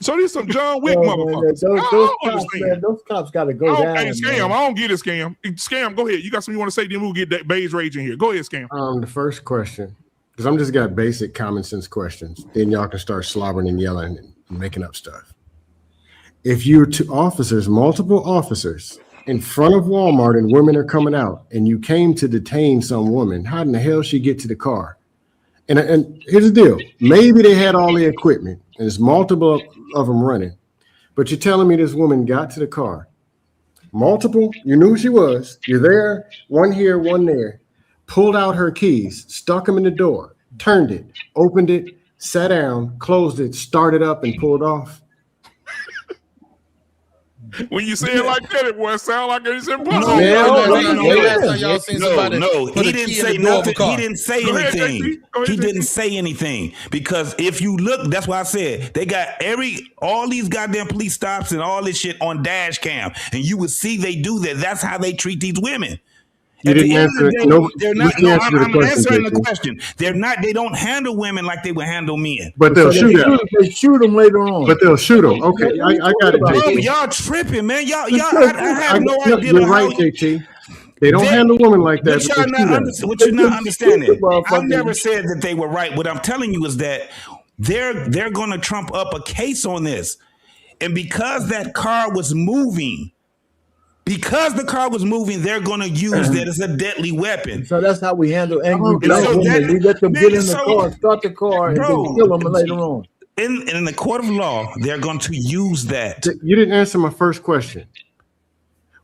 So these some John Wick motherfuckers. Those cops got to go down. Hey, Scam, I don't get it, Scam. Scam, go ahead. You got something you want to say? Then we'll get that beige rage in here. Go ahead, Scam. The first question, because I'm just got basic common sense questions. Then y'all can start slobbering and yelling and making up stuff. If you're two officers, multiple officers, in front of Walmart and women are coming out, and you came to detain some woman, how in the hell she get to the car? And here's the deal. Maybe they had all the equipment, and there's multiple of them running. But you're telling me this woman got to the car. Multiple, you knew who she was. You're there, one here, one there. Pulled out her keys, stuck them in the door, turned it, opened it, sat down, closed it, started up, and pulled off. When you say it like that, it boy sound like it's impossible. No, he didn't say nothing. He didn't say anything. He didn't say anything because if you look, that's why I said they got all these goddamn police stops and all this shit on dash cam, and you would see they do that. That's how they treat these women. You didn't answer. They're not. No, I'm answering the question. They're not. They don't handle women like they would handle men. But they'll shoot them. They shoot them later on. But they'll shoot them. Okay, I got it. Bro, y'all tripping, man. Y'all. I have no idea. You're right, JT. They don't handle women like that. What you're not understanding. I never said that they were right. What I'm telling you is that they're going to trump up a case on this, and because that car was moving. Because the car was moving, they're going to use that as a deadly weapon. So that's how we handle angry black women. We let them get in the car, start the car, and then kill them later on. In the court of law, they're going to use that. You didn't answer my first question.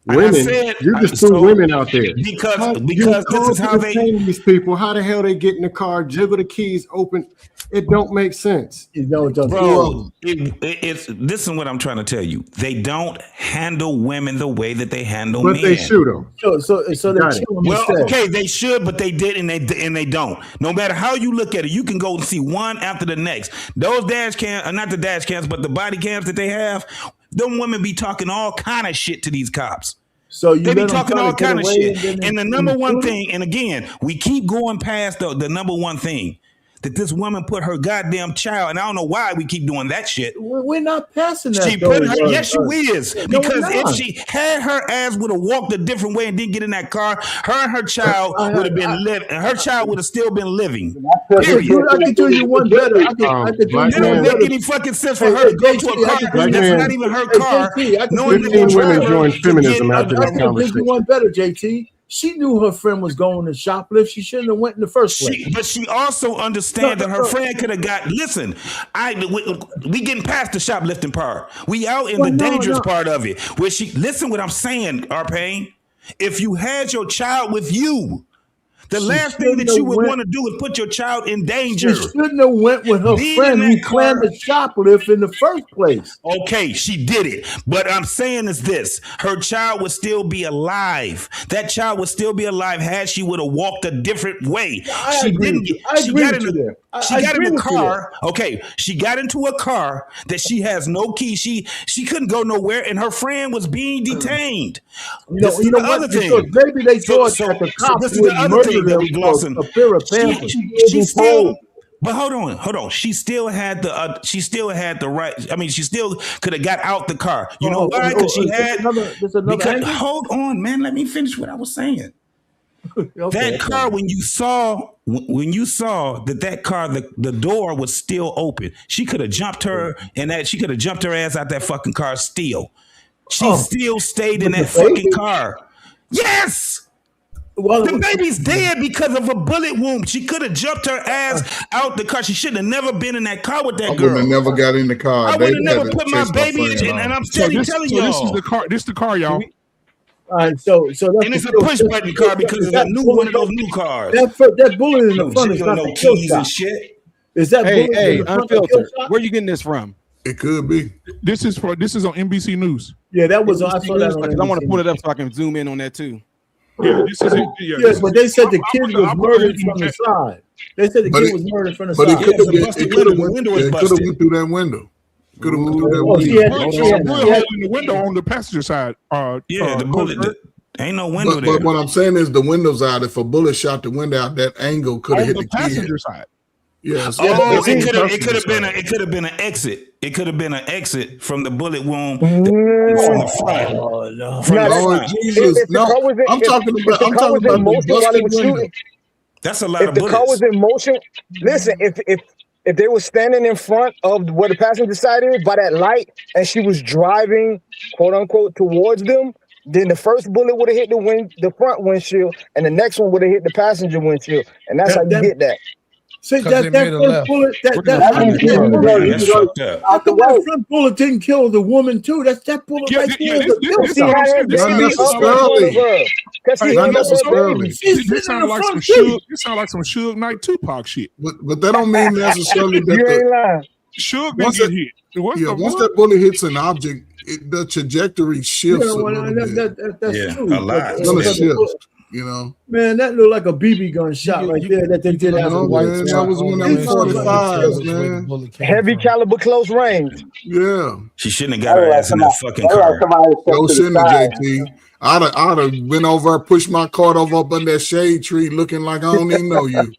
Women, you just threw women out there. Because this is how they these people. How the hell they get in the car, jiggle the keys, open? It don't make sense. Bro, this is what I'm trying to tell you. They don't handle women the way that they handle men. But they shoot them. So they kill them. Well, okay, they should, but they did, and they don't. No matter how you look at it, you can go and see one after the next. Those dash cams, not the dash cams, but the body cams that they have. Them women be talking all kind of shit to these cops. So they be talking all kind of shit. And the number one thing, and again, we keep going past the number one thing. That this woman put her goddamn child, and I don't know why we keep doing that shit. We're not passing that. She put her, yes, you is. Because if she had her ass would have walked a different way and didn't get in that car, her and her child would have been living. Her child would have still been living. Period. I can do you one better. It don't make any fucking sense for her to go to a car that's not even her car. 15 women joined feminism after this conversation. I can do you one better, JT. She knew her friend was going to shoplift. She shouldn't have went in the first place. But she also understands that her friend could have got. Listen, we getting past the shoplifting part. We out in the dangerous part of it. Where she listen, what I'm saying, Arpain. If you had your child with you, the last thing that you would want to do is put your child in danger. She shouldn't have went with her friend who planned the shoplift in the first place. Okay, she did it. But I'm saying is this. Her child would still be alive. That child would still be alive had she would have walked a different way. She didn't. She got in the car. Okay, she got into a car that she has no key. She couldn't go nowhere, and her friend was being detained. You know what? Maybe they thought that the cops would murder them for a pair of Pampers. She still. But hold on. She still had the right. I mean, she still could have got out the car. You know why? Because she had. Hold on, man. Let me finish what I was saying. That car, when you saw that car, the door was still open. She could have jumped her, and she could have jumped her ass out that fucking car. Still, she still stayed in that fucking car. Yes. Well, the baby's dead because of a bullet wound. She could have jumped her ass out the car. She should have never been in that car with that girl. I would have never got in the car. I would have never put my baby in, and I'm telling y'all. This is the car. This is the car, y'all. All right, so that's and it's a push button car because it's a new one of those new cars. That bullet in the front is not the kill shot. And shit. Is that hey, unfiltered? Where you getting this from? It could be. This is on NBC News. Yeah, that was. I saw that. I want to pull it up so I can zoom in on that too. Yeah, this is it. Yes, but they said the kid was murdered from the side. They said the kid was murdered from the side. But it could have went through that window. Could have went through that window. She had a bullet hole in the window on the passenger side. The bullet. Ain't no window there. But what I'm saying is the window's out. If a bullet shot the window out, that angle could have hit the passenger side. Yes. It could have been an exit. It could have been an exit from the bullet wound from the front. Oh no! From the front. Jesus, no. I'm talking about the busted window. That's a lot of bullets. If the car was in motion, listen. If they were standing in front of where the passenger side is by that light, and she was driving, quote unquote, towards them, then the first bullet would have hit the front windshield, and the next one would have hit the passenger windshield, and that's how you get that. See, that first bullet, that front bullet didn't kill the woman too. That's that bullet right there. This sounds like some Suge Knight Tupac shit. But that don't mean necessarily that you ain't lying. Suge didn't get hit. What's Yeah, once that bullet hits an object, the trajectory shifts Yeah, a well, little bit. that's true. a lot. It's gonna shift, you know. Man, that looked like a BB gun shot right there that they did You after know, White man, Sox. that was when that was 45s, man. Heavy caliber, close range. Yeah. She shouldn't have got her ass in that fucking car. Yo, shouldn't have, JT. I'd have been over there, pushed my cart over up under that shade tree looking like I don't even know you.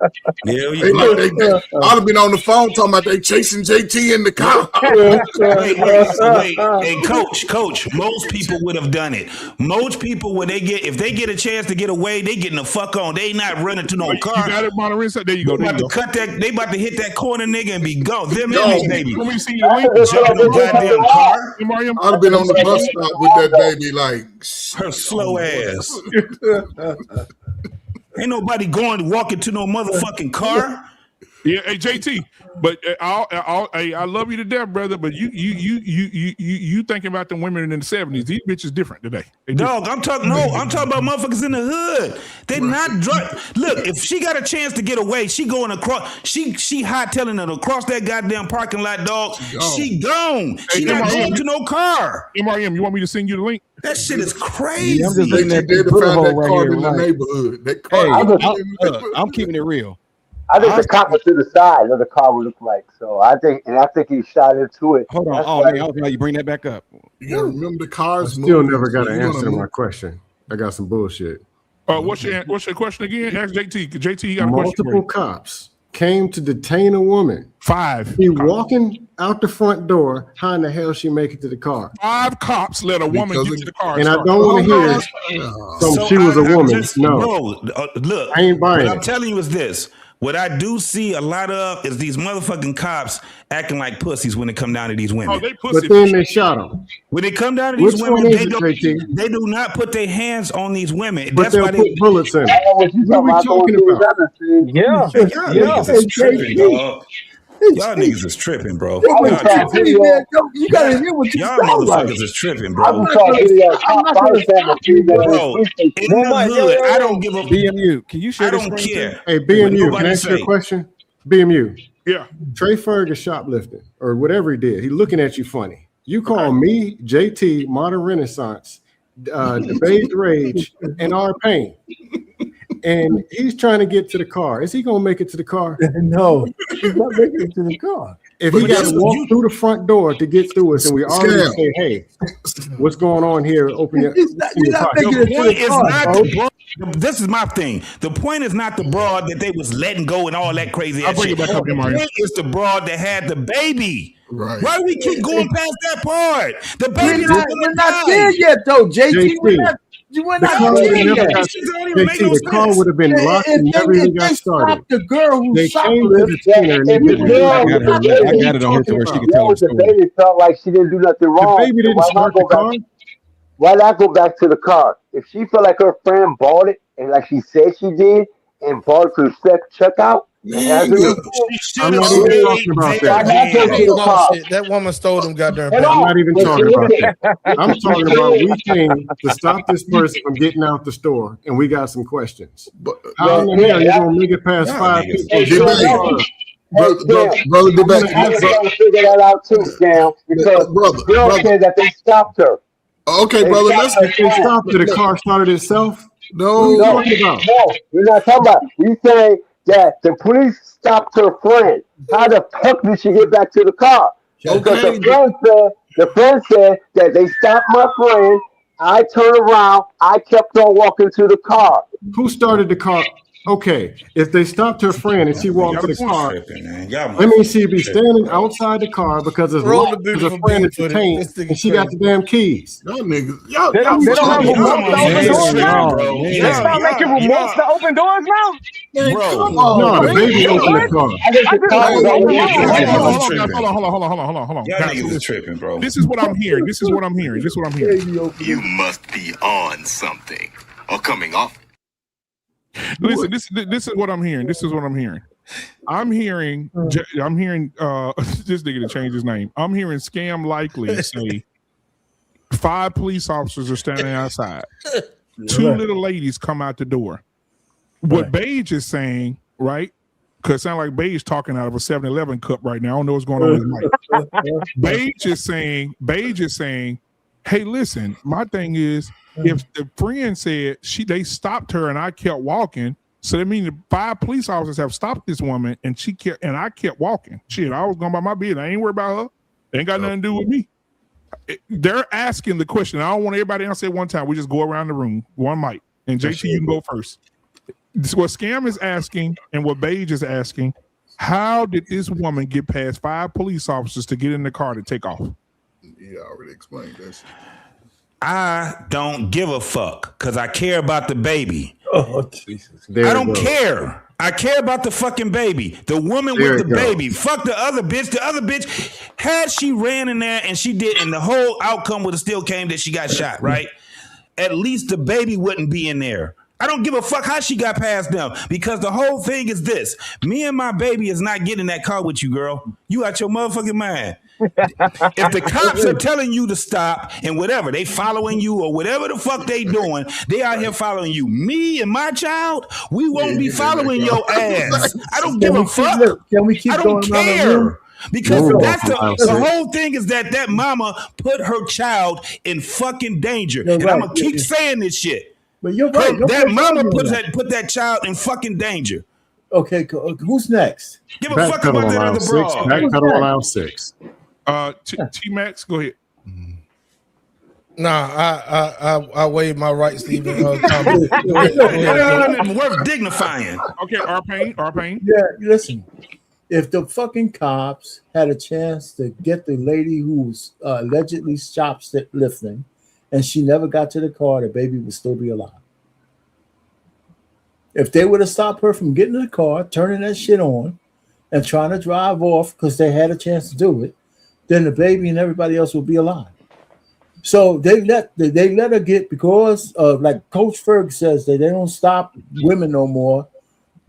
Yeah, I'd have been on the phone talking about they chasing JT in the car. wait. Hey, coach, most people would have done it. Most people, if they get a chance to get away, they getting the fuck on. They not running to no car. You got it, Monterey. There you go. They about to hit that corner nigga and be gone. Them Yo, enemies, baby. Let me see the link. Jumping the goddamn car. I'd have been on the bus stop with that baby like her slow ass. Ain't nobody walking to no motherfucking car. Yeah, hey JT, but I love you to death, brother. But you thinking about the women in the 70s? These bitches different today. Dog, I'm talking about motherfuckers in the hood. They not drunk. Look, if she got a chance to get away, she going across. She hightailing it across that goddamn parking lot, dog. She gone. She not going to no car. MRM, you want me to send you the link? That shit is crazy. I'm just looking at did the find that right car here. in the Right. neighborhood. That car. I'm keeping it real. I think the cop was to the side of the car would look like. So I think he shot into it. Hold on. That's Oh why- man, I was glad you bring that back up. You gotta remember the cars. Still never got an answer to my question. I got some bullshit. What's your question again? Ask JT. JT, you got a question. Multiple cops came to detain a woman. 5. She walking out the front door. How in the hell she make it to the car? 5 cops let a woman get to the car. And I don't want to hear she was a woman. No, look, I ain't buying what I'm it. telling you is this. What I do see a lot of is these motherfucking cops acting like pussies when it come down to these women. Oh, they pussy. But then they shot him. When it come down to these Which women, one is they it, don't, JT? they do not put their hands on these women. But That's they'll why put bullets in it. What are we talking about? Yeah. Y'all niggas is tripping, dog. Y'all niggas is tripping, bro. You Y'all tripping. gotta hear what you Y'all sound like. motherfuckers is tripping, I bro. just saw a video of Bro, cop in the hood, I don't give a BMU, can you share I the don't screen care. too? Hey, What BMU, can I nobody ask you a say. question? BMU, Yeah. Trey Fergus shoplifting or whatever he did. He looking at you funny. You call me, JT, Modern Renaissance, Debate Rage, and R Pain. And he's trying to get to the car. Is he gonna make it to the car? No, he's not making it to the car. If he got to walk through the front door to get through us, and we already say, "Hey, what's going on here?" Open your. You're not making The it to point the is car, not bro. the broad. This is my thing. The point is not the broad that they was letting go and all that crazy I'll ass bring shit. it back up The here, Mario. point is the broad that had the baby. Right. Why do we keep going past that part? The We're baby is not, gonna we're not die. there yet, though, JT. We're not The car there would have never yet. got. This shit don't even make no JT, the car sense. would have been locked and never even got started. Stopped the girl who They came to shoplifted. detain her and they If didn't. the girl- I got it on here to where she can tell her the story. baby felt like she didn't do nothing The wrong. baby didn't Why not start the go back- car. Why not go back to the car? If she felt like her friend bought it and like she said she did and bought it to the checkout, Nigga. I'm not even talking about that. That woman stole them goddamn I'm pants. not even talking about that. I'm talking about we came to stop this person from getting out the store, and we got some questions. How in the hell you gonna make it past 5 people? Brother, I'm trying to figure that out too, Sam, because the girl said that they stopped her. Okay, brother, let's If they stopped her, the car started itself. No, No, we're not talking about. We say that the police stopped her friend. How the fuck did she get back to the car? Because the friend said that they stopped my friend. I turned around. I kept on walking to the car. Who started the car? Okay, if they stopped her friend and she walked to the car, let me see be standing outside the car because it's Roll the locked because her beautiful friend is footage. detained This thing and she got the damn keys. Y'all niggas, y'all They don't have remotes to open doors now? bro. They start making remotes to open doors now? No, the baby opened the car. I think the car was on the Hold on. Y'all Guys, niggas is tripping, bro. This is what I'm hearing. You must be on something or coming off. Listen, this is what I'm hearing. I'm hearing this nigga to change his name. I'm hearing Scam Likely say 5 police officers are standing outside. 2 little ladies come out the door. What Beige is saying, right? Because it sounds like Beige talking out of a 7-Eleven cup right now. I don't know what's going on with his mic. Beige is saying, hey, listen, my thing is, if the friend said they stopped her and I kept walking, so that means 5 police officers have stopped this woman and I kept walking. Shit, I was going by my business. I ain't worried about her. It ain't got nothing to do with me. They're asking the question. I don't want everybody to answer at one time. We just go around the room, one mic. And JT, you can go first. This is what Scam is asking and what Beige is asking. How did this woman get past 5 police officers to get in the car to take off? Yeah, I already explained this. I don't give a fuck because I care about the baby. Oh, Jesus. I don't care. I care about the fucking baby. The woman with the baby. Fuck the other bitch. The other bitch, had she ran in there and she did, and the whole outcome would have still came that she got shot, right? At least the baby wouldn't be in there. I don't give a fuck how she got past them because the whole thing is this. Me and my baby is not getting in that car with you, girl. You out your motherfucking mind. If the cops are telling you to stop and whatever, they following you or whatever the fuck they doing, they out here following you. Me and my child, we won't be following your ass. I don't give a fuck. Can we keep I going don't around the room? care. Because that's the whole thing is that mama put her child in fucking danger. And I'm going to keep saying this shit. But you're right. That mama put that child in fucking danger. Okay, who's next? Give a fuck about that other broad. Backpedal around 6. T-Max, go ahead. Nah, I waive my rights to even worth dignifying. Okay, R-Pain. Yeah, listen. If the fucking cops had a chance to get the lady who's allegedly shoplifting and she never got to the car, the baby would still be alive. If they would have stopped her from getting in the car, turning that shit on, and trying to drive off because they had a chance to do it, then the baby and everybody else would be alive. So they let her get, because like Coach Ferg says, they don't stop women no more.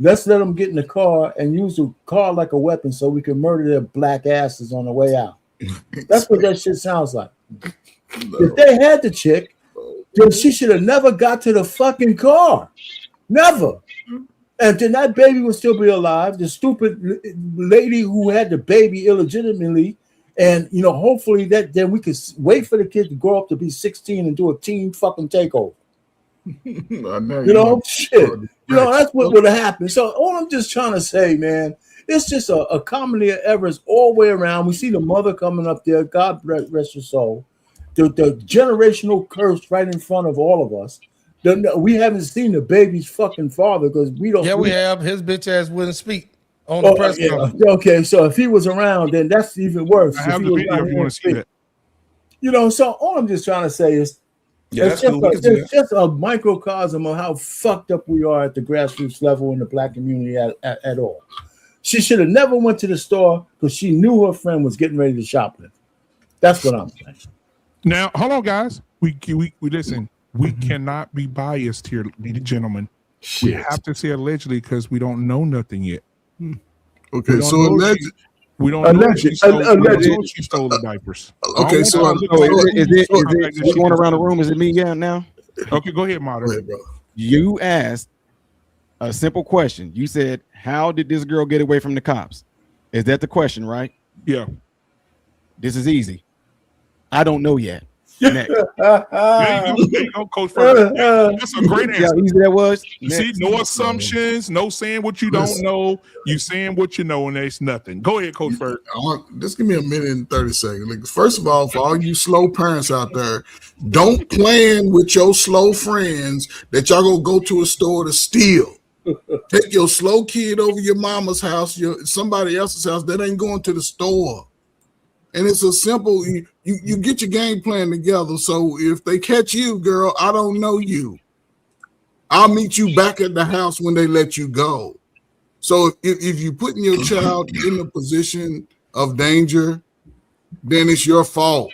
Let's let them get in the car and use the car like a weapon so we can murder their black asses on the way out. That's what that shit sounds like. No. If they had the chick, then she should have never got to the fucking car. Never. And then that baby would still be alive. The stupid lady who had the baby illegitimately, and hopefully then we could wait for the kid to grow up to be 16 and do a teen fucking takeover. Shit. That's what would have happened. So all I'm just trying to say, man, it's just a comedy of errors all the way around. We see the mother coming up there. God rest her soul. The generational curse right in front of all of us. We haven't seen the baby's fucking father because we don't. Yeah, we have. His bitch ass wouldn't speak on the press conference. Okay, so if he was around, then that's even worse. I have the video if you want to see that. So all I'm just trying to say is, it's just a microcosm of how fucked up we are at the grassroots level in the black community at all. She should have never went to the store because she knew her friend was getting ready to shoplift. That's what I'm saying. Now, hold on, guys. We listen. We cannot be biased here, gentlemen. Shit. We have to say allegedly because we don't know nothing yet. Okay, so allegedly. We don't know she stole the diapers. Okay, so is it going around the room? Is it me now? Okay, go ahead, moderator. You asked a simple question. You said, how did this girl get away from the cops? Is that the question, right? Yeah. This is easy. I don't know yet. Next. There you go, Coach Ferg. That's a great answer. Yeah, easy that was. See, no assumptions, no saying what you don't know. You saying what you know, and there's nothing. Go ahead, Coach Ferg. Just give me a minute and 30 seconds. Like, first of all, for all you slow parents out there, don't plan with your slow friends that y'all gonna go to a store to steal. Take your slow kid over your mama's house, somebody else's house that ain't going to the store. And it's a simple, you get your game plan together. So if they catch you, girl, I don't know you. I'll meet you back at the house when they let you go. So if you're putting your child in a position of danger, then it's your fault.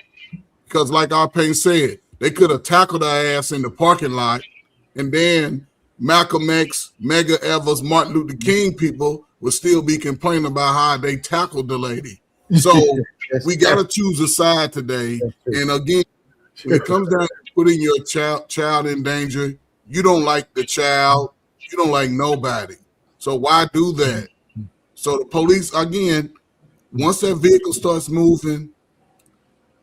Because like R-Pain said, they could have tackled her ass in the parking lot, and then Malcolm X, Medgar Evers, Martin Luther King people would still be complaining about how they tackled the lady. So we got to choose a side today. And again, when it comes down to putting your child in danger, you don't like the child. You don't like nobody. So why do that? So the police, again, once that vehicle starts moving,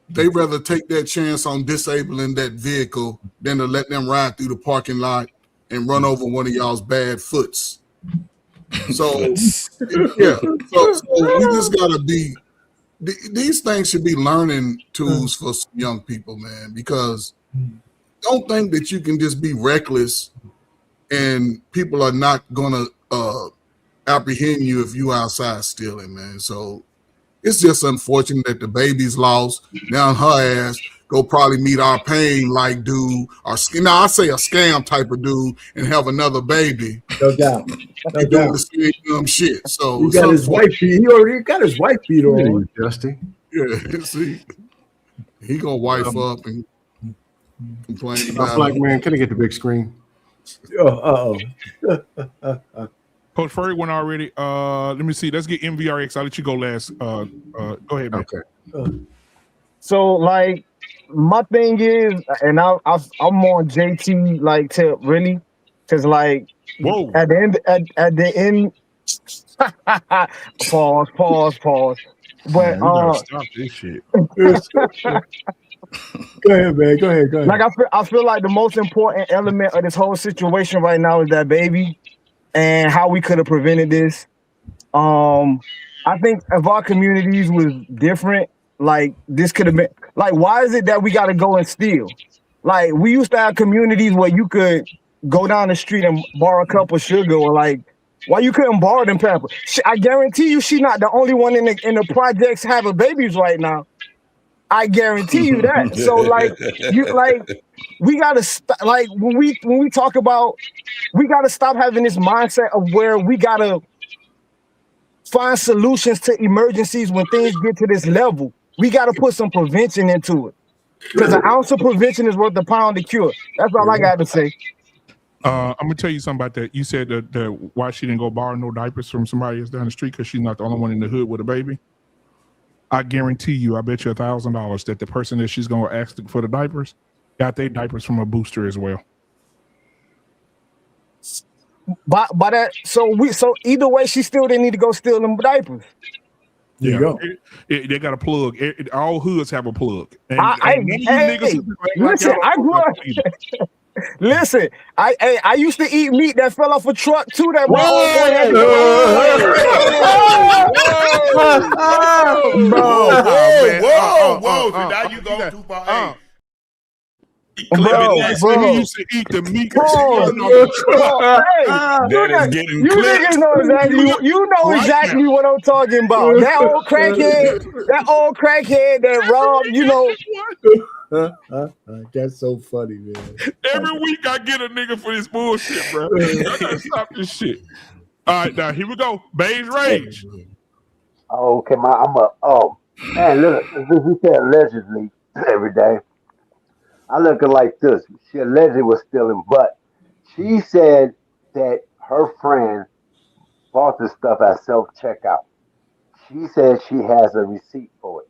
they rather take that chance on disabling that vehicle than to let them ride through the parking lot and run over one of y'all's bad foots. So yeah, so we just gotta be. These things should be learning tools for young people, man. Because don't think that you can just be reckless and people are not gonna apprehend you if you outside stealing, man. So it's just unfortunate that the baby's lost. Now her ass go probably meet our pain like dude, or now I say a scam type of dude, and have another baby. No doubt. No doing doubt. the same dumb shit. So He got his wife beat. He already got his wife beat on. Dusty. Yeah, see, he gonna wife up and complain about Black man, can I get the big screen? Coach Furry went already. Let me see. Let's get MVRX. I'll let you go last. Go ahead, man. Okay. So like my thing is, and I'm on JT like tip really, because like whoa at the end pause. But man, stop this shit. Go ahead, man. Go ahead. Like I feel like the most important element of this whole situation right now is that baby and how we could have prevented this. I think if our communities was different, like this could have been like, why is it that we got to go and steal? Like we used to have communities where you could go down the street and borrow a cup of sugar, or like why you couldn't borrow them Pampers. I guarantee you, she's not the only one in the projects having babies right now. I guarantee you that. So like we gotta like when we talk about, we gotta stop having this mindset of where we gotta find solutions to emergencies when things get to this level. We gotta put some prevention into it, because an ounce of prevention is worth a pound of cure. That's all I got to say. I'm gonna tell you something about that. You said that why she didn't go borrow no diapers from somebody else down the street because she's not the only one in the hood with a baby. I guarantee you, I bet you $1,000 that the person that she's gonna ask for the diapers got their diapers from a booster as well. By that, so either way, she still didn't need to go steal them diapers. There you go. They got a plug. All hoods have a plug. Listen, I grew up. Listen, I used to eat meat that fell off a truck too. That whoa! Now you go too far. He used to eat the meat. You know exactly what I'm talking about. That old crackhead that robbed, you know. That's so funny, man. Every week I get a nigga for this bullshit, bro. I gotta stop this shit. All right, now here we go. Beige Rage. Oh, okay, man, look, you said allegedly every day. I look at it like this. She allegedly was stealing, but she said that her friend bought this stuff at self-checkout. She said she has a receipt for it.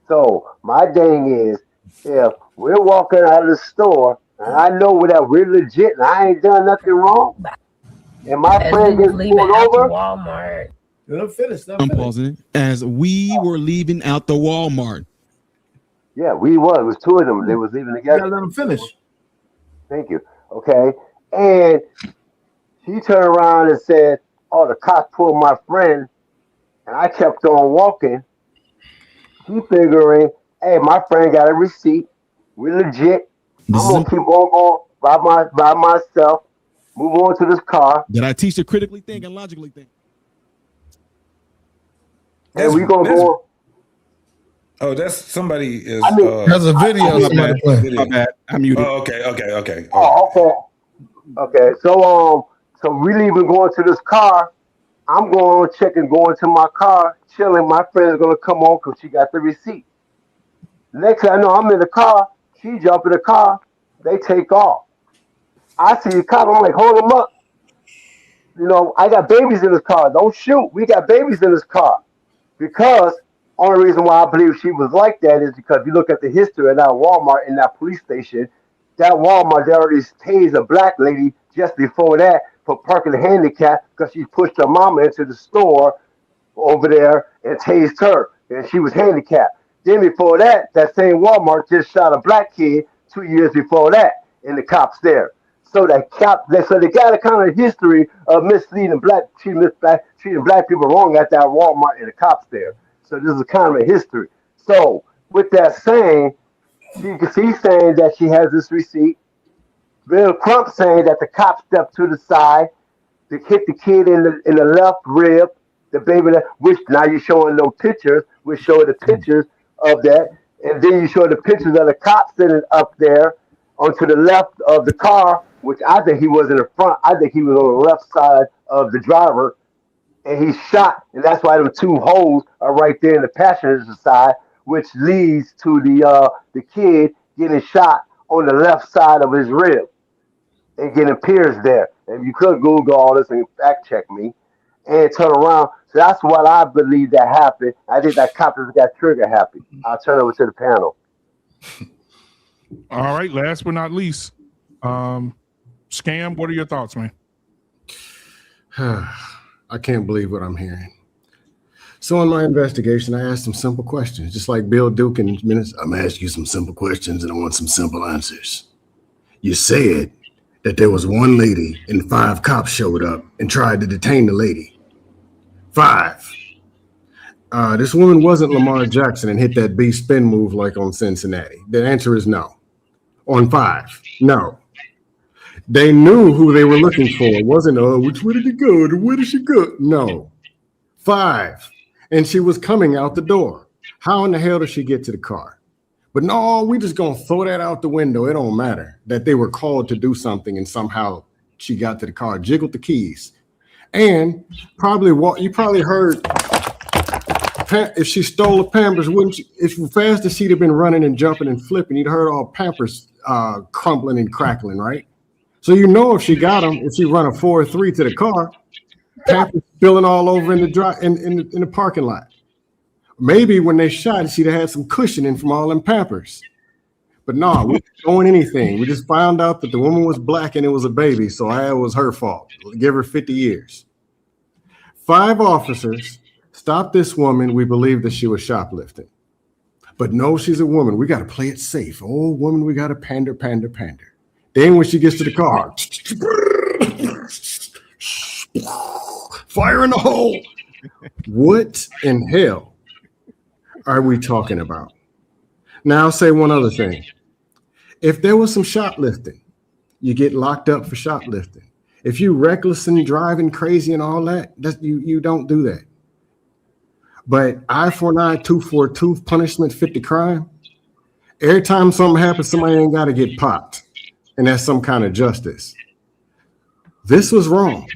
So my thing is, if we're walking out of the store and I know that we're legit and I ain't done nothing wrong, and my friend gets pulled over, Walmart. I'm pausing it. As we were leaving out the Walmart. Yeah, we was. It was two of them. They was leaving together. You gotta let them finish. Thank you. Okay. And she turned around and said, "Oh, the cop pulled my friend," and I kept on walking. She figuring, "Hey, my friend got a receipt. We're legit. I'm gonna keep on going by myself. Move on to this car." Did I teach her critically think and logically think? And we gonna go. Oh, that's somebody is. There's a video. Somebody playing. My bad. I'm muted. Oh, okay. Oh, okay. So we leaving, going to this car. I'm going to check and going to my car, chilling. My friend is gonna come on because she got the receipt. Next thing I know, I'm in the car. She jump in the car. They take off. I see the cop. I'm like, hold them up. You know, I got babies in this car. Don't shoot. We got babies in this car. Because only reason why I believe she was like that is because you look at the history of that Walmart and that police station. That Walmart, they already tased a black lady just before that for parking the handicap because she pushed her mama into the store over there and tased her, and she was handicapped. Then before that, that same Walmart just shot a black kid 2 years before that, and the cops there. So so they got a kind of history of treating black people wrong at that Walmart and the cops there. So this is kind of a history. So with that saying, she's saying that she has this receipt. Bill Crump saying that the cop stepped to the side to hit the kid in the left rib, the baby, which now you're showing them pictures, which show the pictures of that, and then you show the pictures of the cop sitting up there onto the left of the car, which I think he was in the front. I think he was on the left side of the driver, and he shot, and that's why them two holes are right there in the passenger side, which leads to the kid getting shot on the left side of his rib and getting pierced there. And you could Google all this and fact check me and turn around. So that's what I believe that happened. I think that cop just got trigger happy. I'll turn over to the panel. All right, last but not least, Scam, what are your thoughts, man? I can't believe what I'm hearing. So in my investigation, I asked some simple questions, just like Bill Duke in minutes. I'm gonna ask you some simple questions and I want some simple answers. You said that there was one lady and 5 cops showed up and tried to detain the lady. 5. This woman wasn't Lamar Jackson and hit that B spin move like on Cincinnati. The answer is no. On 5, no. They knew who they were looking for. It wasn't, which way did it go? Where did she go? No. 5. And she was coming out the door. How in the hell did she get to the car? But no, we just gonna throw that out the window. It don't matter that they were called to do something and somehow she got to the car, jiggled the keys. And you probably heard if she stole the Pampers, wouldn't she? If fast as she'd have been running and jumping and flipping, you'd heard all Pampers crumbling and crackling, right? So you know if she got them, if she run a 4-3 to the car, Pampers spilling all over in the parking lot. Maybe when they shot, she'd have had some cushioning from all them Pampers. But no, we weren't doing anything. We just found out that the woman was black and it was a baby, so it was her fault. Give her 50 years. 5 officers stopped this woman. We believe that she was shoplifting. But no, she's a woman. We got to play it safe. Oh, woman, we got to pander. Then when she gets to the car, fire in the hole. What in hell are we talking about? Now, I'll say one other thing. If there was some shoplifting, you get locked up for shoplifting. If you reckless and driving crazy and all that, you don't do that. But eye for an eye, tooth for a tooth, punishment fit the crime. Every time something happens, somebody ain't got to get popped. And that's some kind of justice. This was wrong.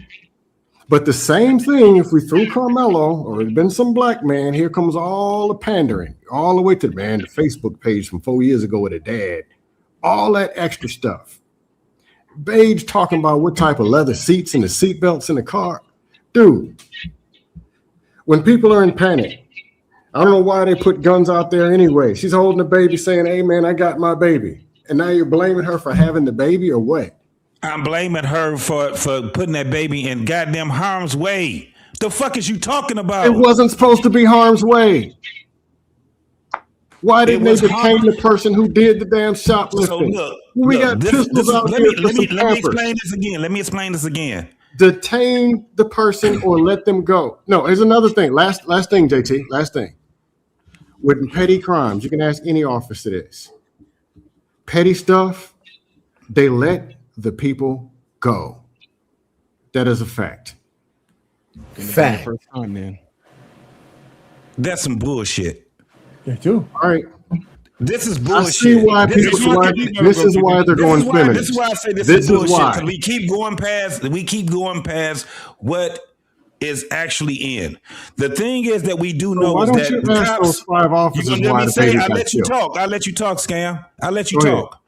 But the same thing, if we threw Carmelo or there's been some black man, here comes all the pandering, all the way to the Facebook page from 4 years ago with a dad, all that extra stuff. Beige talking about what type of leather seats and the seat belts in the car. Dude, when people are in panic, I don't know why they put guns out there anyway. She's holding the baby saying, hey man, I got my baby. And now you're blaming her for having the baby or what? I'm blaming her for putting that baby in goddamn harm's way. The fuck is you talking about? It wasn't supposed to be harm's way. Why didn't they detain the person who did the damn shoplifting? So we got pistols out here. Let me explain this again. Let me explain this again. Detain the person or let them go. No, here's another thing. Last thing, JT. Last thing. With petty crimes, you can ask any officer this. Petty stuff, they let the people go. That is a fact. Fact. First time, man. That's some bullshit. They do. All right. This is bullshit. I see why this is why they're going feminist. This is why I say this is bullshit. Because we keep going past what is actually in. The thing is that we do know is that the cops, those 5 officers why the baby got killed. I'll let you talk, Scam. I'll let you talk.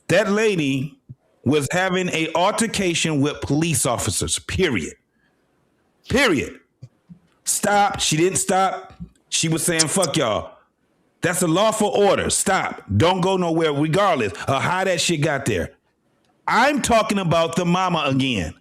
That lady was having an altercation with police officers, period. Stop. She didn't stop. She was saying, fuck y'all. That's a lawful order. Stop. Don't go nowhere, regardless of how that shit got there. I'm talking about the mama again.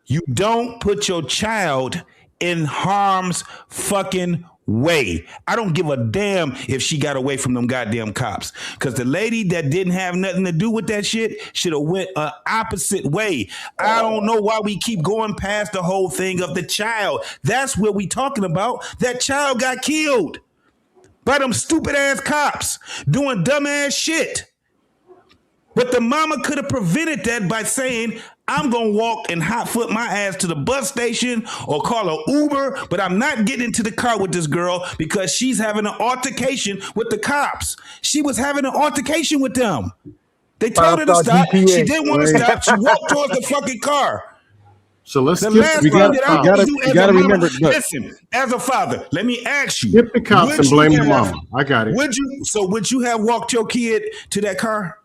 You don't put your child in harm's fucking way. I don't give a damn if she got away from them goddamn cops. Because the lady that didn't have nothing to do with that shit should have went an opposite way. I don't know why we keep going past the whole thing of the child. That's what we talking about. That child got killed by them stupid ass cops doing dumb ass shit. But the mama could have prevented that by saying, I'm going to walk and hot foot my ass to the bus station or call an Uber, but I'm not getting into the car with this girl because she's having an altercation with the cops. She was having an altercation with them. They told her to stop. She didn't want to stop. She walked towards the fucking car. So let's the skip. last We thing gotta, that I we gotta, do we as gotta a mama, remember. listen, as a father, let me ask you. Skip the cops would and blame you the have- mama. I got it. Would you have walked your kid to that car?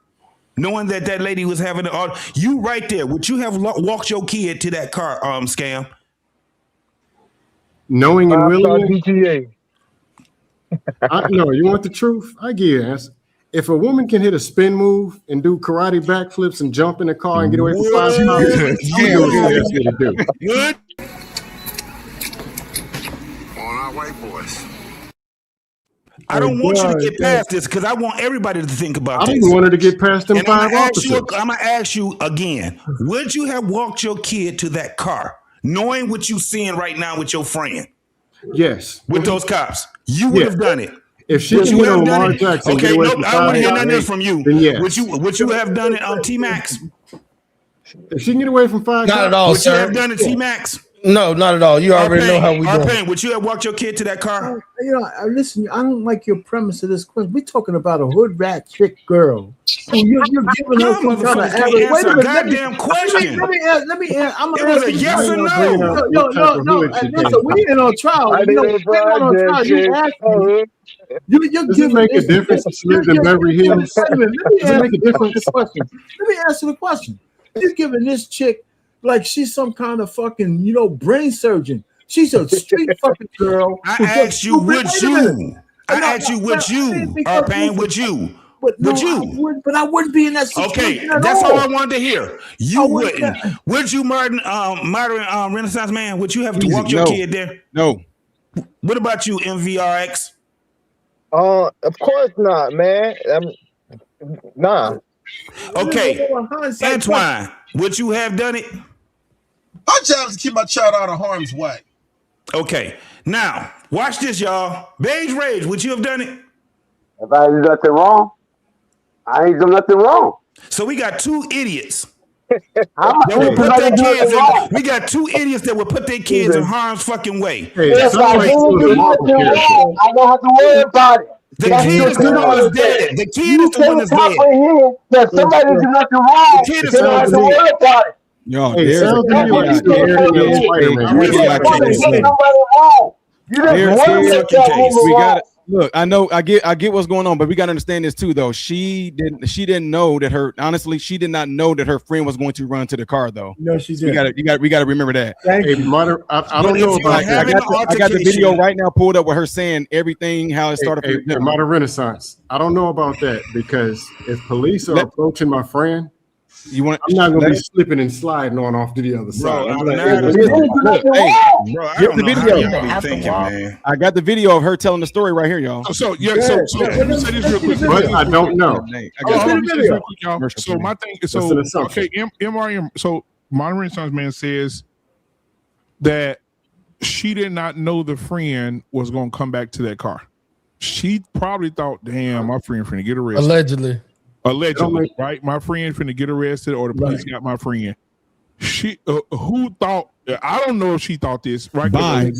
Knowing that that lady was having you right there, would you have walked your kid to that car, Scam? Knowing and willing. No, you want the truth? I give you an answer. If a woman can hit a spin move and do karate backflips and jump in the car and get away from 5 cops, you do what you ask me to do. Good. On our white boys. I don't want you to get past this because I want everybody to think about this. I didn't want her to get past them and 5 officers. I'm going to ask you again. Would you have walked your kid to that car knowing what you're seeing right now with your friend? Yes. With those cops? You would have done it. If she can hit Lamar Jackson, okay, nope, I don't want to hear nothing else from you. Then yes. Would you have done it on T-Max? If she can get away from 5 Not at all, would sir. you have done it T-Max? No, not at all. You already know how we do. Would you have walked your kid to that car? Listen, I don't like your premise of this question. We're talking about a hood rat chick girl. You're giving her some kind of average. Wait a minute, goddamn question. Let me ask. I'm It was a yes or no. No, listen, we ain't on trial. I We did ain't on trial. You asked me. You're Does it make a difference if she lived in Beverly Hills? Let me Does it make a difference? Let me answer the question. You're giving this chick like she's some kind of fucking, brain surgeon. She's a street fucking girl. I asked you, would you? I asked you, would you? Arpain, would you? Would you? But I wouldn't be in that situation. Okay, that's all I wanted to hear. You wouldn't. Would you, modern Renaissance man? Would you have to walk your kid there? No. What about you, MVRX? Of course not, man. Nah. Okay, Antoine, would you have done it? My job is to keep my child out of harm's way. Okay, now watch this, y'all. Beige Rage, would you have done it? If I did nothing wrong, I ain't done nothing wrong. So we got 2 idiots. We got 2 idiots that would put their kids in harm's fucking way. If I didn't do nothing wrong, I don't have to worry about it. The kid is the one that's dead. The kid is the one that's dead. That somebody do nothing wrong, The kid is they don't have to worry about it. Yo, Hey, there's sounds to me like you're scared of Spider-Man. You just want to get somebody wrong. You just want to get that woman we wrong. got look. I know. I get what's going on, but we got to understand this too, though. She didn't know that her. Honestly, she did not know that her friend was going to run to the car, though. No, she didn't. We got to remember that. Thank you. I don't know about I got the video right now pulled up with her saying everything how it started. Modern Renaissance. I don't know about that because if police are approaching my friend, I'm not going to be slipping and sliding on off to the other side. I got the video of her telling the story right here, y'all. So let me say this real quick. But I don't know. So my thing is okay, MRM. So Modern Renaissance man says that she did not know the friend was going to come back to that car. She probably thought, damn, my friend finna get arrested. Allegedly, right? My friend finna get arrested, or the police got my friend. She, who thought? I don't know if she thought this, right? I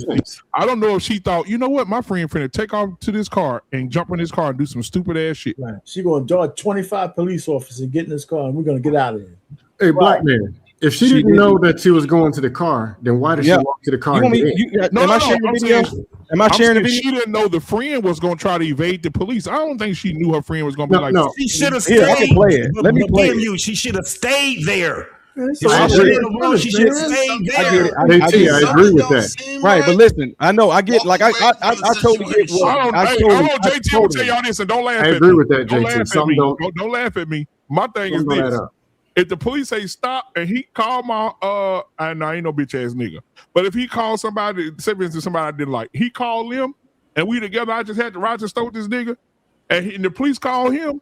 don't know if she thought, you know what, my friend finna take off to this car and jump in this car and do some stupid ass shit. Right. She gonna dodge 25 police officers and get in this car, and we're gonna get out of here. Hey, black man. If she didn't know that she was going to the car, then why did she walk to the car? Am I sharing the video? She didn't know the friend was going to try to evade the police. I don't think she knew her friend was going to be like. No. She should have stayed. I can play it. Let me play it. She should have stayed there. She should have stayed there. I agree with that. Right, but listen, I know I get I totally get what I want JT to tell y'all this, and don't laugh at me. I agree with that, JT. Don't laugh at me. My thing is this. If the police say stop and he called my I know I ain't no bitch ass nigga, but if he called somebody, say for instance somebody I didn't like, he called them and we together. I just had to ride to store with this nigga, and the police called him.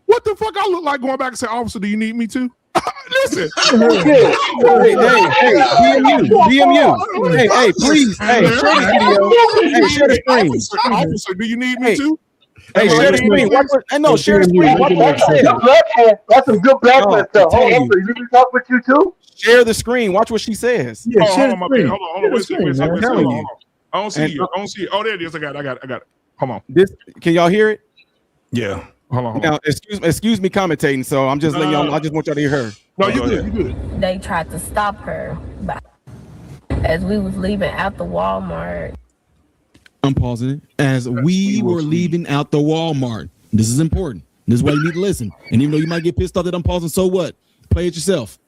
What the fuck I look like going back and say, officer, do you need me to? Listen. Hey, BMU. Hey, please. Hey, share the video. Hey, share the screen. Officer, do you need me to? Hey, share the screen. Share the screen. That's some good blackmail stuff. Hold on, you can talk with you too? Share the screen. Watch what she says. Yeah, hold on. Wait a second. I'm telling you. I don't see you. I don't see you. Oh, there it is. I got it. Hold on. Can y'all hear it? Yeah. Hold on. Now, excuse me commentating, so I'm just letting y'all. I just want y'all to hear her. No, you good. They tried to stop her, but as we was leaving out the Walmart. I'm pausing it. As we were leaving out the Walmart. This is important. This is why you need to listen. And even though you might get pissed off that I'm pausing, so what? Play it yourself.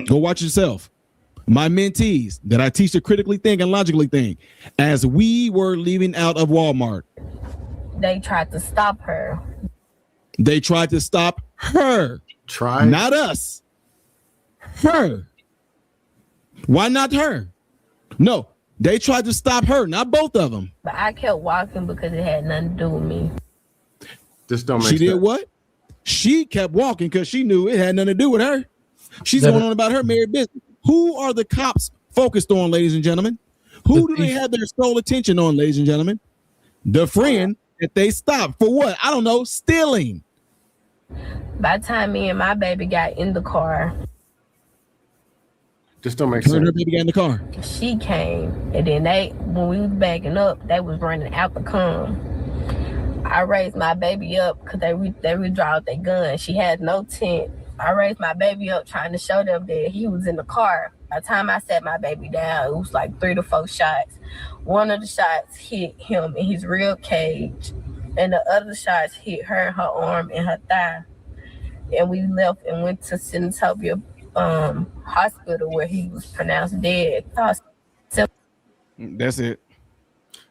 Go watch it yourself. My mentees that I teach to critically think and logically think. As we were leaving out of Walmart. They tried to stop her. They tried to stop her. Not us. Her. Why not her? No, they tried to stop her, not both of them. But I kept walking because it had nothing to do with me. Just don't make She did what? She kept walking because she knew it had nothing to do with her. She's going on about her married business. Who are the cops focused on, ladies and gentlemen? Who do they have their sole attention on, ladies and gentlemen? The friend that they stopped for what? I don't know, stealing. By the time me and my baby got in the car, just don't make sense. Her baby got in the car. She came, and then when we was backing up, they was running out the come. I raised my baby up because they withdrew their gun. She had no tent. I raised my baby up trying to show them that he was in the car. By the time I set my baby down, it was like 3 to 4 shots. One of the shots hit him in his rib cage, and the other shots hit her in her arm and her thigh. And we left and went to Senatobia hospital where he was pronounced dead. That's it.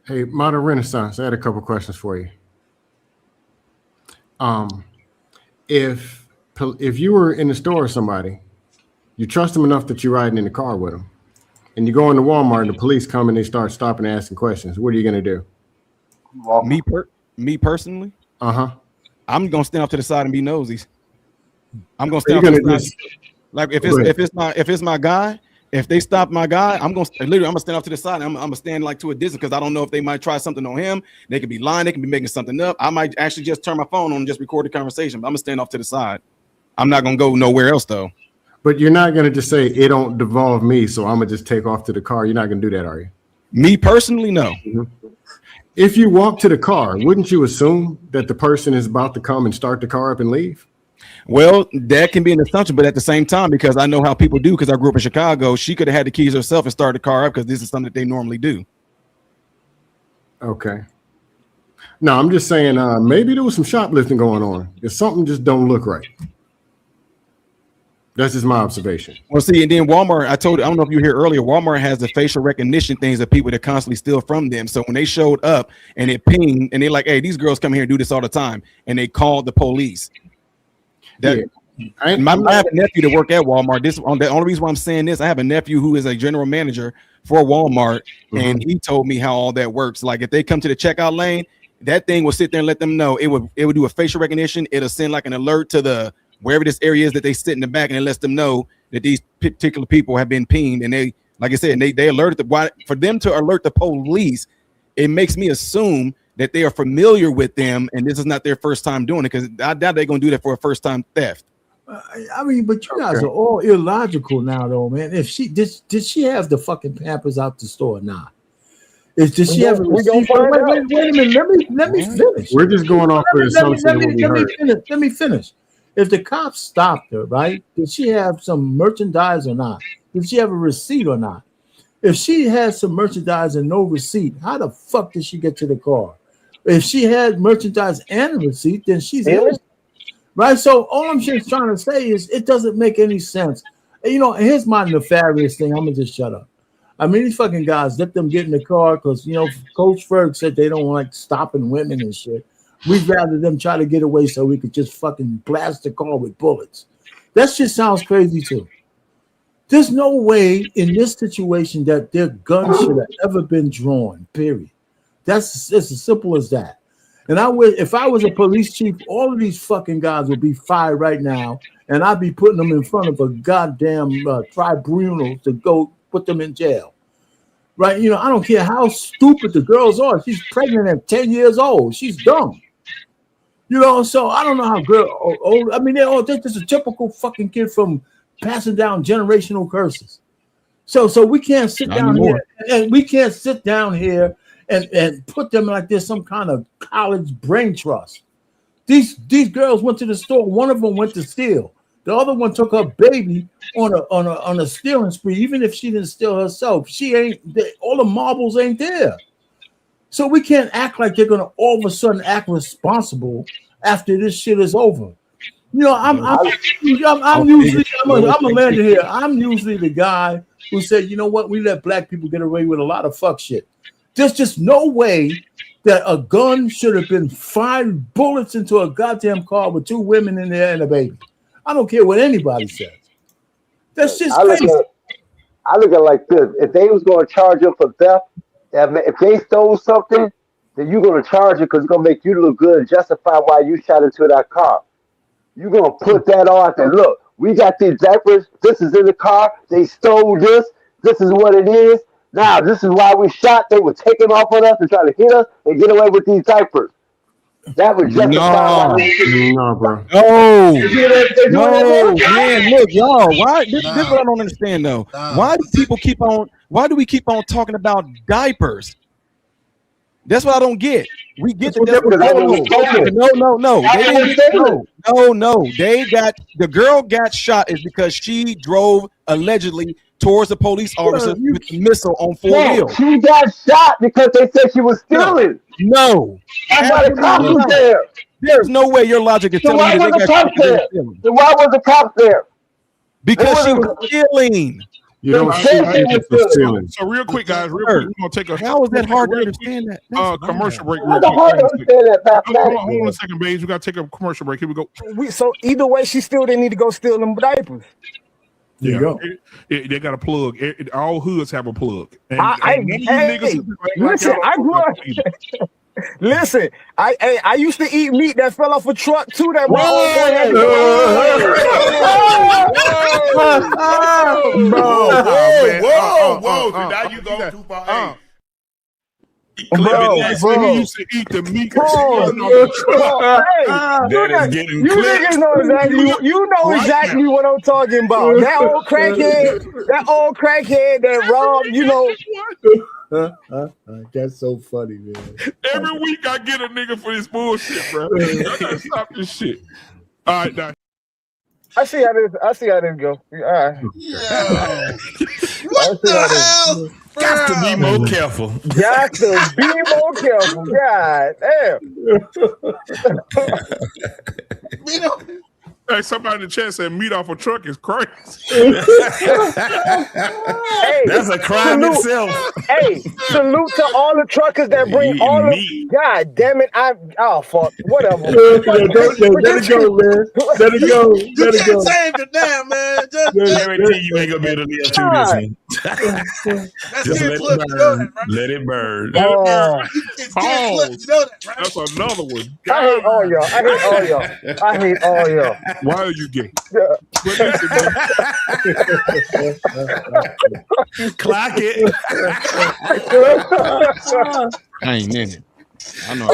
Hey, Modern Renaissance, I had a couple questions for you. If you were in the store with somebody, you trust them enough that you're riding in the car with them, and you go into Walmart and the police come and they start stopping and asking questions, what are you going to do? Me personally? Uh-huh. I'm going to stand up to the side and be nosy. I'm going to stand up to the side. Like if it's my guy, if they stop my guy, I'm gonna stand off to the side. I'm gonna stand like to a distance because I don't know if they might try something on him. They could be lying. They can be making something up. I might actually just turn my phone on and just record the conversation. But I'm gonna stand off to the side. I'm not gonna go nowhere else though. But you're not gonna just say it don't devolve me, so I'm gonna just take off to the car. You're not gonna do that, are you? Me personally, no. Mm-hmm. If you walk to the car, wouldn't you assume that the person is about to come and start the car up and leave? Well, that can be an assumption, but at the same time, because I know how people do, because I grew up in Chicago, she could have had the keys herself and started the car up because this is something that they normally do. Okay. No, I'm just saying maybe there was some shoplifting going on. If something just don't look right. That's just my observation. Well, see, and then Walmart, I don't know if you were here earlier, Walmart has the facial recognition things of people that constantly steal from them. So when they showed up and it pinged and they're like, hey, these girls come here and do this all the time. And they called the police. I have a nephew that work at Walmart. The only reason why I'm saying this, I have a nephew who is a general manager for Walmart, and he told me how all that works. Like if they come to the checkout lane, that thing will sit there and let them know. It would do a facial recognition. It'll send like an alert to the wherever this area is that they sit in the back, and it lets them know that these particular people have been pinged. And they, like I said, they alerted for them to alert the police. It makes me assume that they are familiar with them, and this is not their first time doing it, because I doubt they're going to do that for a first-time theft. I mean, but you guys are all illogical now, though, man. If she did she have the fucking Pampers out the store or not? Did she have a receipt? Wait a minute. Let me finish. We're just going off the assumption. Let me finish. If the cops stopped her, right? Did she have some merchandise or not? Did she have a receipt or not? If she had some merchandise and no receipt, how the fuck did she get to the car? If she had merchandise and a receipt, then she's innocent, right? So all I'm just trying to say is it doesn't make any sense. You know, here's my nefarious thing. I'm gonna just shut up. I mean, these fucking guys, let them get in the car because, you know, Coach Ferg said they don't like stopping women and shit. We'd rather them try to get away so we could just fucking blast the car with bullets. That shit sounds crazy too. There's no way in this situation that their gun should have ever been drawn. Period. It's as simple as that. And if I was a police chief, all of these fucking guys would be fired right now, and I'd be putting them in front of a goddamn tribunal to go put them in jail. Right? You know, I don't care how stupid the girls are. She's pregnant at 10 years old. She's dumb. You know, so I don't know how old. I mean, they're just a typical fucking kid from passing down generational curses. So we can't sit down here, and we can't sit down here and put them like there's some kind of college brain trust. These girls went to the store. One of them went to steal. The other one took her baby on a stealing spree. Even if she didn't steal herself, all the marbles ain't there. So we can't act like they're gonna all of a sudden act responsible after this shit is over. You know, I'm usually I'm a man here. I'm usually the guy who said, you know what, we let black people get away with a lot of fuck shit. There's just no way that a gun should have been firing bullets into a goddamn car with 2 women in there and a baby. I don't care what anybody says. That's just crazy. I look at it like this. If they was going to charge them for theft, if they stole something, then you're going to charge it because it's going to make you look good and justify why you shot into that car. You're going to put that on and look, we got these diapers. This is in the car. They stole this. This is what it is. Now, this is why we shot. They were taking off on us and trying to hit us and get away with these diapers. That was justify. No, bro. No, man. Look, y'all. Why? This is what I don't understand, though. Why do we keep on talking about diapers? That's what I don't get. We get that. No. The girl got shot is because she drove allegedly towards the police officer with a missile on 4 wheels. She got shot because they said she was stealing. No. That's why the cops was there. There's no way your logic is telling me that they got shot. Then why was the cops there? Because she was stealing. You don't see for stealing. So real quick, guys, we're gonna take a. How is that hard to understand that? Commercial break. Hard to understand that. Hold on a second, babes. We gotta take a commercial break. Here we go. So either way, she still didn't need to go steal them diapers. There you go. They got a plug. All hoods have a plug. Listen, I grew up. Listen, I used to eat meat that fell off a truck too. That whoa! Now you go too far. Bro, he used to eat the meat. You know exactly what I'm talking about. That old crackhead that robbed, you know. That's so funny, man. Every week I get a nigga for this bullshit, bro. I gotta stop this shit. All right, now. I see how this go. All right. Yeah. What the hell? Got to be more careful. Got to be more careful. God damn. Hey, somebody in the chat said meat off a truck is crazy. That's a crime itself. Hey, salute to all the truckers that bring all of. God damn it! Fuck. Whatever. Let it go, man. Let it go. You can't save it now, man. Everything you ain't gonna be able to live through this. Just let it burn. That's another one. I hate all y'all. Why are you gay? Clock it. I ain't in it. I know.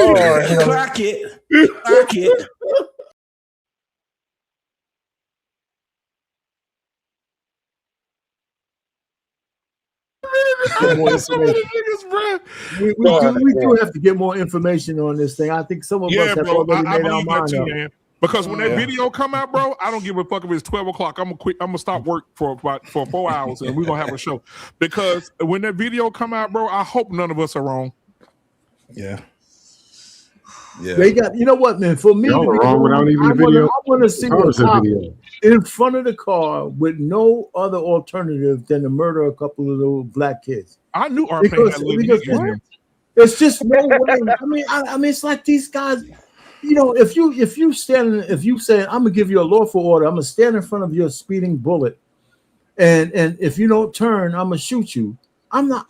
Clock it. Clock it. We do have to get more information on this thing. I think some of us have already made our mind up. Because when that video come out, bro, I don't give a fuck if it's 12 o'clock. I'm gonna stop work for 4 hours and we're gonna have a show. Because when that video come out, bro, I hope none of us are wrong. Yeah. They got, you know what, man? For me, wrong without even the video. I want to see a cop in front of the car with no other alternative than to murder a couple of little black kids. I knew R-Pain had it's just no way. I mean, it's like these guys. You know, if you say I'm gonna give you a lawful order, I'm gonna stand in front of your speeding bullet, and if you don't turn, I'm gonna shoot you. I'm not.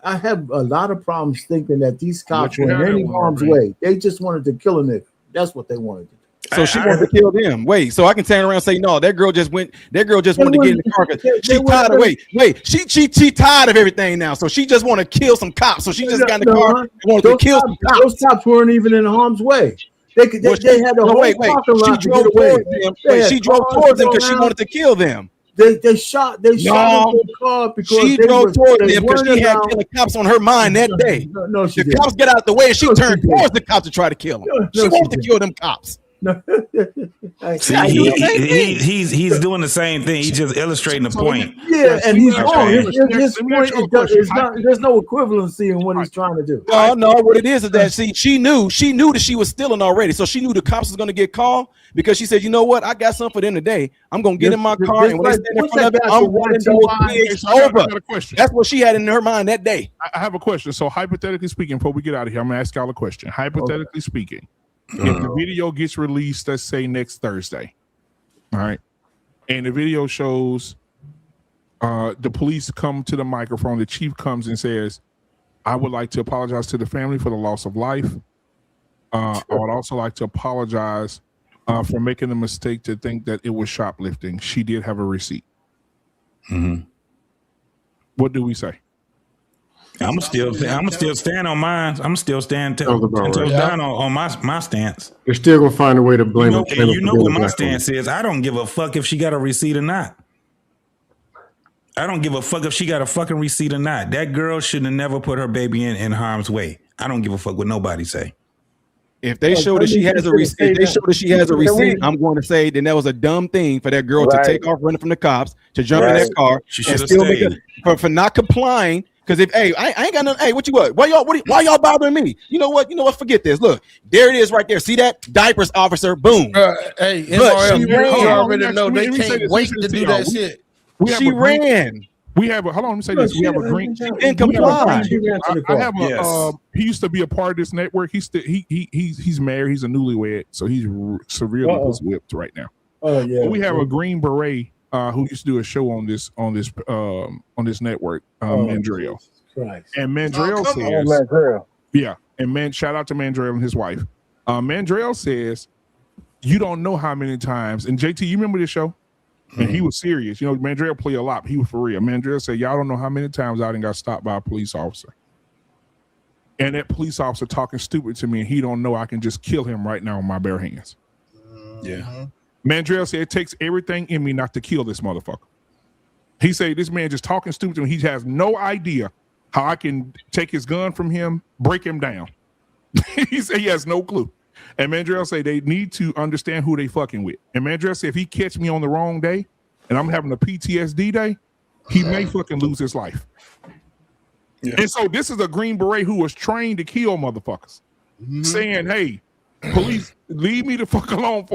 I have a lot of problems thinking that these cops were in any harm's way. They just wanted to kill a nigga. That's what they wanted to do. So she wanted to kill them. Wait, so I can turn around and say, no, that girl just wanted to get in the car. She tired of she tired of everything now. So she just want to kill some cops. So she just got in the car and wanted to kill some cops. Those cops weren't even in harm's way. They had the whole parking lot to get away. She drove towards them because she wanted to kill them. They shot the car because she drove towards them because she had killing cops on her mind that day. No, she didn't. Cops get out the way and she turned towards the cops to try to kill them. She wanted to kill them cops. See, he's doing the same thing. He's just illustrating the point. Yeah, and he's wrong. His point is not. There's no equivalency in what he's trying to do. No. What it is that she knew that she was stealing already, so she knew the cops was going to get called because she said, you know what, I got something for them today. I'm going to get in my car and when they stand in front of it, I'm running those kids over. That's what she had in her mind that day. I have a question. So hypothetically speaking, before we get out of here, I'm going to ask y'all a question. Hypothetically speaking. If the video gets released, let's say next Thursday, all right, and the video shows the police come to the microphone, the chief comes and says, I would like to apologize to the family for the loss of life. I would also like to apologize for making the mistake to think that it was shoplifting. She did have a receipt. Mm-hmm. What do we say? I'm still stand on mine. I'm still stand down on my stance. You're still gonna find a way to blame him. You know what my stance is. I don't give a fuck if she got a receipt or not. I don't give a fuck if she got a fucking receipt or not. That girl should have never put her baby in harm's way. I don't give a fuck what nobody say. If they show that she has a receipt, I'm going to say then that was a dumb thing for that girl to take off running from the cops, to jump in that car, and still make it for not complying. Because if I ain't got nothing. Hey, what you what? Why y'all bothering me? You know what? Forget this. Look, there it is right there. See that? Diapers officer. Boom. Hey, MRM, you already know they can't wait to do that shit. She ran. We have hold on, let me say this. We have a green. I have a. He used to be a part of this network. He's married. He's a newlywed, so he's severely whipped right now. Oh yeah. But we have a Green Beret who used to do a show on this network. Mandrell. And Mandrell says, yeah. And shout out to Mandrell and his wife. Mandrell says, you don't know how many times. And JT, you remember this show? And he was serious. You know, Mandrell played a lot, but he was for real. Mandrell said, y'all don't know how many times I done got stopped by a police officer. And that police officer talking stupid to me, and he don't know I can just kill him right now with my bare hands. Yeah. Mandrell said, it takes everything in me not to kill this motherfucker. He said, this man just talking stupid to me. He has no idea how I can take his gun from him, break him down. He said he has no clue. And Mandrell say they need to understand who they fucking with. And Mandrell said if he catch me on the wrong day and I'm having a PTSD day, he may fucking lose his life. Yeah. And so this is a Green Beret who was trained to kill motherfuckers, saying, hey, police, leave me the fuck alone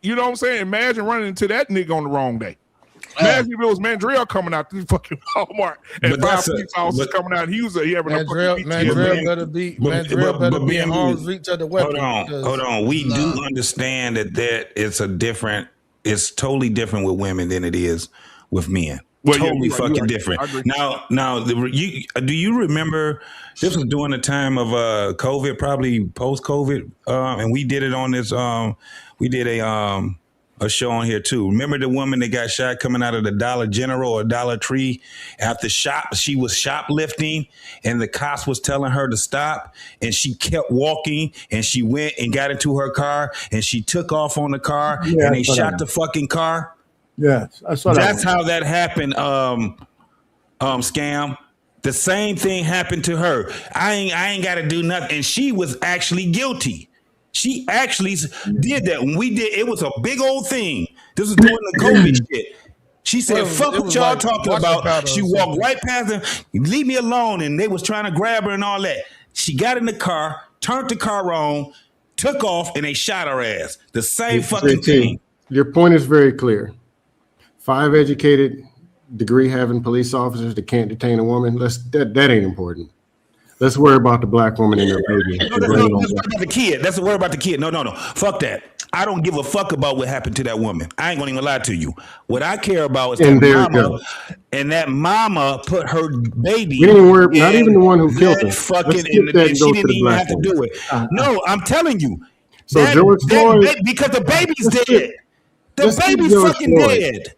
you know what I'm saying? Imagine running into that nigga on the wrong day. Imagine if it was Mandrell coming out to the fucking Walmart and 5 police officers coming out. He having Mandrell better be in harm's reach of the weapon. Hold on. We do understand that it's totally different with women than it is with men. Well, totally fucking different. Now, do you remember this was during the time of COVID, probably post-COVID, and we did it on this. We did a show on here too. Remember the woman that got shot coming out of the Dollar General or Dollar Tree after she was shoplifting, and the cops was telling her to stop, and she kept walking, and she went and got into her car, and she took off on the car, and they shot the fucking car. Yes, that's how that happened. Scam. The same thing happened to her. I ain't got to do nothing, and she was actually guilty. She actually did that. When we did, it was a big old thing. This was during the COVID shit. She said, fuck what y'all talking about. She walked right past them, leave me alone. And they was trying to grab her and all that. She got in the car, turned the car on, took off, and they shot her ass. The same fucking thing. Your point is very clear. 5 educated, degree-having police officers that can't detain a woman, that ain't important. Let's worry about the black woman and her baby. No, let's worry about the kid. Let's worry about the kid. No. Fuck that. I don't give a fuck about what happened to that woman. I ain't gonna even lie to you. What I care about is that mama, and that mama put her baby. We didn't worry, not even the one who killed her. Fucking, and she didn't even have to do it. No, I'm telling you. So George Floyd, because the baby's dead. The baby's fucking dead.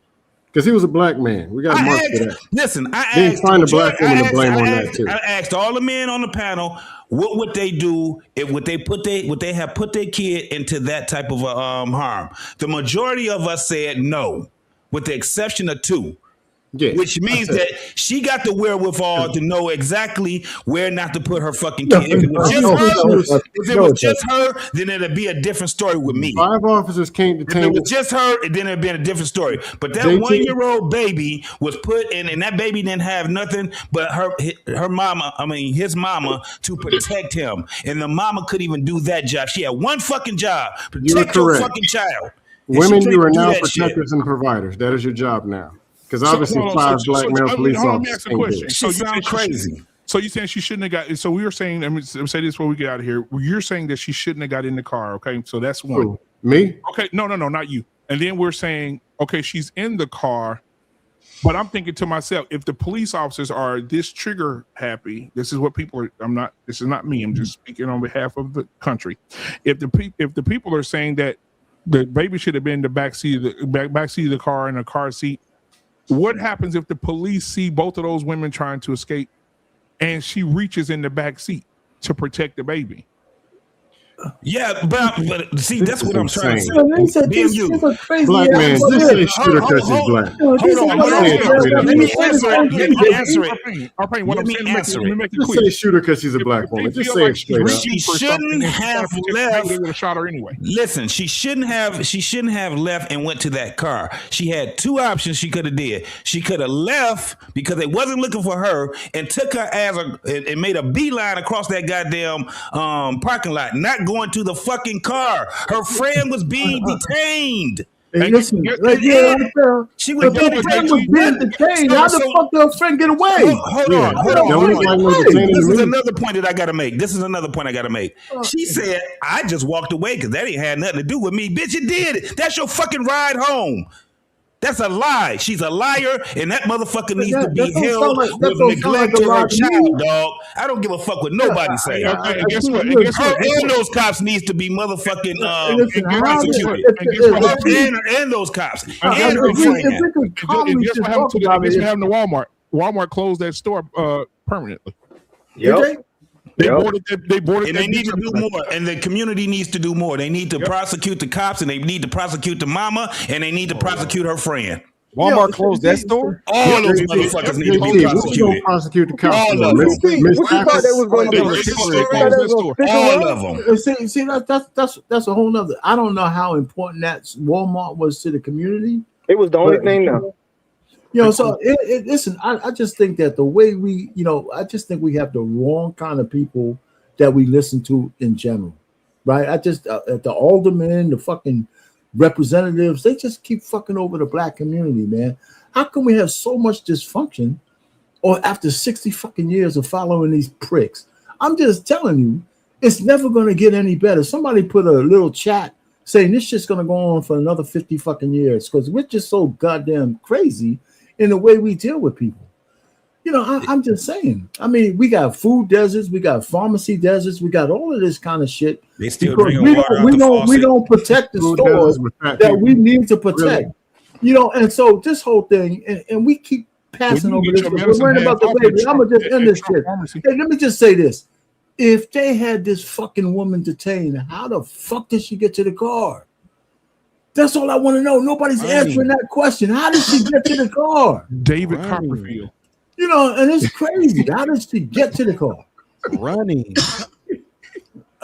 Because he was a black man. We got to mark for that. Listen, I didn't find a black woman to blame on that too. I asked all the men on the panel, what would they do if would they have put their kid into that type of harm? The majority of us said no, with the exception of 2. Yes, which means that she got the wherewithal to know exactly where not to put her fucking kid. If it was just her, then it'd be a different story with me. 5 officers can't detain. If it was just her, then it'd be a different story. But that 1-year-old baby was put in, and that baby didn't have nothing but her mama, his mama, to protect him. And the mama couldn't even do that job. She had one fucking job: protect your fucking child. Women, you are now protectors and providers. That is your job now. Because obviously 5 black male police officers. Let me ask a question. So you sound crazy. So you saying she shouldn't have got? So we were saying, let me say this before we get out of here. You're saying that she shouldn't have got in the car. Okay, so that's one. Who, me? Okay, no, not you. And then we're saying, okay, she's in the car, but I'm thinking to myself, if the police officers are this trigger happy, this is what people are. This is not me. I'm just speaking on behalf of the country. If the people are saying that the baby should have been in the back seat of the car in a car seat. What happens if the police see both of those women trying to escape and she reaches in the back seat to protect the baby? Yeah, but see, that's what I'm trying to say. Black man, just say shooter because he's black. Hold on. Let me answer it. Just say shooter because she's a black woman. Just say it straight up. She shouldn't have left. They would have shot her anyway. Listen, she shouldn't have left and went to that car. She had 2 options she could have did. She could have left because they wasn't looking for her and took her ass and made a beeline across that goddamn parking lot, not going to the fucking car. Her friend was being detained. Hey, listen, she was being detained. How the fuck did her friend get away? Hold on. This is another point that I gotta make. She said, I just walked away because that ain't had nothing to do with me. Bitch, it did. That's your fucking ride home. That's a lie. She's a liar, and that motherfucker needs to be held with neglect to her child, dog. I don't give a fuck what nobody say. And guess what? And those cops needs to be motherfucking prosecuted. And those cops. And her friend. Guess what happened to Walmart? Walmart closed that store permanently. Yep. They boarded, and they need to do more. And the community needs to do more. They need to prosecute the cops, and they need to prosecute the mama, and they need to prosecute her friend. Walmart closed that store. All those motherfuckers need to be prosecuted. Prosecute the cops. All of them. See, that's a whole nother. I don't know how important that Walmart was to the community. It was the only thing, though. So listen, I just think that the way we, I just think we have the wrong kind of people that we listen to in general, right? I just, the aldermen, the fucking representatives, they just keep fucking over the black community, man. How come we have so much dysfunction or after 60 fucking years of following these pricks? I'm just telling you, it's never going to get any better. Somebody put a little chat saying this shit's going to go on for another 50 fucking years because we're just so goddamn crazy in the way we deal with people. I'm just saying. I mean, we got food deserts, we got pharmacy deserts, we got all of this kind of shit. They still drinking water out the faucet. We don't protect the stores that we need to protect. Really? And so this whole thing, and we keep passing over this. We're worrying about the baby. I'm gonna just end this shit. Hey, let me just say this: if they had this fucking woman detained, how the fuck did she get to the car? That's all I want to know. Nobody's answering that question. How did she get to the car? David Copperfield. And it's crazy. How did she get to the car? Running.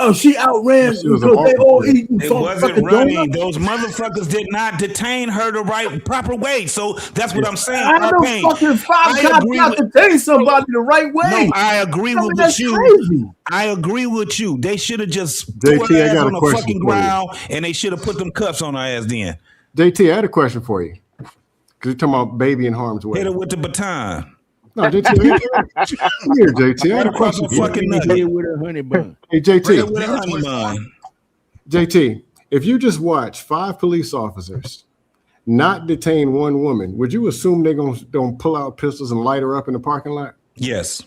Oh, she outran because they all eating. It wasn't running. Donuts. Those motherfuckers did not detain her the proper way. So that's what I'm saying. I don't fucking 5 cops got to detain somebody the right way. No, I agree with you. Crazy. I agree with you. They should have just threw her ass on the fucking ground, and they should have put them cuffs on her ass then. JT, I had a question for you. Because you're talking about baby in harm's way. Hit her with the baton. No, JT, here, JT. I had a question. Fucking nugget. with a honey bun. Hey, JT. With a honey bun. JT, if you just watch 5 police officers not detain one woman, would you assume they're gonna pull out pistols and light her up in the parking lot? Yes.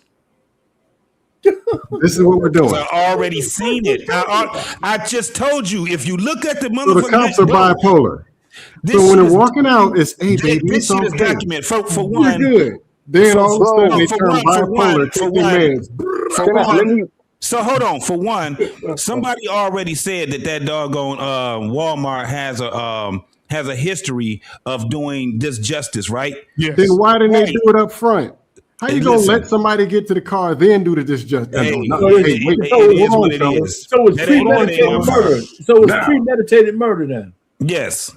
This is what we're doing. I already seen it. I just told you. If you look at the So motherfucker, the cops are bipolar. So when they're walking out, it's hey baby, this shit is documented. For one, you're good. Then all of a sudden they turn bipolar. So hold on. For one, somebody already said that doggone Walmart has a history of doing disjustice, right? Yes. Then why didn't they do it up front? How you gonna let somebody get to the car then do the disjustice? So it's premeditated murder. So it's premeditated murder then. Yes.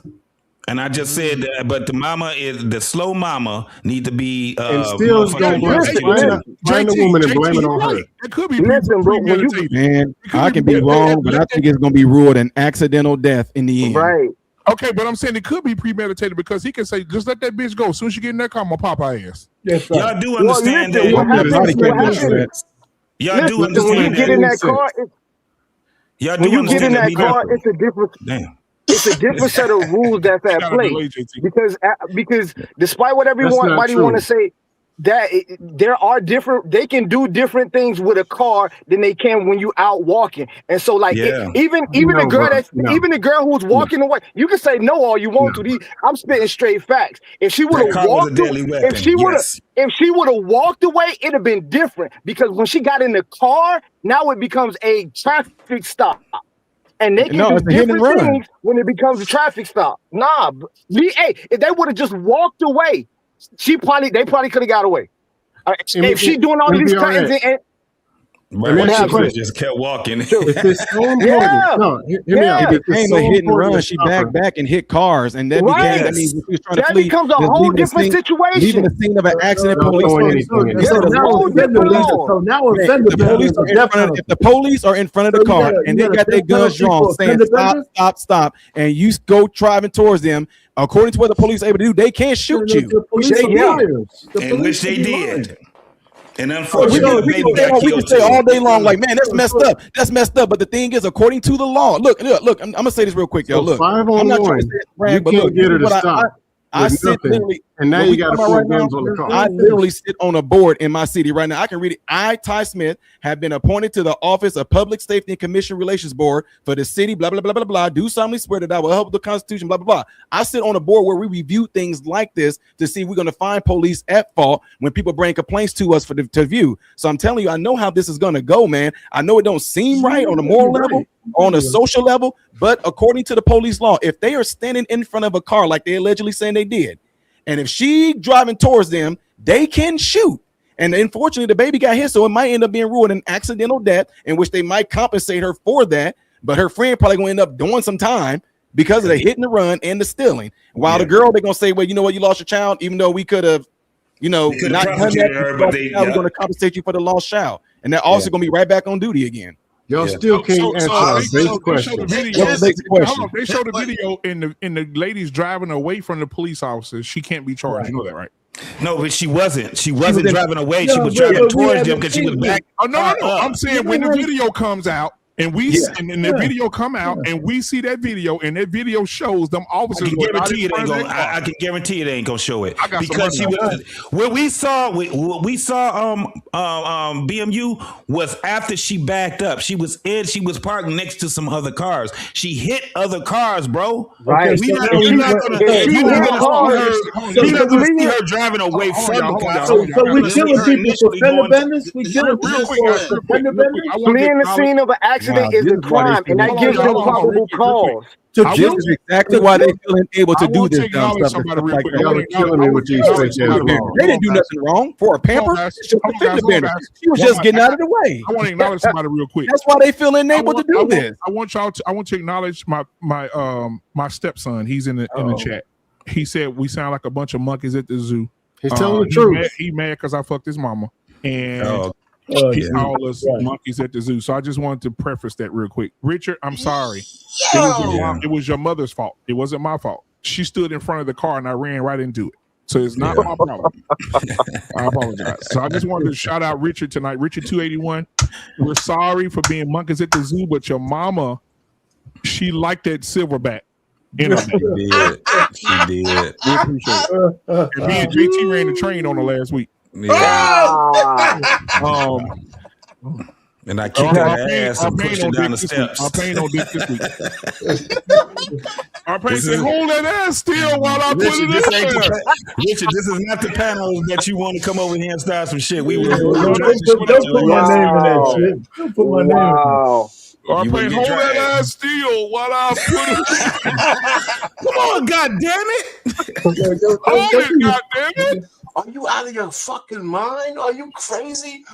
And I just said that, but the slow mama need to be and still find the woman and blame it on her. It could be premeditated. Man, I can be wrong, but I think it's gonna be ruled an accidental death in the end. Right. Okay, but I'm saying it could be premeditated because he can say, just let that bitch go. As soon as you get in that car, I'm gonna pop her ass. Yes, y'all do understand that. Y'all do understand when you get in that car, it's a different. Damn. It's a different set of rules that's at play because despite what everybody want to say, that there are different. They can do different things with a car than they can when you out walking. And so, like, even the girl who's walking away, you can say no all you want to. I'm spitting straight facts. If she would have walked, if she would have walked away, it'd have been different because when she got in the car, now it becomes a traffic stop. And they can do different things when it becomes a traffic stop. Nah, if they would have just walked away, they probably could have got away. If she's doing all these cuttings Right, she just kept walking. It's so important. No, hear me out. It became a hit and run. She back and hit cars, and that became that means she was trying to flee. That becomes a whole different situation. Leaving the scene of an accident, police. So now if the police are in front of the car and they got their guns drawn, saying stop, and you go driving towards them, according to what the police are able to do, they can't shoot you. In which they did. And unfortunately, we can say all day long, like, man, that's messed up. That's messed up. But the thing is, according to the law, look. I'm gonna say this real quick, y'all. Look, 5 on 1, you can't get her to stop. I sit literally, and now you got to put guns on the car. I literally sit on a board in my city right now. I can read it. I, Ty Smith, have been appointed to the Office of Public Safety and Commission Relations Board for the city, blah, blah, blah, blah, blah. Do solemnly swear that I will help the Constitution, blah, blah, blah. I sit on a board where we review things like this to see if we're going to find police at fault when people bring complaints to us to view. So I'm telling you, I know how this is going to go, man. I know it don't seem right on a moral level, on a social level, but according to the police law, if they are standing in front of a car like they allegedly saying they did, and if she driving towards them, they can shoot. And unfortunately, the baby got hit, so it might end up being ruled an accidental death, in which they might compensate her for that. But her friend probably going to end up doing some time because of the hit and the run and the stealing. While the girl, they're going to say, well, you know what, you lost your child, even though we could have, not done that. We're going to compensate you for the lost child. And they're also going to be right back on duty again. Y'all still can't answer our basic question. They show the video in the ladies driving away from the police officers. She can't be charged. Right. You know that, right? No, but she wasn't. She wasn't driving away. She was driving towards them because she was back. Oh no! I'm saying when the video comes out. And the video come out, and we see that video, and that video shows them officers. I can guarantee it ain't gonna show it because she was. What we saw BMU was after she backed up. She was parked next to some other cars. She hit other cars, bro. Right. You're not gonna see her driving away from the car. So we killing people for fender benders. We killing people for fender benders. Fleeing the scene of an accident is a crime, and that gives them probable cause. This is exactly why they feel able to do this dumb stuff. Y'all are killing me with these things. They didn't do nothing wrong for a pamper. She was just getting out of the way. I want to acknowledge somebody real quick. That's why they feel enabled to do this. I want to acknowledge my stepson. He's in the chat. He said we sound like a bunch of monkeys at the zoo. He's telling the truth. He mad because I fucked his mama, and he called us monkeys at the zoo. So I just wanted to preface that real quick. Richard, I'm sorry. It was your mother's fault. It wasn't my fault. She stood in front of the car and I ran right into it. So it's not my problem. I apologize. So I just wanted to shout out Richard tonight. Richard 281. We're sorry for being monkeys at the zoo, but your mama, she liked that silverback. You know, she did. She did. We appreciate it. And me and JT ran the train on her last week. Yeah. And I kicked her ass and pushed her down the steps. Our pain on Dick this week. Our pain said, hold that ass still while I put it in there. Richard, this is not the panel that you want to come over here and start some shit. We don't put my name in that shit. Don't put my name in it. Our pain, hold that ass still while I put it. Come on, goddammit. Hold it, goddammit. Are you out of your fucking mind? Are you crazy?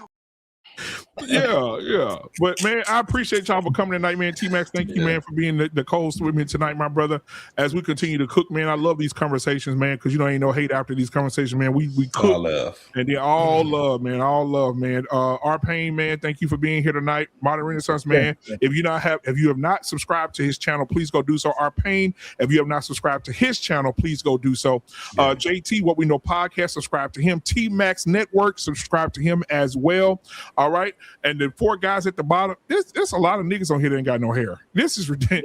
Yeah. But man, I appreciate y'all for coming tonight, man. T-Max, thank you, man, for being the co-host with me tonight, my brother. As we continue to cook, man, I love these conversations, man, because ain't no hate after these conversations, man. We cook. All love. And they're all love, man. All love, man. Our Pain, man, thank you for being here tonight. Modern Renaissance, man. Yeah. If you have not subscribed to his channel, please go do so. Our Pain, if you have not subscribed to his channel, please go do so. JT, What We Know Podcast, subscribe to him. T-Max Network, subscribe to him as well. All right. And the 4 guys at the bottom, there's a lot of niggas on here that ain't got no hair. This is ridiculous.